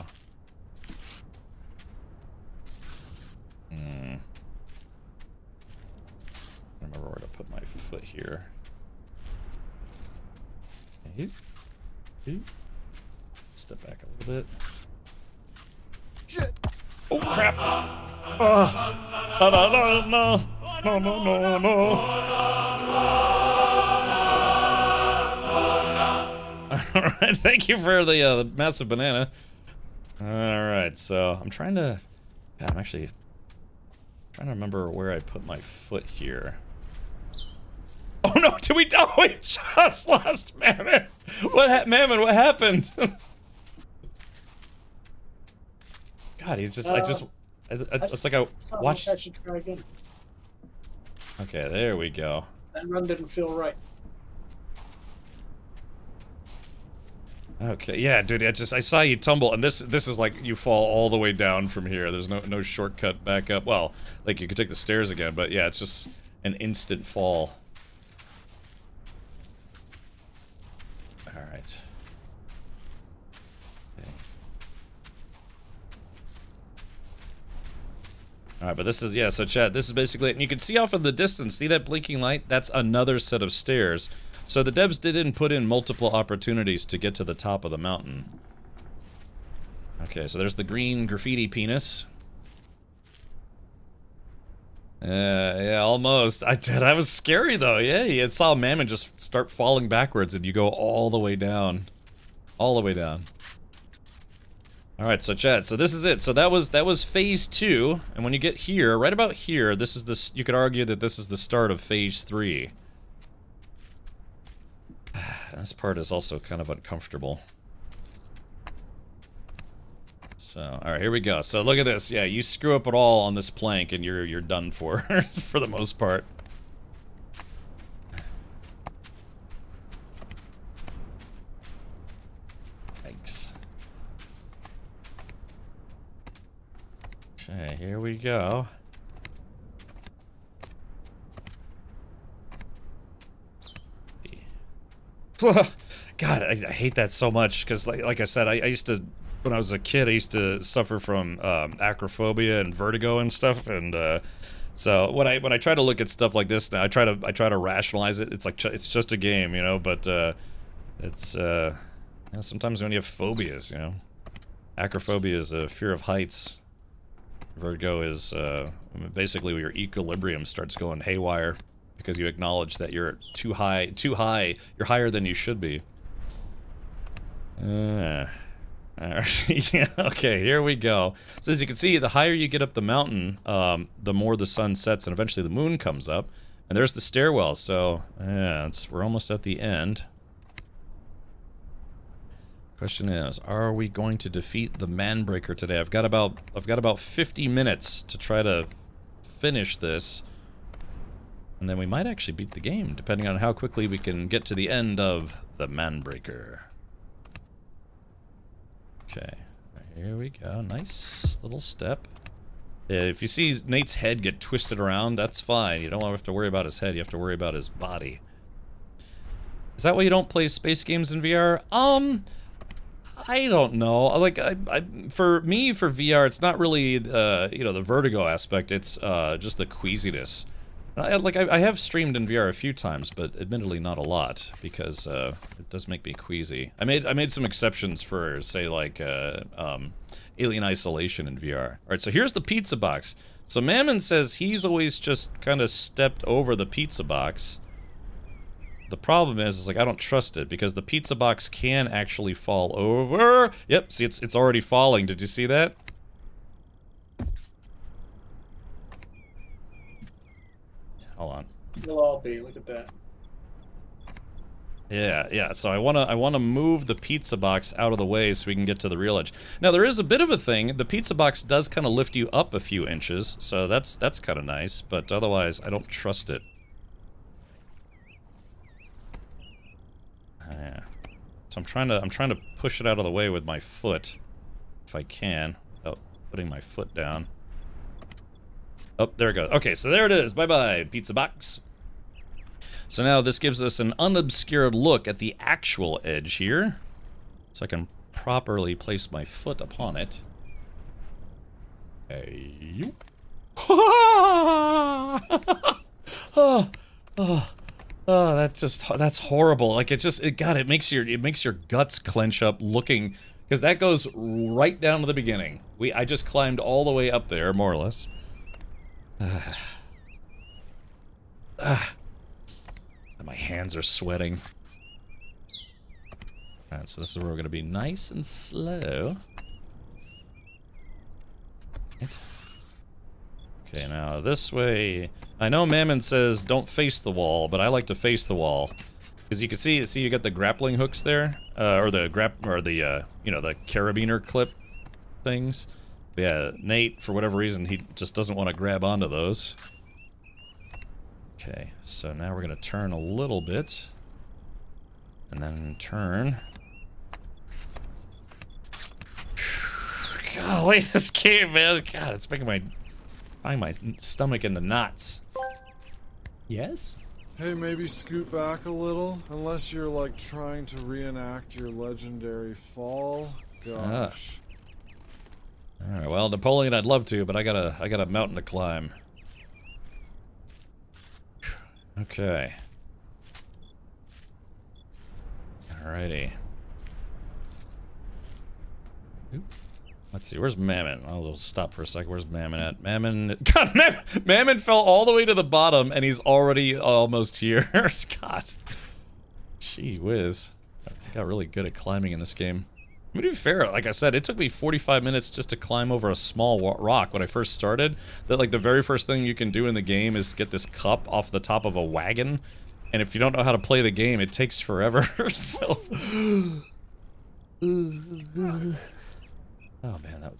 Speaker 1: I remember where to put my foot here. Step back a little bit.
Speaker 6: Shit!
Speaker 1: Oh crap! Oh. No, no, no, no, no, no, no, no. All right, thank you for the massive banana. All right, so I'm trying to. God, I'm actually trying to remember where I put my foot here. Oh no! Did we? Oh, we just lost Mammon. Mammon? What happened? God, he's just. It's like I watched.
Speaker 4: I should try again.
Speaker 1: Okay, there we go.
Speaker 4: That run didn't feel right.
Speaker 1: Okay, yeah, dude. I saw you tumble, and this is like you fall all the way down from here. There's no shortcut back up. Well, like you could take the stairs again, but yeah, it's just an instant fall. All right. Okay. All right, but this is, yeah, so chat, this is basically it. And you can see off in the distance, see that blinking light? That's another set of stairs. So the devs didn't put in multiple opportunities to get to the top of the mountain. Okay, so there's the green graffiti penis. Yeah, almost. That was scary though. Yeah, you saw Mammon just start falling backwards and you go all the way down. All the way down. Alright, so chat, so this is it. So that was phase 2, and when you get here, right about here, this is this, you could argue that this is the start of phase 3. This part is also kind of uncomfortable. So, alright, here we go. So look at this. Yeah, you screw up at all on this plank and you're done for, for the most part. Thanks. Okay, here we go. God, I hate that so much, because like I said, I used to, when I was a kid, I used to suffer from acrophobia and vertigo and stuff, and so when I try to look at stuff like this now, I try to rationalize it. It's like it's just a game, you know, but it's you know, sometimes when you have phobias, you know, acrophobia is a fear of heights. Vertigo is basically where your equilibrium starts going haywire because you acknowledge that you're too high, you're higher than you should be. Yeah, okay, here we go. So as you can see, the higher you get up the mountain, the more the sun sets and eventually the moon comes up. And there's the stairwell, so yeah, we're almost at the end. Question is, are we going to defeat the Manbreaker today? I've got about 50 minutes to try to finish this. And then we might actually beat the game, depending on how quickly we can get to the end of the Manbreaker. Okay, here we go. Nice little step. If you see Nate's head get twisted around, that's fine. You don't have to worry about his head, you have to worry about his body. Is that why you don't play space games in VR? I don't know. Like, for me, for VR, it's not really, you know, the vertigo aspect, it's just the queasiness. I have streamed in VR a few times, but admittedly not a lot, because it does make me queasy. I made some exceptions for, say, like, Alien Isolation in VR. Alright, so here's the pizza box. So Mammon says he's always just kind of stepped over the pizza box. The problem is like, I don't trust it, because the pizza box can actually fall over. Yep, see, it's already falling. Did you see that? Hold on.
Speaker 4: We'll all be. Look at that.
Speaker 1: Yeah, so I wanna move the pizza box out of the way so we can get to the real edge. Now there is a bit of a thing, the pizza box does kind of lift you up a few inches, so that's kind of nice, but otherwise I don't trust it. Yeah. So I'm trying to push it out of the way with my foot, if I can, without putting my foot down. Oh, there it goes. Okay, so there it is. Bye-bye, pizza box. So now this gives us an unobscured look at the actual edge here. So I can properly place my foot upon it. Hey. That's horrible. Like it makes your guts clench up looking, because that goes right down to the beginning. I just climbed all the way up there, more or less. And my hands are sweating. Alright, so this is where we're gonna be nice and slow. Okay, now this way. I know Mammon says don't face the wall, but I like to face the wall. Because you can see you got the grappling hooks there, or the you know, the carabiner clip things. But yeah, Nate, for whatever reason, he just doesn't want to grab onto those. Okay, so now we're gonna turn a little bit, and then turn. Golly, this game, man! God, it's making my stomach into knots. Yes?
Speaker 6: Hey, maybe scoot back a little, unless you're like trying to reenact your legendary fall. Gosh.
Speaker 1: All right, well, Napoleon, I'd love to, but I got a mountain to climb. Okay. Alrighty. Oop. Let's see, where's Mammon? I'll stop for a second. Where's Mammon at? Mammon... God, Mammon fell all the way to the bottom, and he's already almost here. God. Gee whiz. I got really good at climbing in this game. I mean, to be fair, like I said, it took me 45 minutes just to climb over a small rock when I first started. That, like, the very first thing you can do in the game is get this cup off the top of a wagon. And if you don't know how to play the game, it takes forever, so... Oh man, that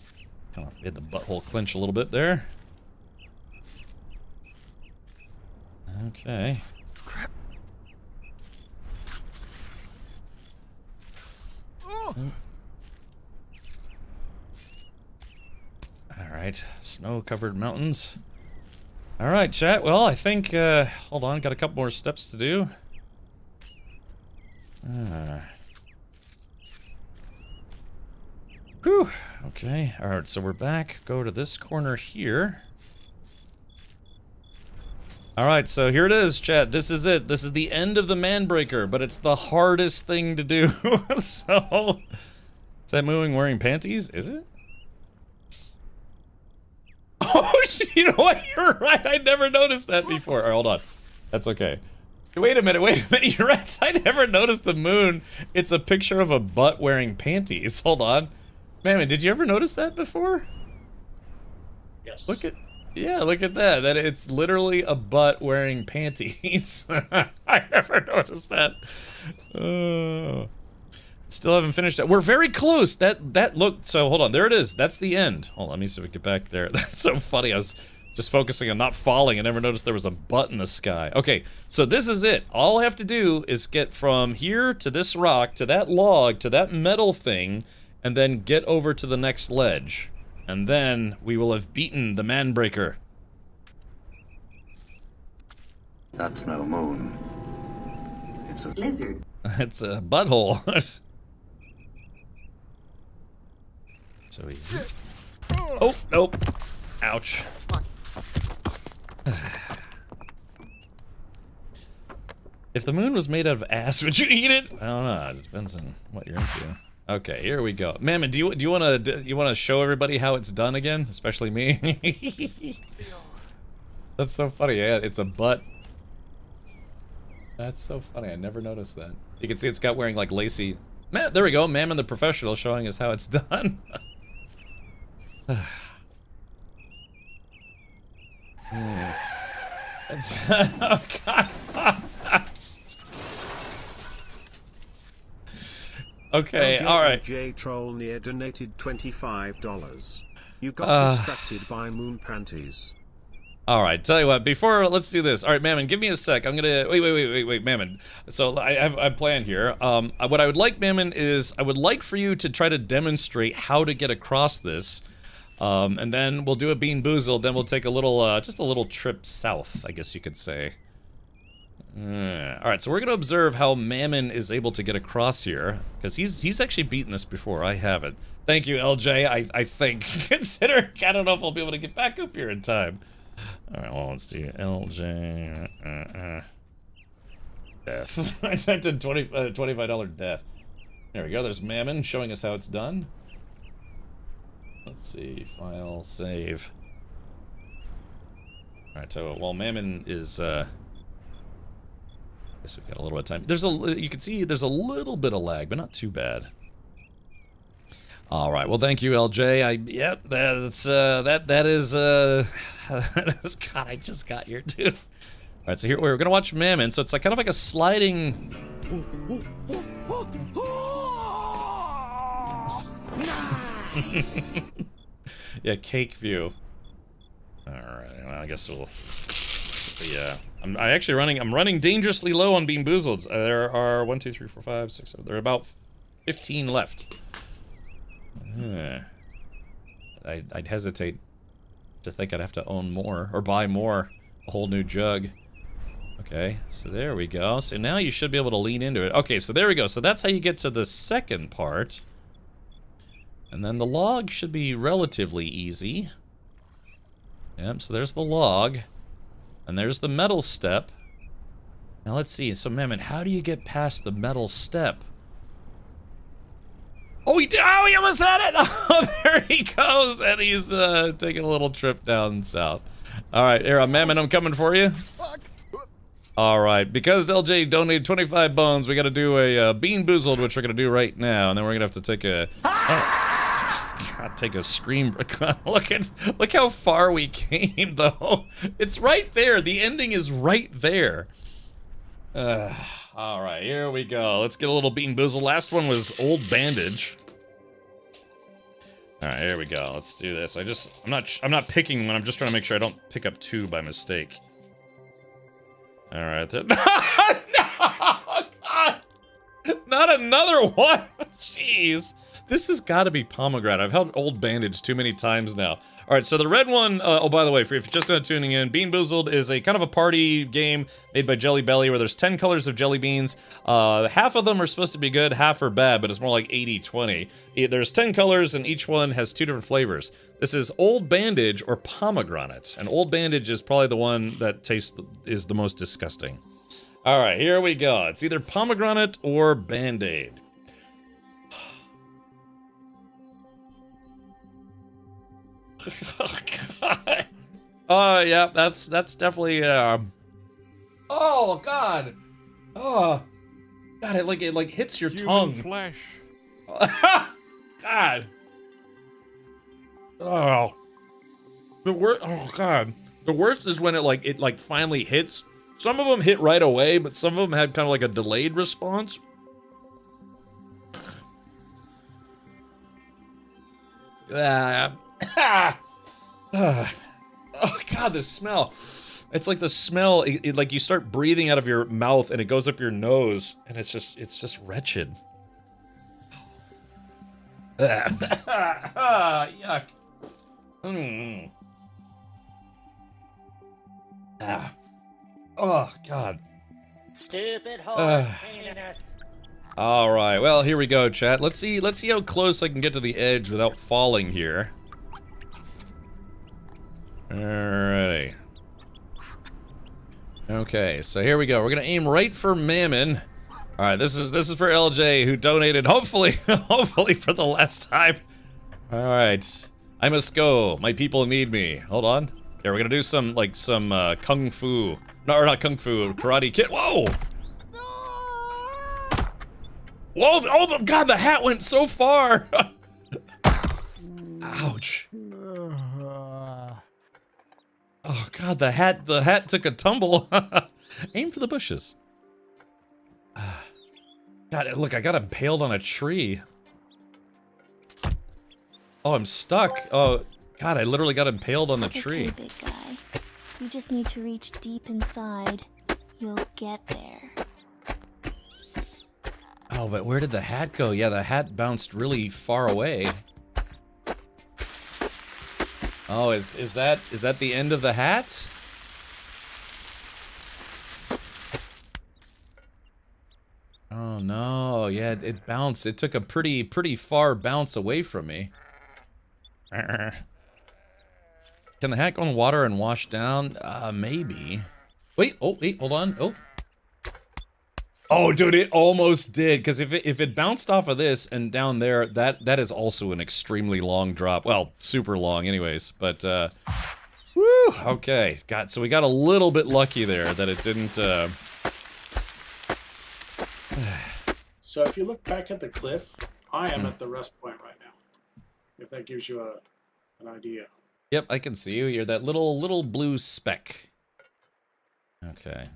Speaker 1: kind of made the butthole clench a little bit there. Okay.
Speaker 6: Crap. Oh.
Speaker 1: Alright, snow-covered mountains. Alright, chat, well, I think, hold on, got a couple more steps to do. Whew, okay, alright, so we're back. Go to this corner here. Alright, so here it is, chat. This is it. This is the end of the Manbreaker, but it's the hardest thing to do. So, is that moving wearing panties? Is it? Oh, you know what? You're right. I never noticed that before. All right, hold on. That's okay. Wait a minute. You're right. I never noticed the moon. It's a picture of a butt wearing panties. Hold on. Man, did you ever notice that before?
Speaker 4: Yes.
Speaker 1: Look at that. That it's literally a butt wearing panties. I never noticed that. Oh. Still haven't finished it. We're very close. That look. So hold on. There it is. That's the end. Hold on. Let me see if we get back there. That's so funny. I was just focusing on not falling. I never noticed there was a butt in the sky. Okay. So this is it. All I have to do is get from here to this rock to that log to that metal thing, and then get over to the next ledge. And then we will have beaten the Manbreaker.
Speaker 7: That's no moon. It's a lizard.
Speaker 1: It's a butthole. So easy. Oh, nope. Ouch. If the moon was made out of ass, would you eat it? I don't know. It depends on what you're into. Okay, here we go. Mammon, do you want to show everybody how it's done again, especially me? That's so funny. Yeah, it's a butt. That's so funny. I never noticed that. You can see it's got wearing like lacy. There we go. Mammon the professional showing us how it's done. Oh God. Okay, alright.
Speaker 2: J Troll near donated $25. You got distracted by moon panties.
Speaker 1: Alright, tell you what, let's do this. Alright, Mammon, give me a sec. I'm gonna, wait, Mammon. So, I have a plan here. What I would like, Mammon, is I would like for you to try to demonstrate how to get across this. And then we'll do a Bean Boozled, then we'll take a little, just a little trip south, I guess you could say. Alright, so we're gonna observe how Mammon is able to get across here, because he's actually beaten this before. I haven't. Thank you, LJ, I think. Consider, I don't know if I'll be able to get back up here in time. Alright, well, let's do LJ, death. I typed in $25 death. There we go, there's Mammon showing us how it's done. Let's see, file, save. Alright, so while Mammon is, I guess we've got a little bit of time. You can see there's a little bit of lag, but not too bad. All right, well, thank you, LJ. Yep, that's that is God, I just got here too. All right, so here we're gonna watch Mammon. So it's like kind of like a sliding. Yeah, cake view. All right, well, I guess we'll. Yeah, I'm running dangerously low on Bean Boozled. There are 1, 2, 3, 4, 5, 6, 7. There are about 15 left. I'd hesitate to think I'd have to own more or buy more. A whole new jug. Okay, so there we go. So now you should be able to lean into it. Okay, so there we go. So that's how you get to the second part. And then the log should be relatively easy. Yep, so there's the log. And there's the metal step. Now let's see. So Mammon, how do you get past the metal step? Oh, he did! Oh, he almost had it! Oh, there he goes! And he's taking a little trip down south. Alright, here, Mammon, I'm coming for you. Alright, because LJ donated 25 bones, we gotta do a Bean Boozled, which we're gonna do right now. And then we're gonna have to take a... God, take a scream. Look how far we came, though. It's right there. The ending is right there. All right, here we go. Let's get a little Bean Boozled. Last one was Old Bandage. All right, here we go. Let's do this. I'm not picking one. I'm just trying to make sure I don't pick up 2 by mistake. All right. No, God. Not another one. Jeez. This has got to be pomegranate. I've held Old Bandage too many times now. All right, so the red one, oh, by the way, if you're just tuning in, Bean Boozled is a kind of a party game made by Jelly Belly where there's 10 colors of jelly beans. Half of them are supposed to be good, half are bad, but it's more like 80-20. There's 10 colors and each one has 2 different flavors. This is Old Bandage or pomegranate, and Old Bandage is probably the one that is the most disgusting. All right, here we go. It's either pomegranate or Band-Aid. Oh, God. Oh, yeah, that's definitely, oh, God. Oh, God, it like hits your tongue.
Speaker 5: Flesh.
Speaker 1: God. Oh. The worst, oh, God. The worst is when it finally hits. Some of them hit right away, but some of them had kind of like a delayed response. Oh, God, the smell. It's like the smell, like you start breathing out of your mouth and it goes up your nose, and it's just wretched. Yuck. Mm. Ah. Oh, God.
Speaker 9: Stupid horse penis.
Speaker 1: All right, well, here we go, chat. Let's see how close I can get to the edge without falling here. Alrighty. Okay, so here we go. We're gonna aim right for Mammon. All right, this is for LJ, who donated, hopefully, hopefully for the last time. All right, I must go. My people need me. Hold on. Yeah, we're gonna do some kung fu. No, or not kung fu. Karate Kid. Whoa! Whoa! Oh, God! The hat went so far. Ouch. Oh God, the hat took a tumble. Aim for the bushes. God, look, I got impaled on a tree. Oh, I'm stuck. Oh, God, I literally got impaled on the tree.
Speaker 10: Okay, big guy. You just need to reach deep inside. You'll get there.
Speaker 1: Oh, but where did the hat go? Yeah, the hat bounced really far away. Oh, is that the end of the hat? Oh no, yeah, it bounced. It took a pretty far bounce away from me. Can the hat go in water and wash down? Maybe. Wait, hold on. Oh, dude, it almost did. Because if it bounced off of this and down there, that is also an extremely long drop. Well, super long, anyways. But woo, okay. So we got a little bit lucky there that it didn't.
Speaker 4: So if you look back at the cliff, I am at the rest point right now. If that gives you an idea.
Speaker 1: Yep, I can see you. You're that little blue speck. Okay.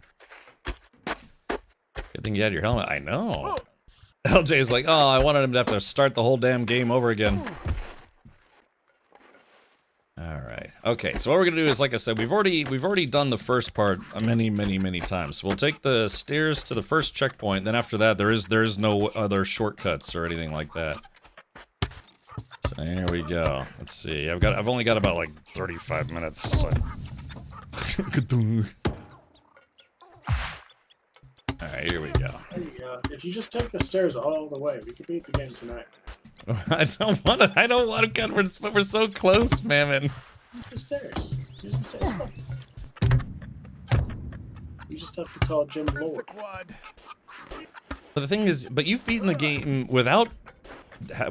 Speaker 1: Good thing you had your helmet. I know. LJ's like, oh, I wanted him to have to start the whole damn game over again. Alright. Okay, so what we're gonna do is, like I said, we've already done the first part many times. So we'll take the stairs to the first checkpoint, then after that there is no other shortcuts or anything like that. So here we go. Let's see. I've only got about like 35 minutes. So. Alright, here we go.
Speaker 4: If you just take the stairs all the way, we could beat the game tonight.
Speaker 1: I don't want to, but we're so close, Mammon.
Speaker 4: Use the stairs. Use the stairs. You just have to call Jim Lord.
Speaker 1: But the thing is, but you've beaten the game without,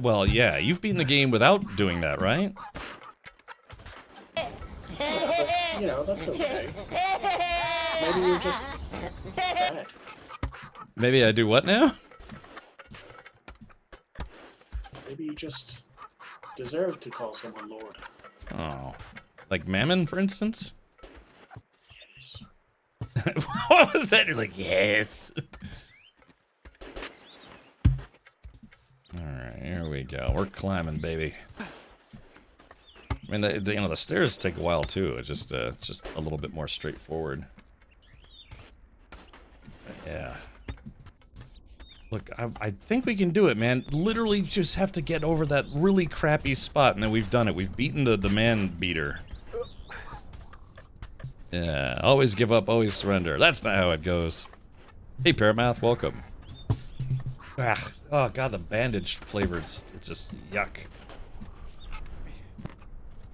Speaker 1: well, yeah, you've beaten the game without doing that, right?
Speaker 4: Yeah, but, you know, that's okay. Maybe you're just bad.
Speaker 1: Maybe I do what now?
Speaker 4: Maybe you just deserve to call someone Lord.
Speaker 1: Oh. Like Mammon, for instance?
Speaker 4: Yes.
Speaker 1: What was that? You're like, yes. Alright, here we go. We're climbing, baby. I mean, the stairs take a while, too. It's just a little bit more straightforward. Yeah. Look, I think we can do it, man. Literally just have to get over that really crappy spot, and then we've done it. We've beaten the man beater. Yeah, always give up, always surrender. That's not how it goes. Hey, Paramouth, welcome. Ah, oh, God, the bandage flavors, it's just yuck.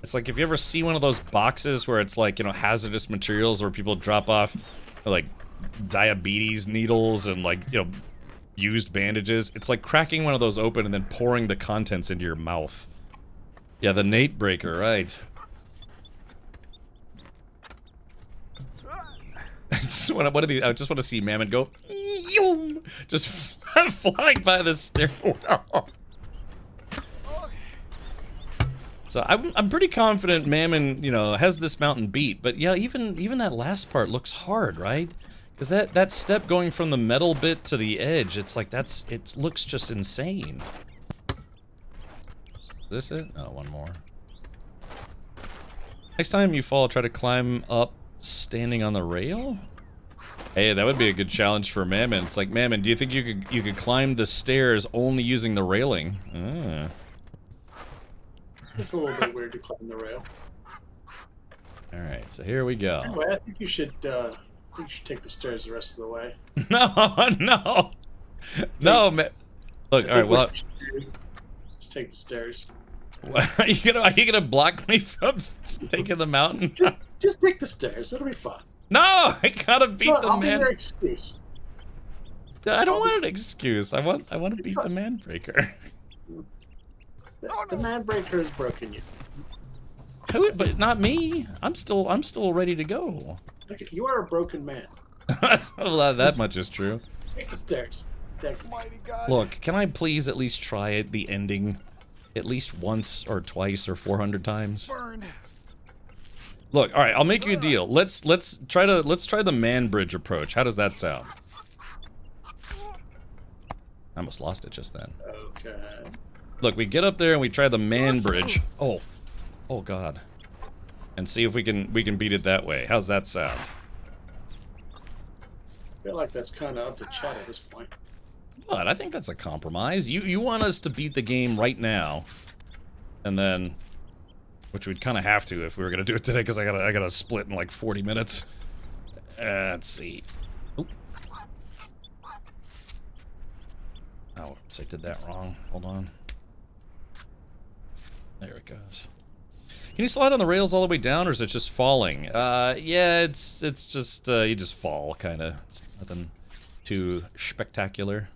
Speaker 1: It's like if you ever see one of those boxes where it's like, you know, hazardous materials where people drop off, like, diabetes needles and, like, you know, used bandages. It's like cracking one of those open and then pouring the contents into your mouth. Yeah, the Nate breaker, right. I just want to see Mammon go just flying by the stairwell. So I'm pretty confident Mammon, you know, has this mountain beat, but yeah, even that last part looks hard, right? Because that step going from the metal bit to the edge, it's like it looks just insane. Is this it? Oh, one more. Next time you fall, try to climb up standing on the rail? Hey, that would be a good challenge for Mammon. It's like, Mammon, do you think you could climb the stairs only using the railing?
Speaker 4: It's a little bit weird to climb the rail.
Speaker 1: All right, so here we go.
Speaker 4: Anyway, I think you should take the stairs the rest of the way.
Speaker 1: No, no, man. Look, all right, well,
Speaker 4: just take the stairs.
Speaker 1: are you gonna block me from taking the mountain?
Speaker 4: Just take the stairs. It'll be fun.
Speaker 1: No, I gotta beat the
Speaker 4: I'll
Speaker 1: man.
Speaker 4: be your excuse.
Speaker 1: I don't want an excuse. I want to beat the man breaker.
Speaker 4: The man breaker has broken you.
Speaker 1: Who? But not me. I'm still ready to go.
Speaker 4: Look, you are a broken man.
Speaker 1: Well, that much is true.
Speaker 4: Take the stairs.
Speaker 1: Look, can I please at least try it, the ending, at least once or twice or 400 times? Look, all right, I'll make you a deal. Let's try the man bridge approach. How does that sound? I almost lost it just then.
Speaker 4: Okay.
Speaker 1: Look, we get up there and we try the man bridge. Oh God, and see if we can beat it that way. How's that sound?
Speaker 4: I feel like that's kind of up to chat at this point.
Speaker 1: But I think that's a compromise. You want us to beat the game right now, and then, which we'd kind of have to if we were gonna do it today, because I gotta split in like 40 minutes. Let's see. Oop. Oh, so I did that wrong. Hold on. There it goes. Can you slide on the rails all the way down, or is it just falling? Yeah, it's just you just fall, kind of. It's nothing too spectacular.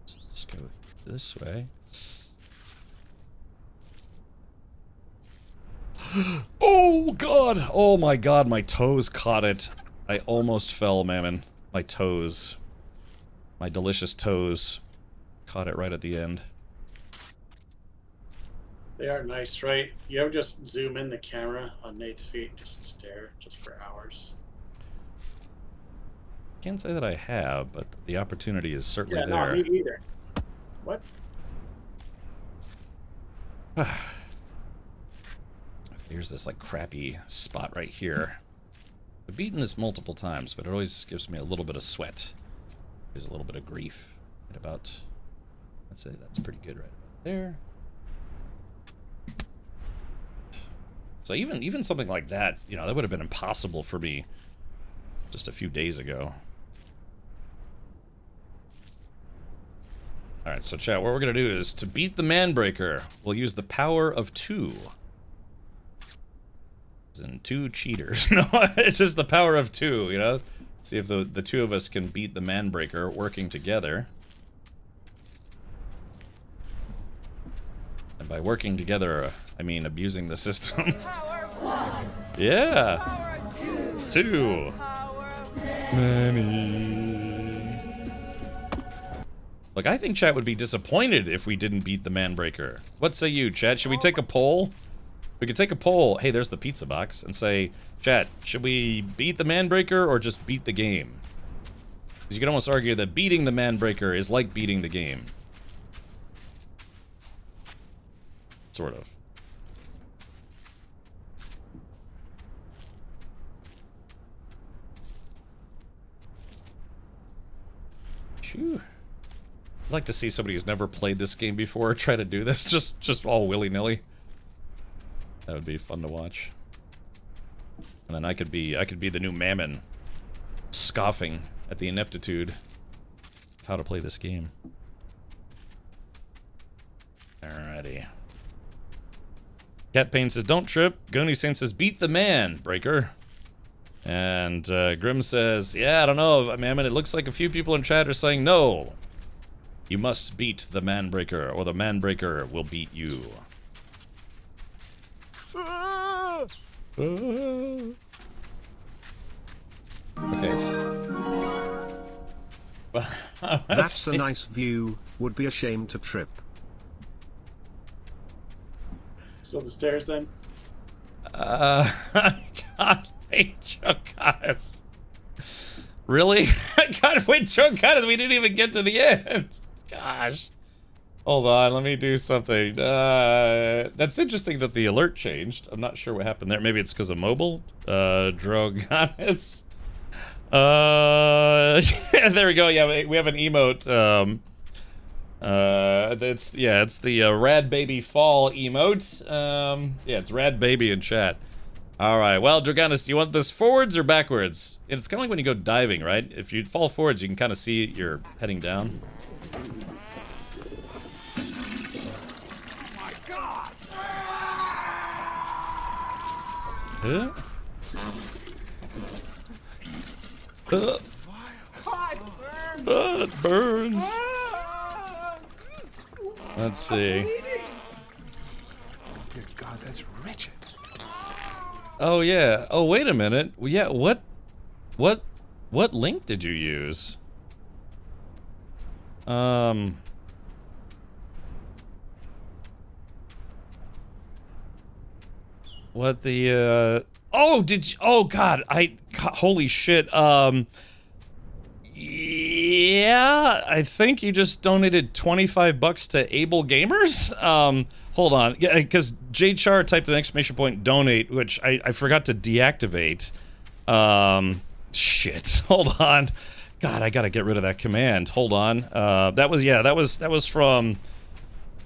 Speaker 1: So let's go this way. Oh God! Oh my God! My toes caught it. I almost fell, Mammon. My toes, my delicious toes, caught it right at the end.
Speaker 4: They are nice, right? You ever just zoom in the camera on Nate's feet and just stare just for hours?
Speaker 1: Can't say that I have, but the opportunity is certainly
Speaker 4: Yeah,
Speaker 1: there.
Speaker 4: no, me either. What?
Speaker 1: Here's this like crappy spot right here. I've beaten this multiple times, but it always gives me a little bit of sweat. There's a little bit of grief. Right about, I'd say that's pretty good right about there. So even something like that, you know, that would have been impossible for me just a few days ago. Alright, so chat, what we're gonna do is to beat the Manbreaker, we'll use the power of 2. As in 2 cheaters. No, it's just the power of 2, you know? See if the two of us can beat the Manbreaker working together. And by working together, I mean abusing the system. Yeah. 2. Many. Look, I think chat would be disappointed if we didn't beat the Manbreaker. What say you, chat? Should we take a poll? We could take a poll. Hey, there's the pizza box. And say, chat, should we beat the Manbreaker or just beat the game? Because you could almost argue that beating the Manbreaker is like beating the game. Sort of. Phew. I'd like to see somebody who's never played this game before try to do this, just all willy-nilly. That would be fun to watch. And then I could be the new Mammon, scoffing at the ineptitude of how to play this game. Alrighty. Cat Pain says, don't trip. Goni Saint says, beat the man, Breaker. And Grim says, yeah, I don't know, Mammon, it looks like a few people in chat are saying no. You must beat the Manbreaker, or the Manbreaker will beat you. Okay, so... Well,
Speaker 2: That's a nice view, would be a shame to trip.
Speaker 4: So the stairs then?
Speaker 1: God, wait, guys. Really? God, wait, guys, we didn't even get to the end. Gosh. Hold on, let me do something. That's interesting that the alert changed. I'm not sure what happened there. Maybe it's because of mobile. Drogonis. Yeah, there we go. Yeah, we have an emote. It's the Rad Baby Fall emote. Yeah, it's Rad Baby in chat. All right, well, Dragonis, do you want this forwards or backwards? It's kind of like when you go diving, right? If you fall forwards, you can kind of see you're heading down.
Speaker 8: My God!
Speaker 1: Huh? It burns. Let's see.
Speaker 8: Dear God, that's wretched.
Speaker 1: Oh yeah. Oh wait a minute. Yeah. What link did you use? What the Oh, did you, oh God, holy shit. Yeah, I think you just donated 25 bucks to Able Gamers. Hold on, yeah, because J-Char typed an exclamation point donate, which I forgot to deactivate. Shit, hold on. God, I gotta get rid of that command. Hold on. That was from.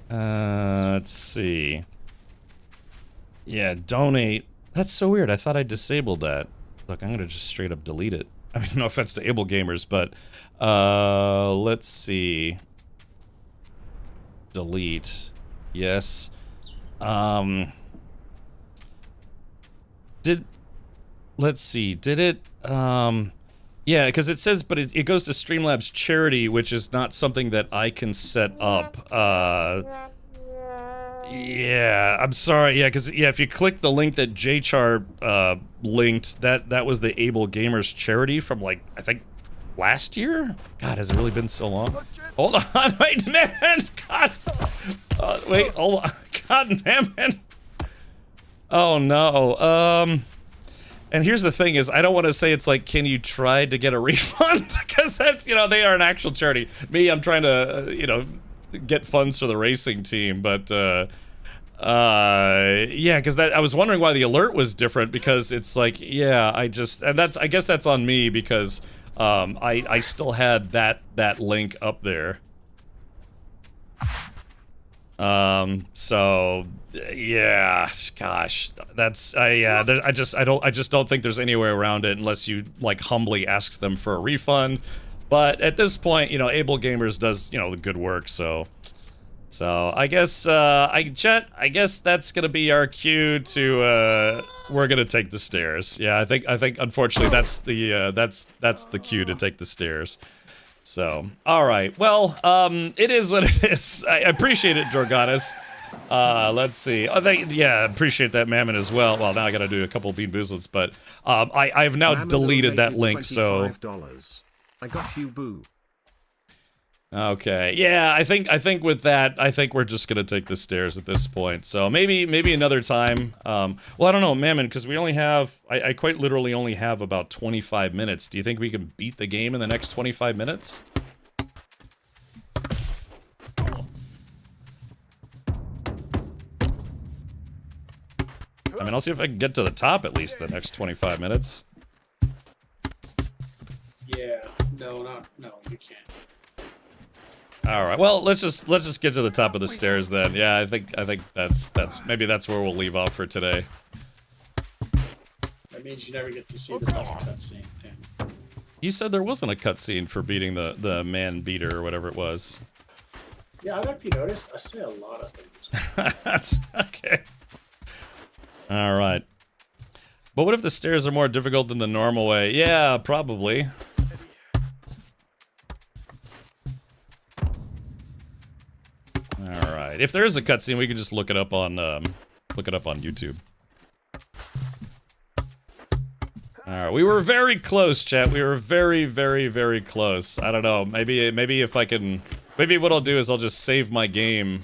Speaker 1: Let's see. Yeah, donate. That's so weird. I thought I disabled that. Look, I'm gonna just straight up delete it. I mean, no offense to Able Gamers, but let's see. Delete. Yes. Let's see. Did it? Yeah, because it says, but it goes to Streamlabs charity, which is not something that I can set up. Yeah, I'm sorry. Yeah, because if you click the link that J-Char linked, that was the Able Gamers charity from like I think last year. God, has it really been so long? Hold on, wait, man. God, wait, hold on. God damn it. Oh no. And here's the thing: is I don't want to say it's like, can you try to get a refund? Because that's they are an actual charity. Me, I'm trying to get funds for the racing team, but yeah, because I was wondering why the alert was different, because it's like, yeah, I guess that's on me, because I still had that link up there. So yeah, gosh, that's I just don't think there's any way around it unless you like humbly ask them for a refund. But at this point, Able Gamers does, the good work, so I guess, I guess that's gonna be our cue to, we're gonna take the stairs. Yeah, I think, unfortunately, that's the cue to take the stairs. So, alright, well, it is what it is. I appreciate it, Jorganis. Let's see. Oh, yeah, appreciate that, Mammon, as well. Well, now I gotta do a couple Bean Boozlets, but, I've now deleted that link, so...
Speaker 2: I got you, boo.
Speaker 1: Okay, yeah, I think with that, I think we're just gonna take the stairs at this point. So maybe another time. Well, I don't know, Mammon, because we only have, I quite literally only have about 25 minutes. Do you think we can beat the game in the next 25 minutes? I mean, I'll see if I can get to the top at least the next 25 minutes.
Speaker 4: Yeah, no, you can't.
Speaker 1: All right. Well, let's just get to the top of the stairs then. Yeah, I think that's maybe that's where we'll leave off for today.
Speaker 4: That means you never get to see the best cutscene.
Speaker 1: You said there wasn't a cutscene for beating the man beater or whatever it was.
Speaker 4: Yeah, I don't know if you noticed. I say a lot of things.
Speaker 1: That's okay. All right. But what if the stairs are more difficult than the normal way? Yeah, probably. All right. If there is a cutscene, we can just look it up on YouTube. All right. We were very close, chat. We were very, very, very close. I don't know. Maybe if I can. Maybe what I'll do is I'll just save my game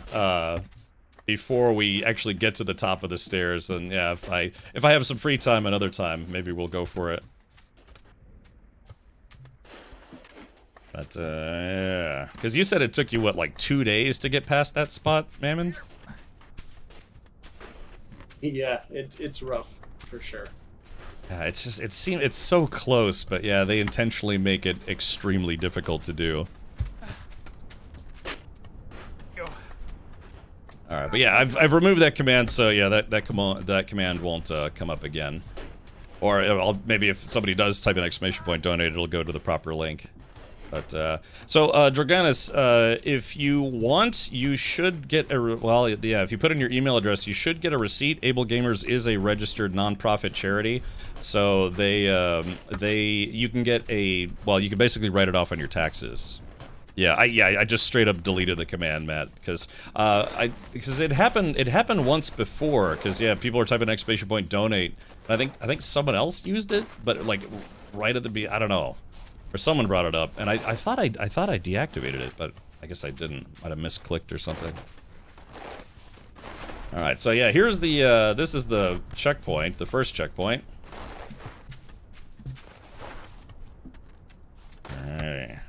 Speaker 1: before we actually get to the top of the stairs. And yeah, if I have some free time another time, maybe we'll go for it. But, yeah. Because you said it took you, what, like 2 days to get past that spot, Mammon?
Speaker 4: Yeah, it's rough, for sure.
Speaker 1: Yeah, it's just, it's so close, but yeah, they intentionally make it extremely difficult to do. All right, but yeah, I've removed that command, so yeah, that command won't come up again. Or maybe if somebody does type an exclamation point donate, it'll go to the proper link. But so Draganus, if you want, you should get a well, yeah. If you put in your email address, you should get a receipt. Able Gamers is a registered nonprofit charity, so you can get a you can basically write it off on your taxes. Yeah, I just straight up deleted the command, Matt, because it happened once before. Because yeah, people were typing exclamation point donate. I think someone else used it, but like right at the I don't know. Or someone brought it up, and I thought I deactivated it, but I guess I didn't. Might have misclicked or something. All right, so yeah, here's the this is the checkpoint, the first checkpoint. All right.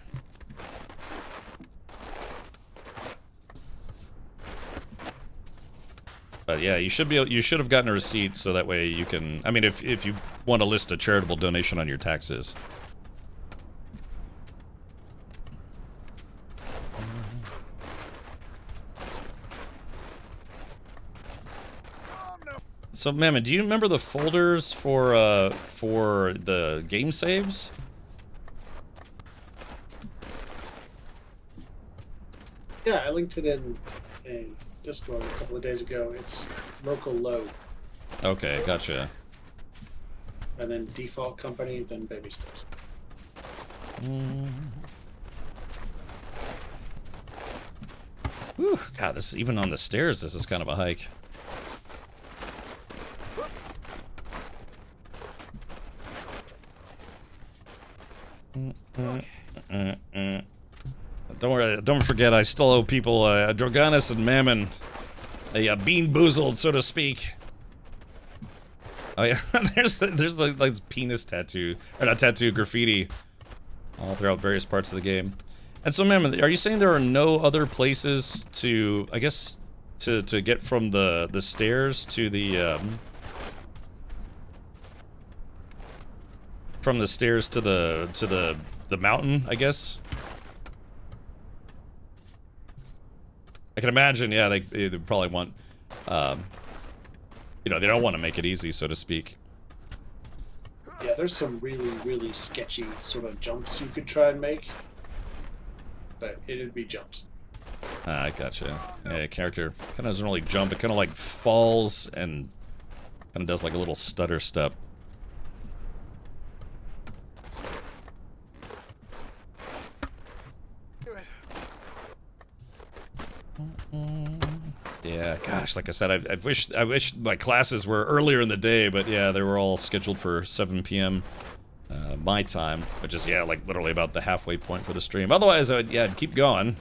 Speaker 1: But yeah, you should have gotten a receipt, so that way you can. I mean, if you want to list a charitable donation on your taxes. So, Mammon, do you remember the folders for the game saves?
Speaker 4: Yeah, I linked it in a Discord a couple of days ago. It's local load.
Speaker 1: Okay, gotcha.
Speaker 4: And then default company, then baby steps.
Speaker 1: Whew, God, this even on the stairs, this is kind of a hike. Don't worry, don't forget, I still owe people Droganus and Mammon a bean boozled, so to speak. Oh yeah, there's the like penis tattoo, or not tattoo, graffiti, all throughout various parts of the game. And so, Mammon, are you saying there are no other places to, I guess, to get from the stairs to the from the stairs to the mountain, I guess? I can imagine, yeah, they probably want, you know, they don't want to make it easy, so to speak.
Speaker 4: Yeah, there's some really, really sketchy sort of jumps you could try and make, but it'd be jumps.
Speaker 1: Ah, I gotcha. Yeah, character kind of doesn't really jump, it kind of like falls and kind of does like a little stutter step. Yeah, gosh, like I said, I wish my classes were earlier in the day, but yeah, they were all scheduled for 7 p.m. My time, which is, yeah, like literally about the halfway point for the stream. Otherwise, I'd keep going.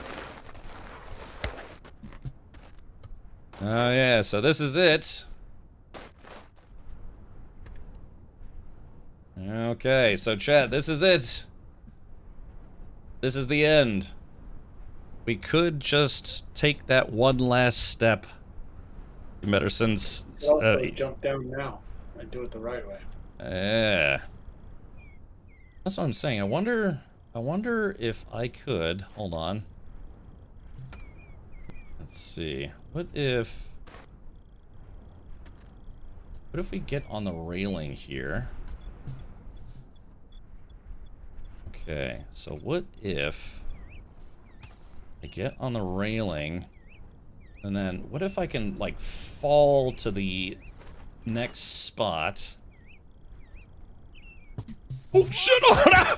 Speaker 1: Oh yeah, so this is it. Okay, so chat, this is it. This is the end. We could just take that one last step. Better since
Speaker 4: jump down now and do it the right way.
Speaker 1: Yeah. That's what I'm saying. I wonder if I could. Hold on. Let's see. What if we get on the railing here? Okay. So what if I get on the railing, and then what if I can like fall to the next spot? Oh shit! Oh, no.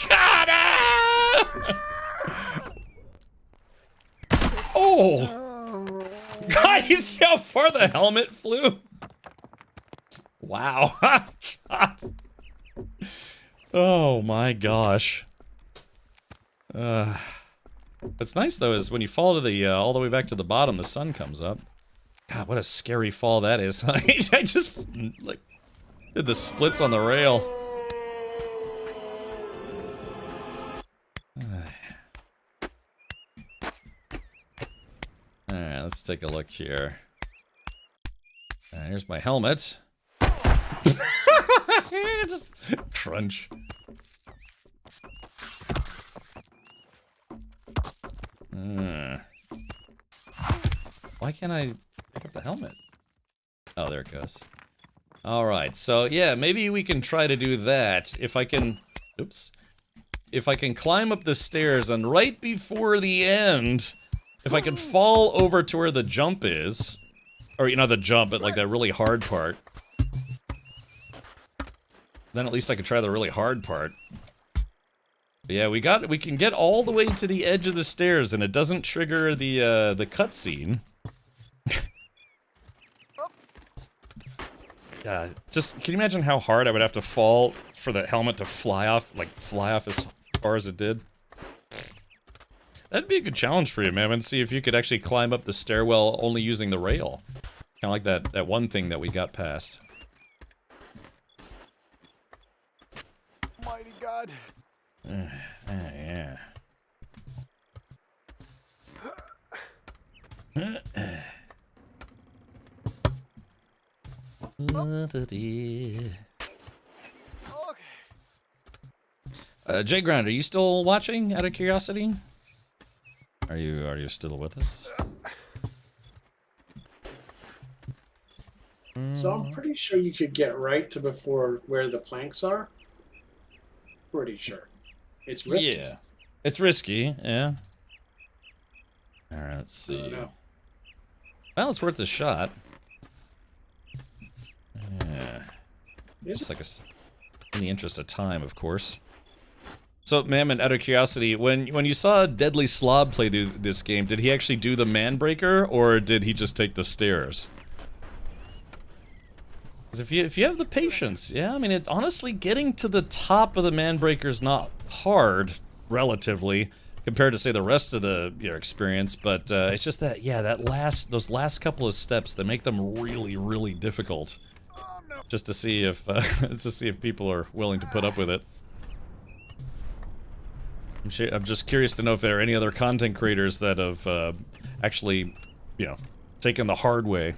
Speaker 1: God! Oh! God! You see how far the helmet flew? Wow! God. Oh my gosh! What's nice though is when you fall to the all the way back to the bottom, the sun comes up. God, what a scary fall that is! I just like did the splits on the rail. All right, let's take a look here. Here's my helmet. Just crunch. Why can't I pick up the helmet? Oh, there it goes. Alright, so yeah, maybe we can try to do that. If I can... Oops. If I can climb up the stairs and right before the end, if I can fall over to where the jump is, or, you know, the jump, but like that really hard part, then at least I could try the really hard part. But yeah, we can get all the way to the edge of the stairs and it doesn't trigger the cutscene. Just, can you imagine how hard I would have to fall for the helmet to fly off as far as it did? That'd be a good challenge for you, man, and see if you could actually climb up the stairwell only using the rail. Kind of like that one thing that we got past.
Speaker 8: Mighty God.
Speaker 1: Yeah. Jay Grind, are you still watching out of curiosity? Are you still with us?
Speaker 4: So I'm pretty sure you could get right to before where the planks are. Pretty sure. It's risky.
Speaker 1: Yeah. It's risky, yeah. Alright, let's see. Well, it's worth a shot. Yeah. Just like in the interest of time, of course. So, Mammon, out of curiosity, when you saw Deadly Slob play through this game, did he actually do the Manbreaker, or did he just take the stairs? Because if you have the patience, yeah, I mean, honestly, getting to the top of the Manbreaker is not hard, relatively, compared to, say, the rest of your experience, but it's just that, yeah, those last couple of steps that make them really, really difficult. Just to see if people are willing to put up with it. I'm just curious to know if there are any other content creators that have actually, you know, taken the hard way.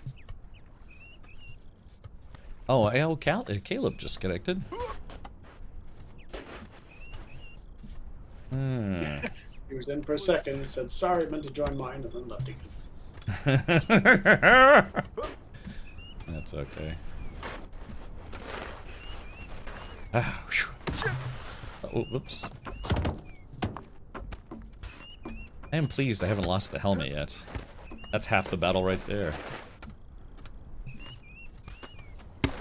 Speaker 1: Oh, Caleb just connected.
Speaker 4: He was in for a second. He said, "Sorry, I meant to join mine," and then left again.
Speaker 1: That's okay. Oh, whoops. I am pleased I haven't lost the helmet yet. That's half the battle right there.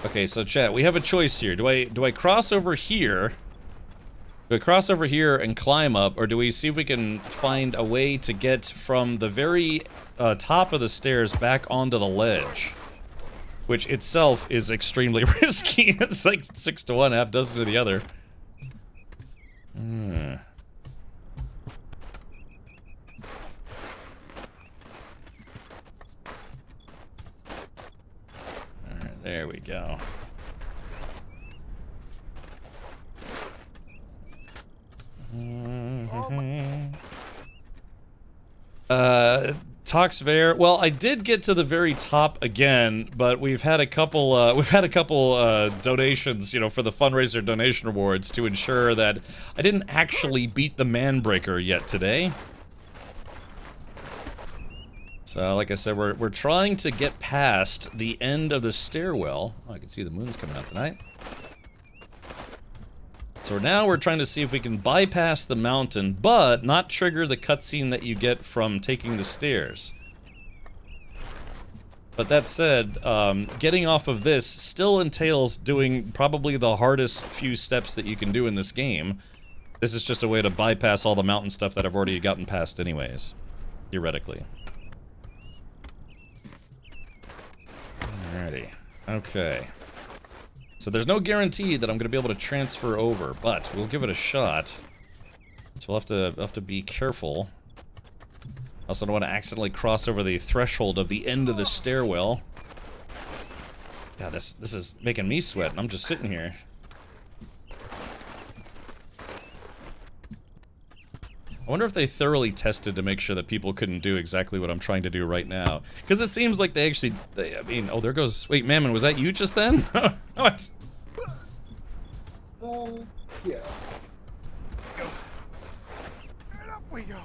Speaker 1: Okay, so chat, we have a choice here. Do I cross over here? Do I cross over here and climb up, or do we see if we can find a way to get from the very top of the stairs back onto the ledge? Which itself is extremely risky. It's like 6 to 1, half dozen to the other. Alright, there we go. Toxvare. Well, I did get to the very top again, but we've had a couple donations, you know, for the fundraiser donation rewards to ensure that I didn't actually beat the Manbreaker yet today. So, like I said, we're trying to get past the end of the stairwell. Oh, I can see the moon's coming out tonight. So now we're trying to see if we can bypass the mountain, but not trigger the cutscene that you get from taking the stairs. But that said, getting off of this still entails doing probably the hardest few steps that you can do in this game. This is just a way to bypass all the mountain stuff that I've already gotten past anyways, theoretically. Alrighty, okay. So there's no guarantee that I'm going to be able to transfer over, but we'll give it a shot. So we'll have to be careful. I also don't want to accidentally cross over the threshold of the end of the stairwell. God, this is making me sweat, and I'm just sitting here. I wonder if they thoroughly tested to make sure that people couldn't do exactly what I'm trying to do right now. Because it seems like they actually... I mean, oh, there goes... Wait, Mammon, was that you just then? What?
Speaker 4: Yeah.
Speaker 8: And up we go.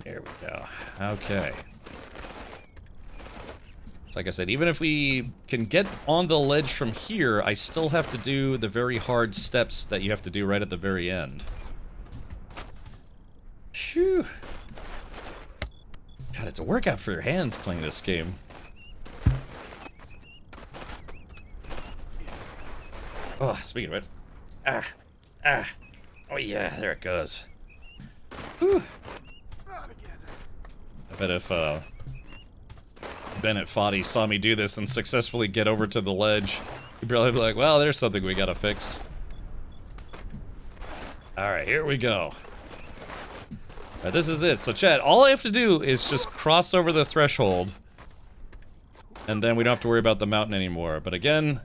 Speaker 1: There we go. Okay. So like I said, even if we can get on the ledge from here, I still have to do the very hard steps that you have to do right at the very end. Phew. God, it's a workout for your hands playing this game. Oh, speaking of it. Oh yeah, there it goes. Whew. I bet if Bennett Foddy saw me do this and successfully get over to the ledge, he'd probably be like, well, there's something we gotta fix. Alright, here we go. Alright, this is it. So chat, all I have to do is just cross over the threshold, and then we don't have to worry about the mountain anymore. But again,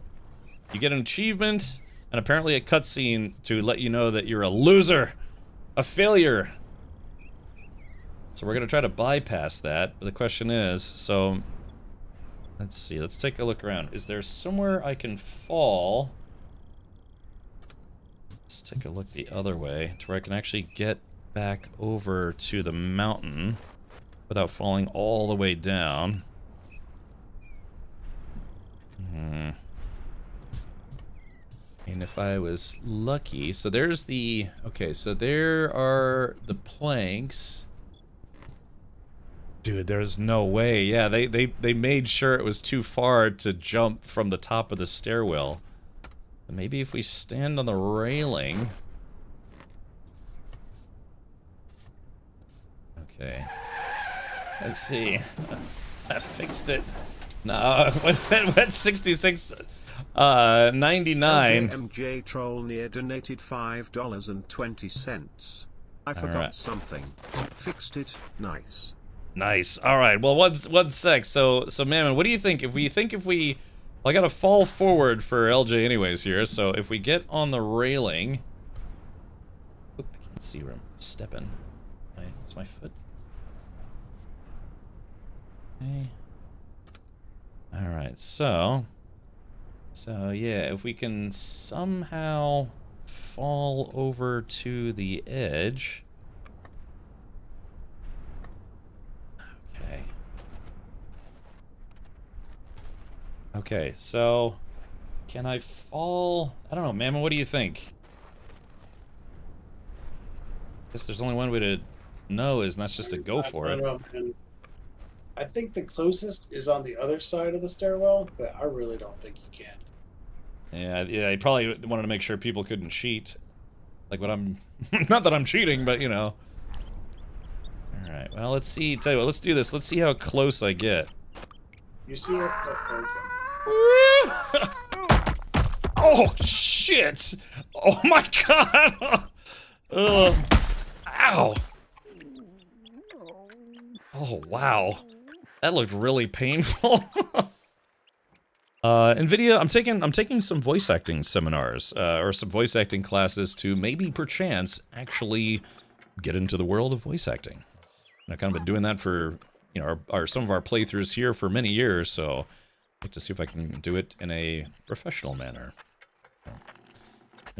Speaker 1: you get an achievement, and apparently a cutscene to let you know that you're a loser! A failure! So we're gonna try to bypass that, but the question is, so... Let's see, let's take a look around. Is there somewhere I can fall? Let's take a look the other way, to where I can actually get back over to the mountain without falling all the way down. And if I was lucky, so there's the, okay, so there are the planks. Dude, there's no way. Yeah, they made sure it was too far to jump from the top of the stairwell. Maybe if we stand on the railing. Okay. Let's see. I fixed it. No, what's that? What's 66? 99.
Speaker 2: MJ Troll near donated $5.20. I forgot
Speaker 1: right.
Speaker 2: something. Fixed it. Nice.
Speaker 1: Nice. All right. Well, one sec. So Mammon, what do you think? If we well, I gotta fall forward for LJ anyways here. So if we get on the railing, oop, I can't see where I'm stepping. Is my foot? Okay. All right. So yeah, if we can somehow fall over to the edge. Okay, so can I fall? I don't know, Mammon, what do you think? Guess there's only one way to know is, and that's just to go for it.
Speaker 4: I think the closest is on the other side of the stairwell, but I really don't think you can.
Speaker 1: Yeah, he probably wanted to make sure people couldn't cheat. Like what I'm... Not that I'm cheating, but you know. Alright, well, let's see. Tell you what, let's do this. Let's see how close I get.
Speaker 4: You see it?
Speaker 1: Oh, shit! Oh my god! Ow! Oh, wow. That looked really painful. NVIDIA, I'm taking some voice acting seminars, or some voice acting classes to maybe, perchance, actually get into the world of voice acting. I've kind of been doing that for, you know, some of our playthroughs here for many years, so I'd like to see if I can do it in a professional manner.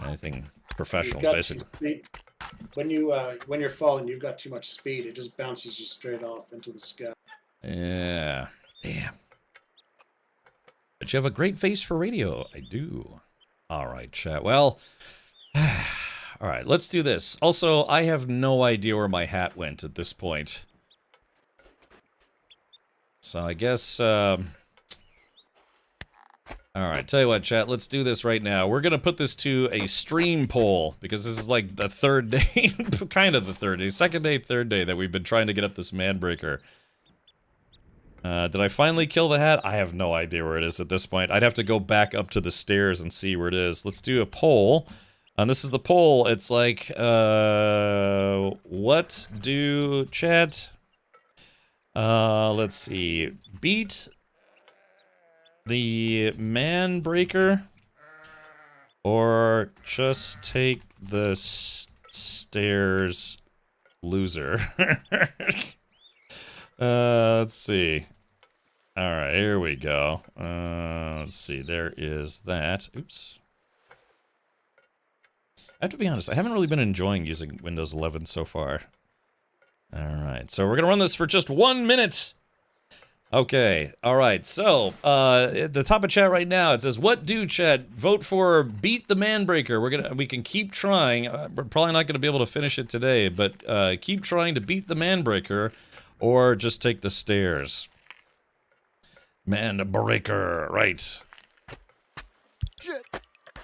Speaker 1: Anything professional, basically.
Speaker 4: When you're falling, you've got too much speed. It just bounces you straight off into the sky.
Speaker 1: Yeah. Damn. But you have a great face for radio. I do. All right, chat. Well, all right, let's do this. Also, I have no idea where my hat went at this point. So I guess, all right, tell you what, chat, let's do this right now. We're going to put this to a stream poll, because this is like the third day, kind of the third day, second day, third day that we've been trying to get up this Manbreaker. Did I finally kill the hat? I have no idea where it is at this point. I'd have to go back up to the stairs and see where it is. Let's do a poll. And this is the poll. It's like, what do, chat? Let's see. Beat the Manbreaker, or just take the stairs, loser. Let's see. Alright, here we go. Let's see, there is that. Oops. I have to be honest, I haven't really been enjoying using Windows 11 so far. Alright, so we're gonna run this for just 1 minute. Okay, alright, so, at the top of chat right now, it says, what do, chat? Vote for Beat the Manbreaker. We can keep trying. We're probably not gonna be able to finish it today, but, keep trying to beat the Manbreaker, or just take the stairs. Manbreaker, right.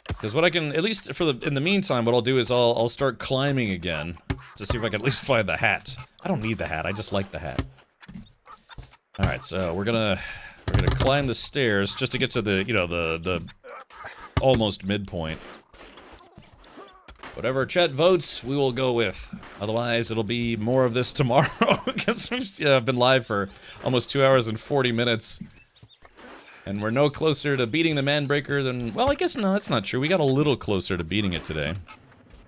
Speaker 1: Because what I can, at least in the meantime, what I'll do is I'll start climbing again, to see if I can at least find the hat. I don't need the hat, I just like the hat. Alright, so we're gonna climb the stairs just to get to the, you know, the almost midpoint. Whatever chat votes, we will go with. Otherwise, it'll be more of this tomorrow, because I've been live for almost 2 hours and 40 minutes. And we're no closer to beating the Manbreaker than, well, I guess no, that's not true. We got a little closer to beating it today.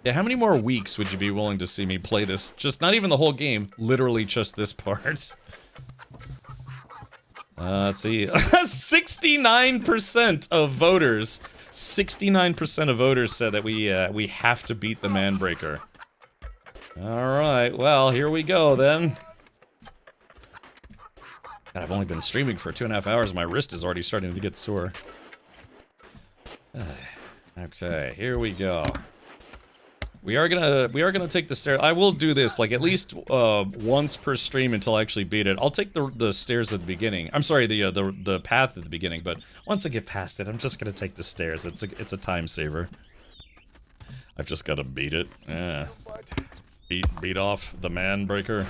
Speaker 1: Yeah, how many more weeks would you be willing to see me play this? Just not even the whole game, literally just this part. Let's see. 69% of voters. 69% of voters said that we have to beat the Manbreaker. Alright, well, here we go then. God, I've only been streaming for 2.5 hours. My wrist is already starting to get sore. Okay, here we go. We are gonna take the stairs. I will do this like at least once per stream until I actually beat it. I'll take the stairs at the beginning. I'm sorry, the path at the beginning. But once I get past it, I'm just gonna take the stairs. It's a time saver. I've just gotta beat it. Yeah. Beat off the Manbreaker.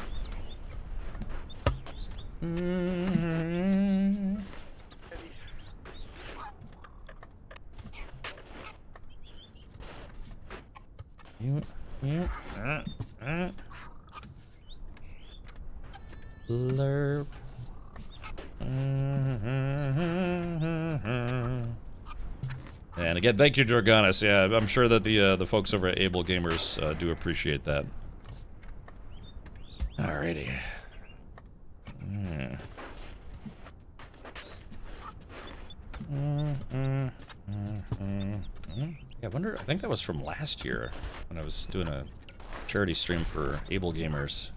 Speaker 1: Blurb. And again, thank you, Dragonis. Yeah, I'm sure that the folks over at Able Gamers do appreciate that. Alrighty. Yeah, I wonder, I think that was from last year when I was doing a charity stream for Able Gamers.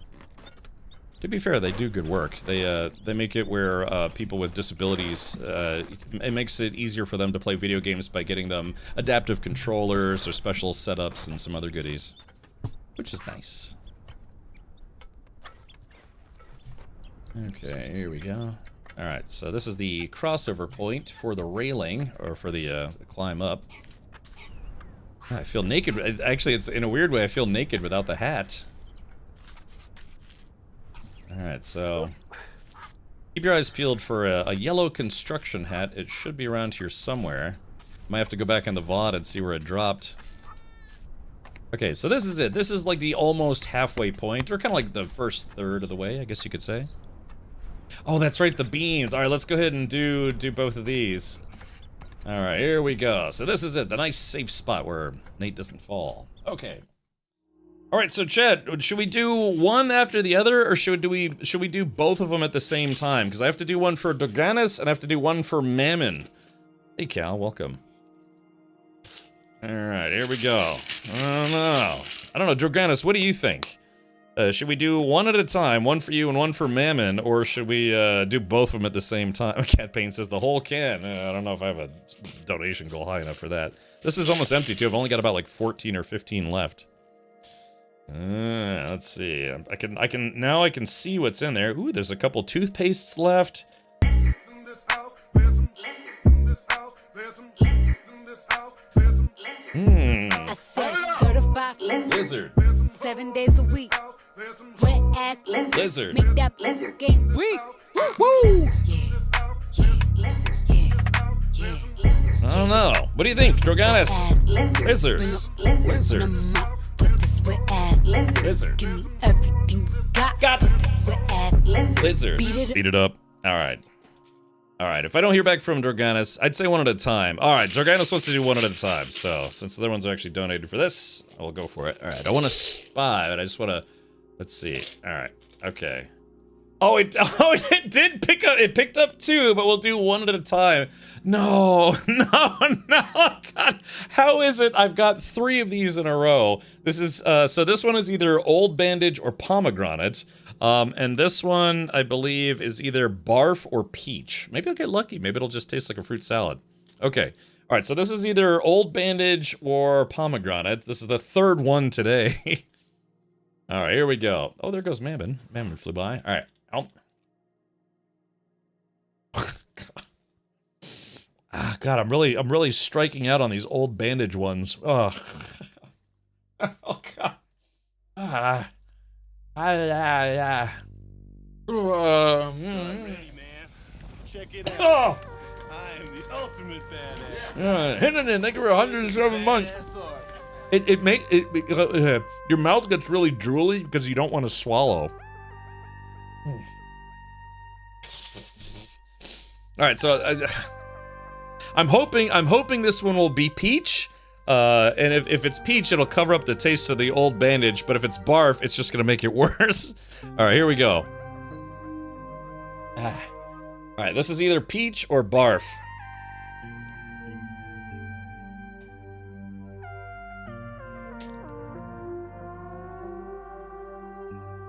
Speaker 1: To be fair, they do good work. They make it where people with disabilities, it makes it easier for them to play video games by getting them adaptive controllers or special setups and some other goodies, which is nice. Okay, here we go. Alright, so this is the crossover point for the railing, or for the climb up. I feel naked. Actually, it's in a weird way, I feel naked without the hat. Alright, so keep your eyes peeled for a yellow construction hat. It should be around here somewhere. Might have to go back in the VOD and see where it dropped. Okay, so this is it. This is like the almost halfway point, or kind of like the first third of the way, I guess you could say. Oh, that's right, the beans. Alright, let's go ahead and do both of these. Alright, here we go. So this is it, the nice safe spot where Nate doesn't fall. Okay. Alright, so Chad, should we do one after the other, or should we do both of them at the same time? Because I have to do one for Doganis, and I have to do one for Mammon. Hey Cal, welcome. Alright, here we go. I don't know, Droganis, what do you think? Should we do one at a time, one for you and one for Mammon, or should we do both of them at the same time? Cat Pain says the whole can. I don't know if I have a donation goal high enough for that. This is almost empty too. I've only got about like 14 or 15 left. Let's see. I can see what's in there. Ooh, there's a couple toothpastes left. Lizard.
Speaker 11: 7 days a week. Wet ass
Speaker 1: Lizard.
Speaker 11: Make that lizard game weak.
Speaker 1: Woo! I don't know. What do you think, Droganis? Lizard. Lizard. Lizard.
Speaker 11: Give me everything you got. Put this wet ass
Speaker 1: Lizard. Beat it up. Alright. Alright, if I don't hear back from Droganis, I'd say one at a time. Alright, Droganis wants to do one at a time, so since the other ones are actually donated for this, I'll go for it. Alright, I want to spy, but I just want to... Let's see. Alright, okay. Oh, it did pick up. It picked up 2, but we'll do 1 at a time. No, no, no, God. How is it I've got 3 of these in a row? This is, so this one is either old bandage or pomegranate. And this one, I believe, is either barf or peach. Maybe I'll get lucky. Maybe it'll just taste like a fruit salad. Okay. All right, so this is either old bandage or pomegranate. This is the 3rd one today. All right, here we go. Oh, there goes Mammon. Mammon flew by. All right. Oh. God, I'm really striking out on these old bandage ones. Oh, oh God.
Speaker 8: I'm ready, man. Check it out. I am the ultimate badass.
Speaker 1: Hinton, thank you for 107 months. Your mouth gets really drooly because you don't want to swallow. All right, so I'm hoping this one will be peach. And if it's peach, it'll cover up the taste of the old bandage. But if it's barf, it's just gonna make it worse. All right, here we go. All right, this is either peach or barf.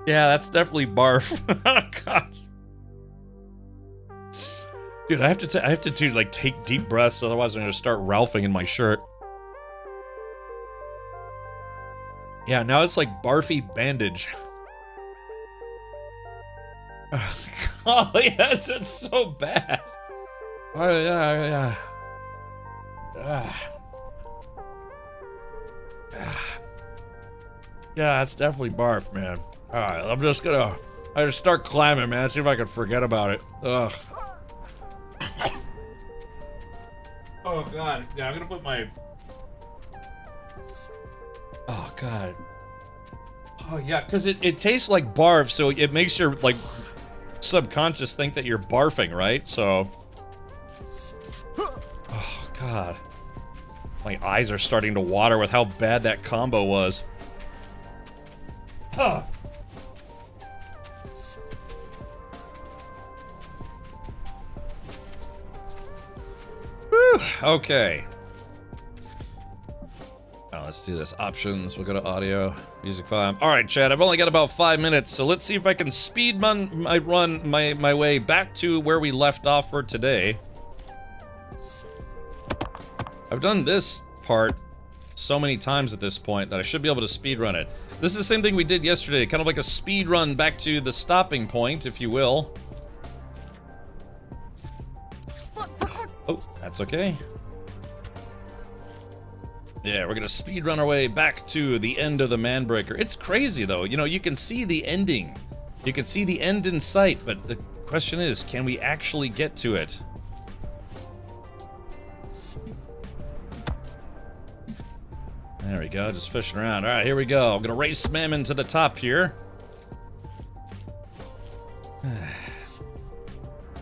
Speaker 1: Yeah, that's definitely barf. Oh, gosh. Dude, I have to like take deep breaths, otherwise I'm gonna start ralphing in my shirt. Yeah, now it's like barfy bandage. Oh yes, it's so bad. Oh yeah. Yeah, it's definitely barf, man. All right, I just start climbing, man. See if I can forget about it. Ugh. Oh God, yeah, I'm gonna put my. Oh God. Oh yeah, because it tastes like barf, so it makes your like subconscious think that you're barfing, right? So. Oh God. My eyes are starting to water with how bad that combo was. Huh. Whew. Okay. Now let's do this. Options. We'll go to audio, music file. All right, Chad. I've only got about 5 minutes, so let's see if I can speed my way back to where we left off for today. I've done this part so many times at this point that I should be able to speed run it. This is the same thing we did yesterday, kind of like a speed run back to the stopping point, if you will. Oh, that's okay. Yeah, we're gonna speed run our way back to the end of the Manbreaker. It's crazy though, you know, you can see the ending. You can see the end in sight, but the question is, can we actually get to it? There we go, just fishing around. All right, here we go. I'm gonna race Mammon to the top here. All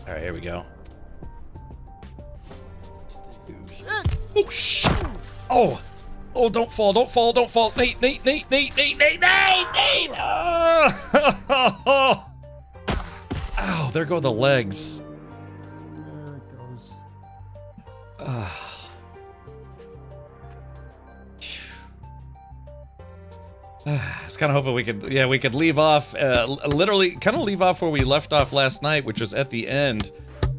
Speaker 1: right, here we go. Oh, shit. Oh, don't fall, don't fall, don't fall. Nate. Oh. Ow, there go the legs.
Speaker 6: There it goes.
Speaker 1: I was kind of hoping we could leave off, literally kind of leave off where we left off last night, which was at the end.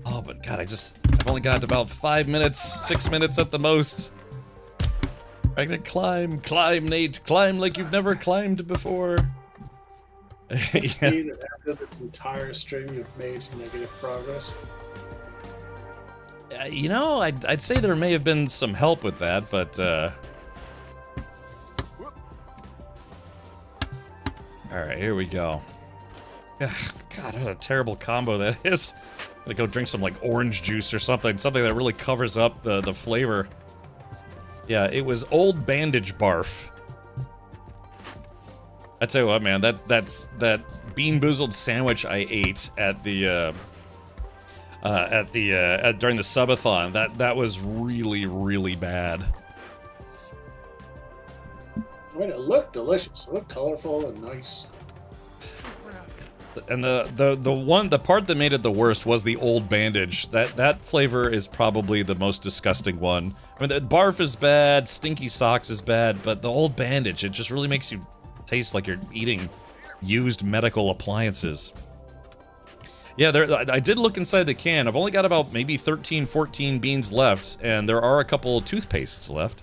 Speaker 1: Oh, but God, I've only got about 5 minutes, 6 minutes at the most. I'm gonna climb, Nate, climb like you've never climbed before.
Speaker 4: See that after this entire stream you've made negative progress.
Speaker 1: You know, I'd say there may have been some help with that, but all right, here we go. God, what a terrible combo that is. I'm gonna go drink some like orange juice or something that really covers up the flavor. Yeah, it was old bandage barf. I tell you what, man, that Bean Boozled sandwich I ate at the during the subathon, that was really bad.
Speaker 4: I mean, it looked delicious. It looked colorful and nice.
Speaker 1: And the part that made it the worst was the old bandage. That flavor is probably the most disgusting one. I mean, the barf is bad, stinky socks is bad, but the old bandage, it just really makes you taste like you're eating used medical appliances. Yeah, I did look inside the can. I've only got about maybe 13, 14 beans left, and there are a couple toothpastes left.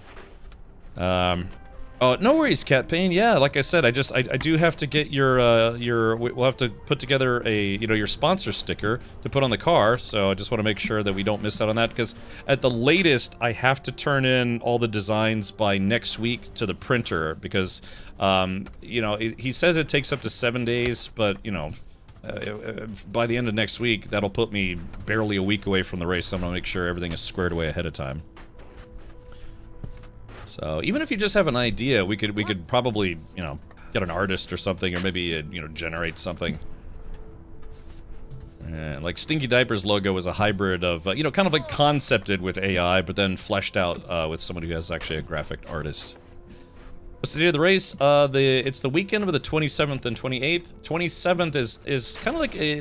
Speaker 1: Oh, no worries, Cat Pain. Yeah, like I said, I do have to get we'll have to put together your sponsor sticker to put on the car, so I just want to make sure that we don't miss out on that, because at the latest, I have to turn in all the designs by next week to the printer, because, he says it takes up to 7 days, but, by the end of next week, that'll put me barely a week away from the race, so I'm gonna make sure everything is squared away ahead of time. So even if you just have an idea, we could probably, get an artist or something, or maybe, generate something. Like Stinky Diaper's logo was a hybrid of, kind of like concepted with AI, but then fleshed out with someone who has actually a graphic artist. What's the day of the race? It's the weekend of the 27th and 28th. 27th is kind of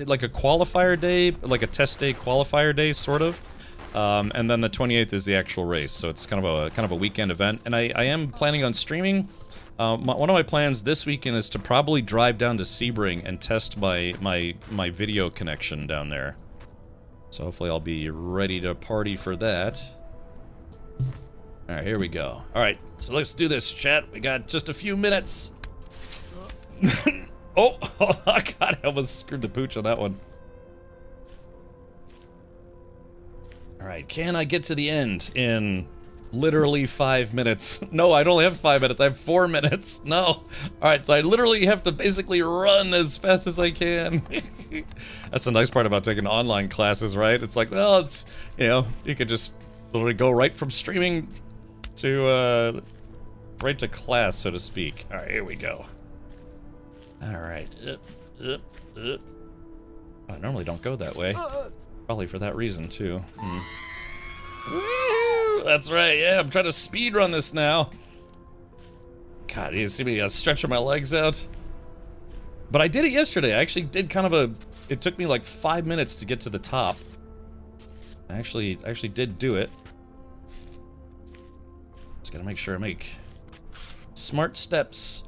Speaker 1: like a qualifier day, like a test day qualifier day, sort of. And then the 28th is the actual race, so it's kind of a weekend event. And I am planning on streaming. One of my plans this weekend is to probably drive down to Sebring and test my video connection down there. So hopefully I'll be ready to party for that. Alright, here we go. Alright, so let's do this, chat. We got just a few minutes. Oh, God, I almost screwed the pooch on that one. Alright, can I get to the end in literally 5 minutes? No, I don't only have 5 minutes, I have 4 minutes. No. Alright, so I literally have to basically run as fast as I can. That's the nice part about taking online classes, right? It's like, well, it's, you could just literally go right from streaming to, right to class, so to speak. Alright, here we go. Alright. I normally don't go that way. Probably for that reason, too. Woo! That's right, yeah, I'm trying to speed run this now. God, you see me stretching my legs out? But I did it yesterday. I actually did it took me like 5 minutes to get to the top. I actually did do it. Just gotta make sure I make smart steps.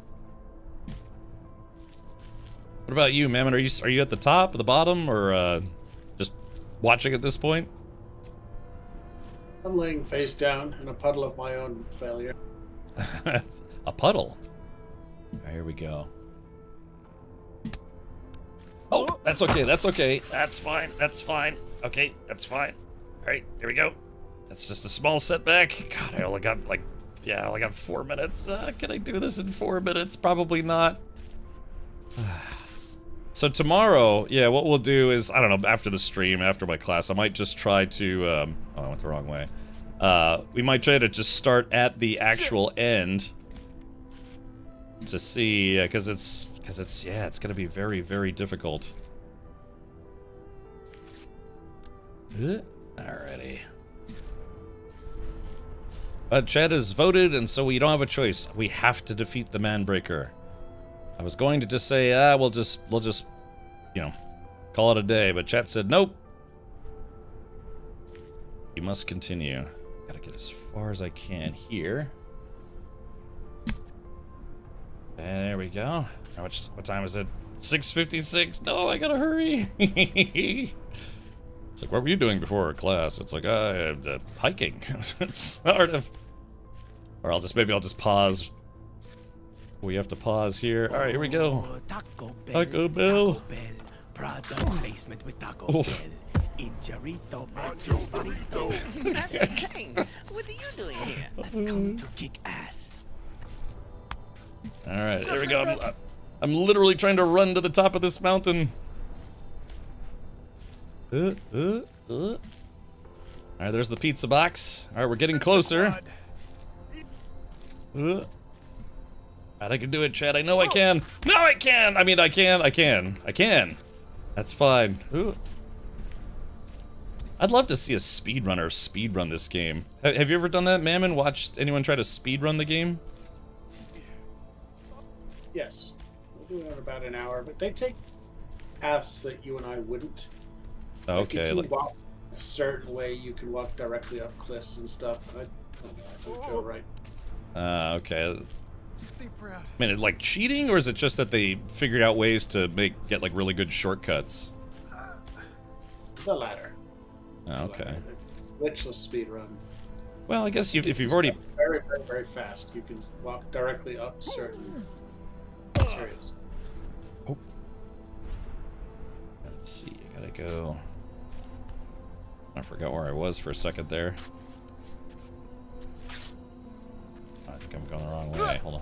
Speaker 1: What about you, Mammon? Are you at the top, or the bottom, or just watching at this point?
Speaker 4: I'm laying face down in a puddle of my own failure.
Speaker 1: A puddle? Right, here we go. Oh, that's okay, that's okay. That's fine, that's fine. Okay, that's fine. Alright, here we go. That's just a small setback. God, I only got 4 minutes. Can I do this in 4 minutes? Probably not. So tomorrow, yeah, what we'll do is, I don't know, after the stream, after my class, I might just try to, oh, I went the wrong way. We might try to just start at the actual end to see, because it's gonna be very, very difficult. Alrighty. Chad has voted, and so we don't have a choice. We have to defeat the Manbreaker. I was going to just say, we'll just, call it a day, but chat said, nope. You must continue. Gotta get as far as I can here. There we go. What time is it? 6:56. No, I gotta hurry. It's like, what were you doing before class? It's like, hiking. It's hard of. Or maybe I'll just pause. We have to pause here. All right, here we go.
Speaker 12: Taco Bell.
Speaker 1: Taco Bell.
Speaker 12: Product placement with Taco Bell. Injarito, macho burrito.
Speaker 9: Master Kane, what are you doing here?
Speaker 12: I've come to kick ass.
Speaker 1: All right, here we go. I'm literally trying to run to the top of this mountain. All right, there's the pizza box. All right, we're getting closer. I can do it, Chad. I know I can. No, I can. I mean, I can. That's fine. Ooh. I'd love to see a speedrunner speedrun this game. Have you ever done that, Mammon? Watched anyone try to speedrun the game?
Speaker 4: Yes. We'll do it in about an hour, but they take paths that you and I wouldn't.
Speaker 1: Okay.
Speaker 4: Like if you walk a certain way, you can walk directly up cliffs and stuff. I don't know, it doesn't feel right.
Speaker 1: Okay. I mean, like cheating, or is it just that they figured out ways to get like really good shortcuts?
Speaker 4: The latter.
Speaker 1: Oh, okay.
Speaker 4: Glitchless speed run.
Speaker 1: Well, I guess if you've already
Speaker 4: very, very, very fast, you can walk directly up certain materials.
Speaker 1: Oh. Let's see. I gotta go. I forgot where I was for a second there. I think I'm going the wrong way. Hold on.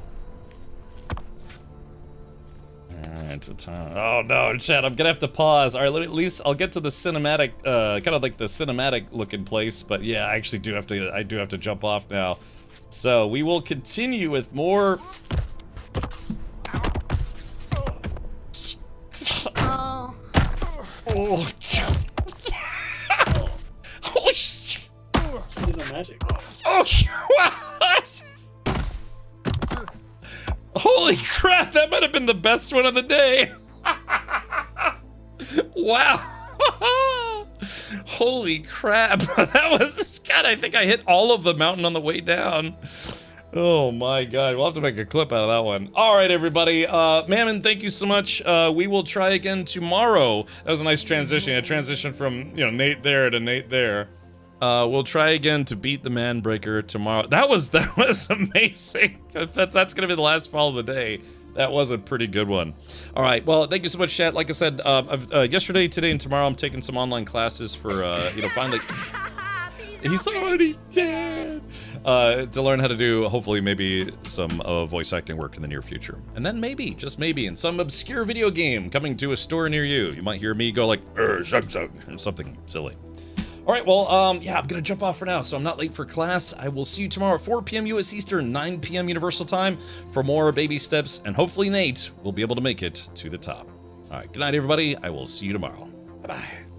Speaker 1: Alright, oh no, chat, I'm gonna have to pause. Alright, at least I'll get to the cinematic, kind of like the cinematic looking place, but yeah, I actually do have to jump off now. So, we will continue with more...
Speaker 11: Oh.
Speaker 1: Oh, holy shit!
Speaker 4: Cinemagic.
Speaker 1: Oh, what? Holy crap, that might have been the best one of the day. Wow. Holy crap. That was, God, I think I hit all of the mountain on the way down. Oh my God, we'll have to make a clip out of that one. All right, everybody. Mammon, thank you so much. We will try again tomorrow. That was a nice transition. A transition from, you know, Nate there to Nate there. We'll try again to beat the Manbreaker tomorrow. That was amazing. That's gonna be the last fall of the day. That was a pretty good one. All right, well, thank you so much, chat. Like I said, yesterday, today, and tomorrow, I'm taking some online classes for, you know, finally. He's already dead. To learn how to do, hopefully, maybe some voice acting work in the near future. And then maybe, just maybe, in some obscure video game coming to a store near you, you might hear me go like, zug, zug, or something silly. All right, well, yeah, I'm gonna jump off for now, so I'm not late for class. I will see you tomorrow at 4 p.m. U.S. Eastern, 9 p.m. Universal Time for more baby steps, and hopefully Nate will be able to make it to the top. All right, good night, everybody. I will see you tomorrow. Bye-bye.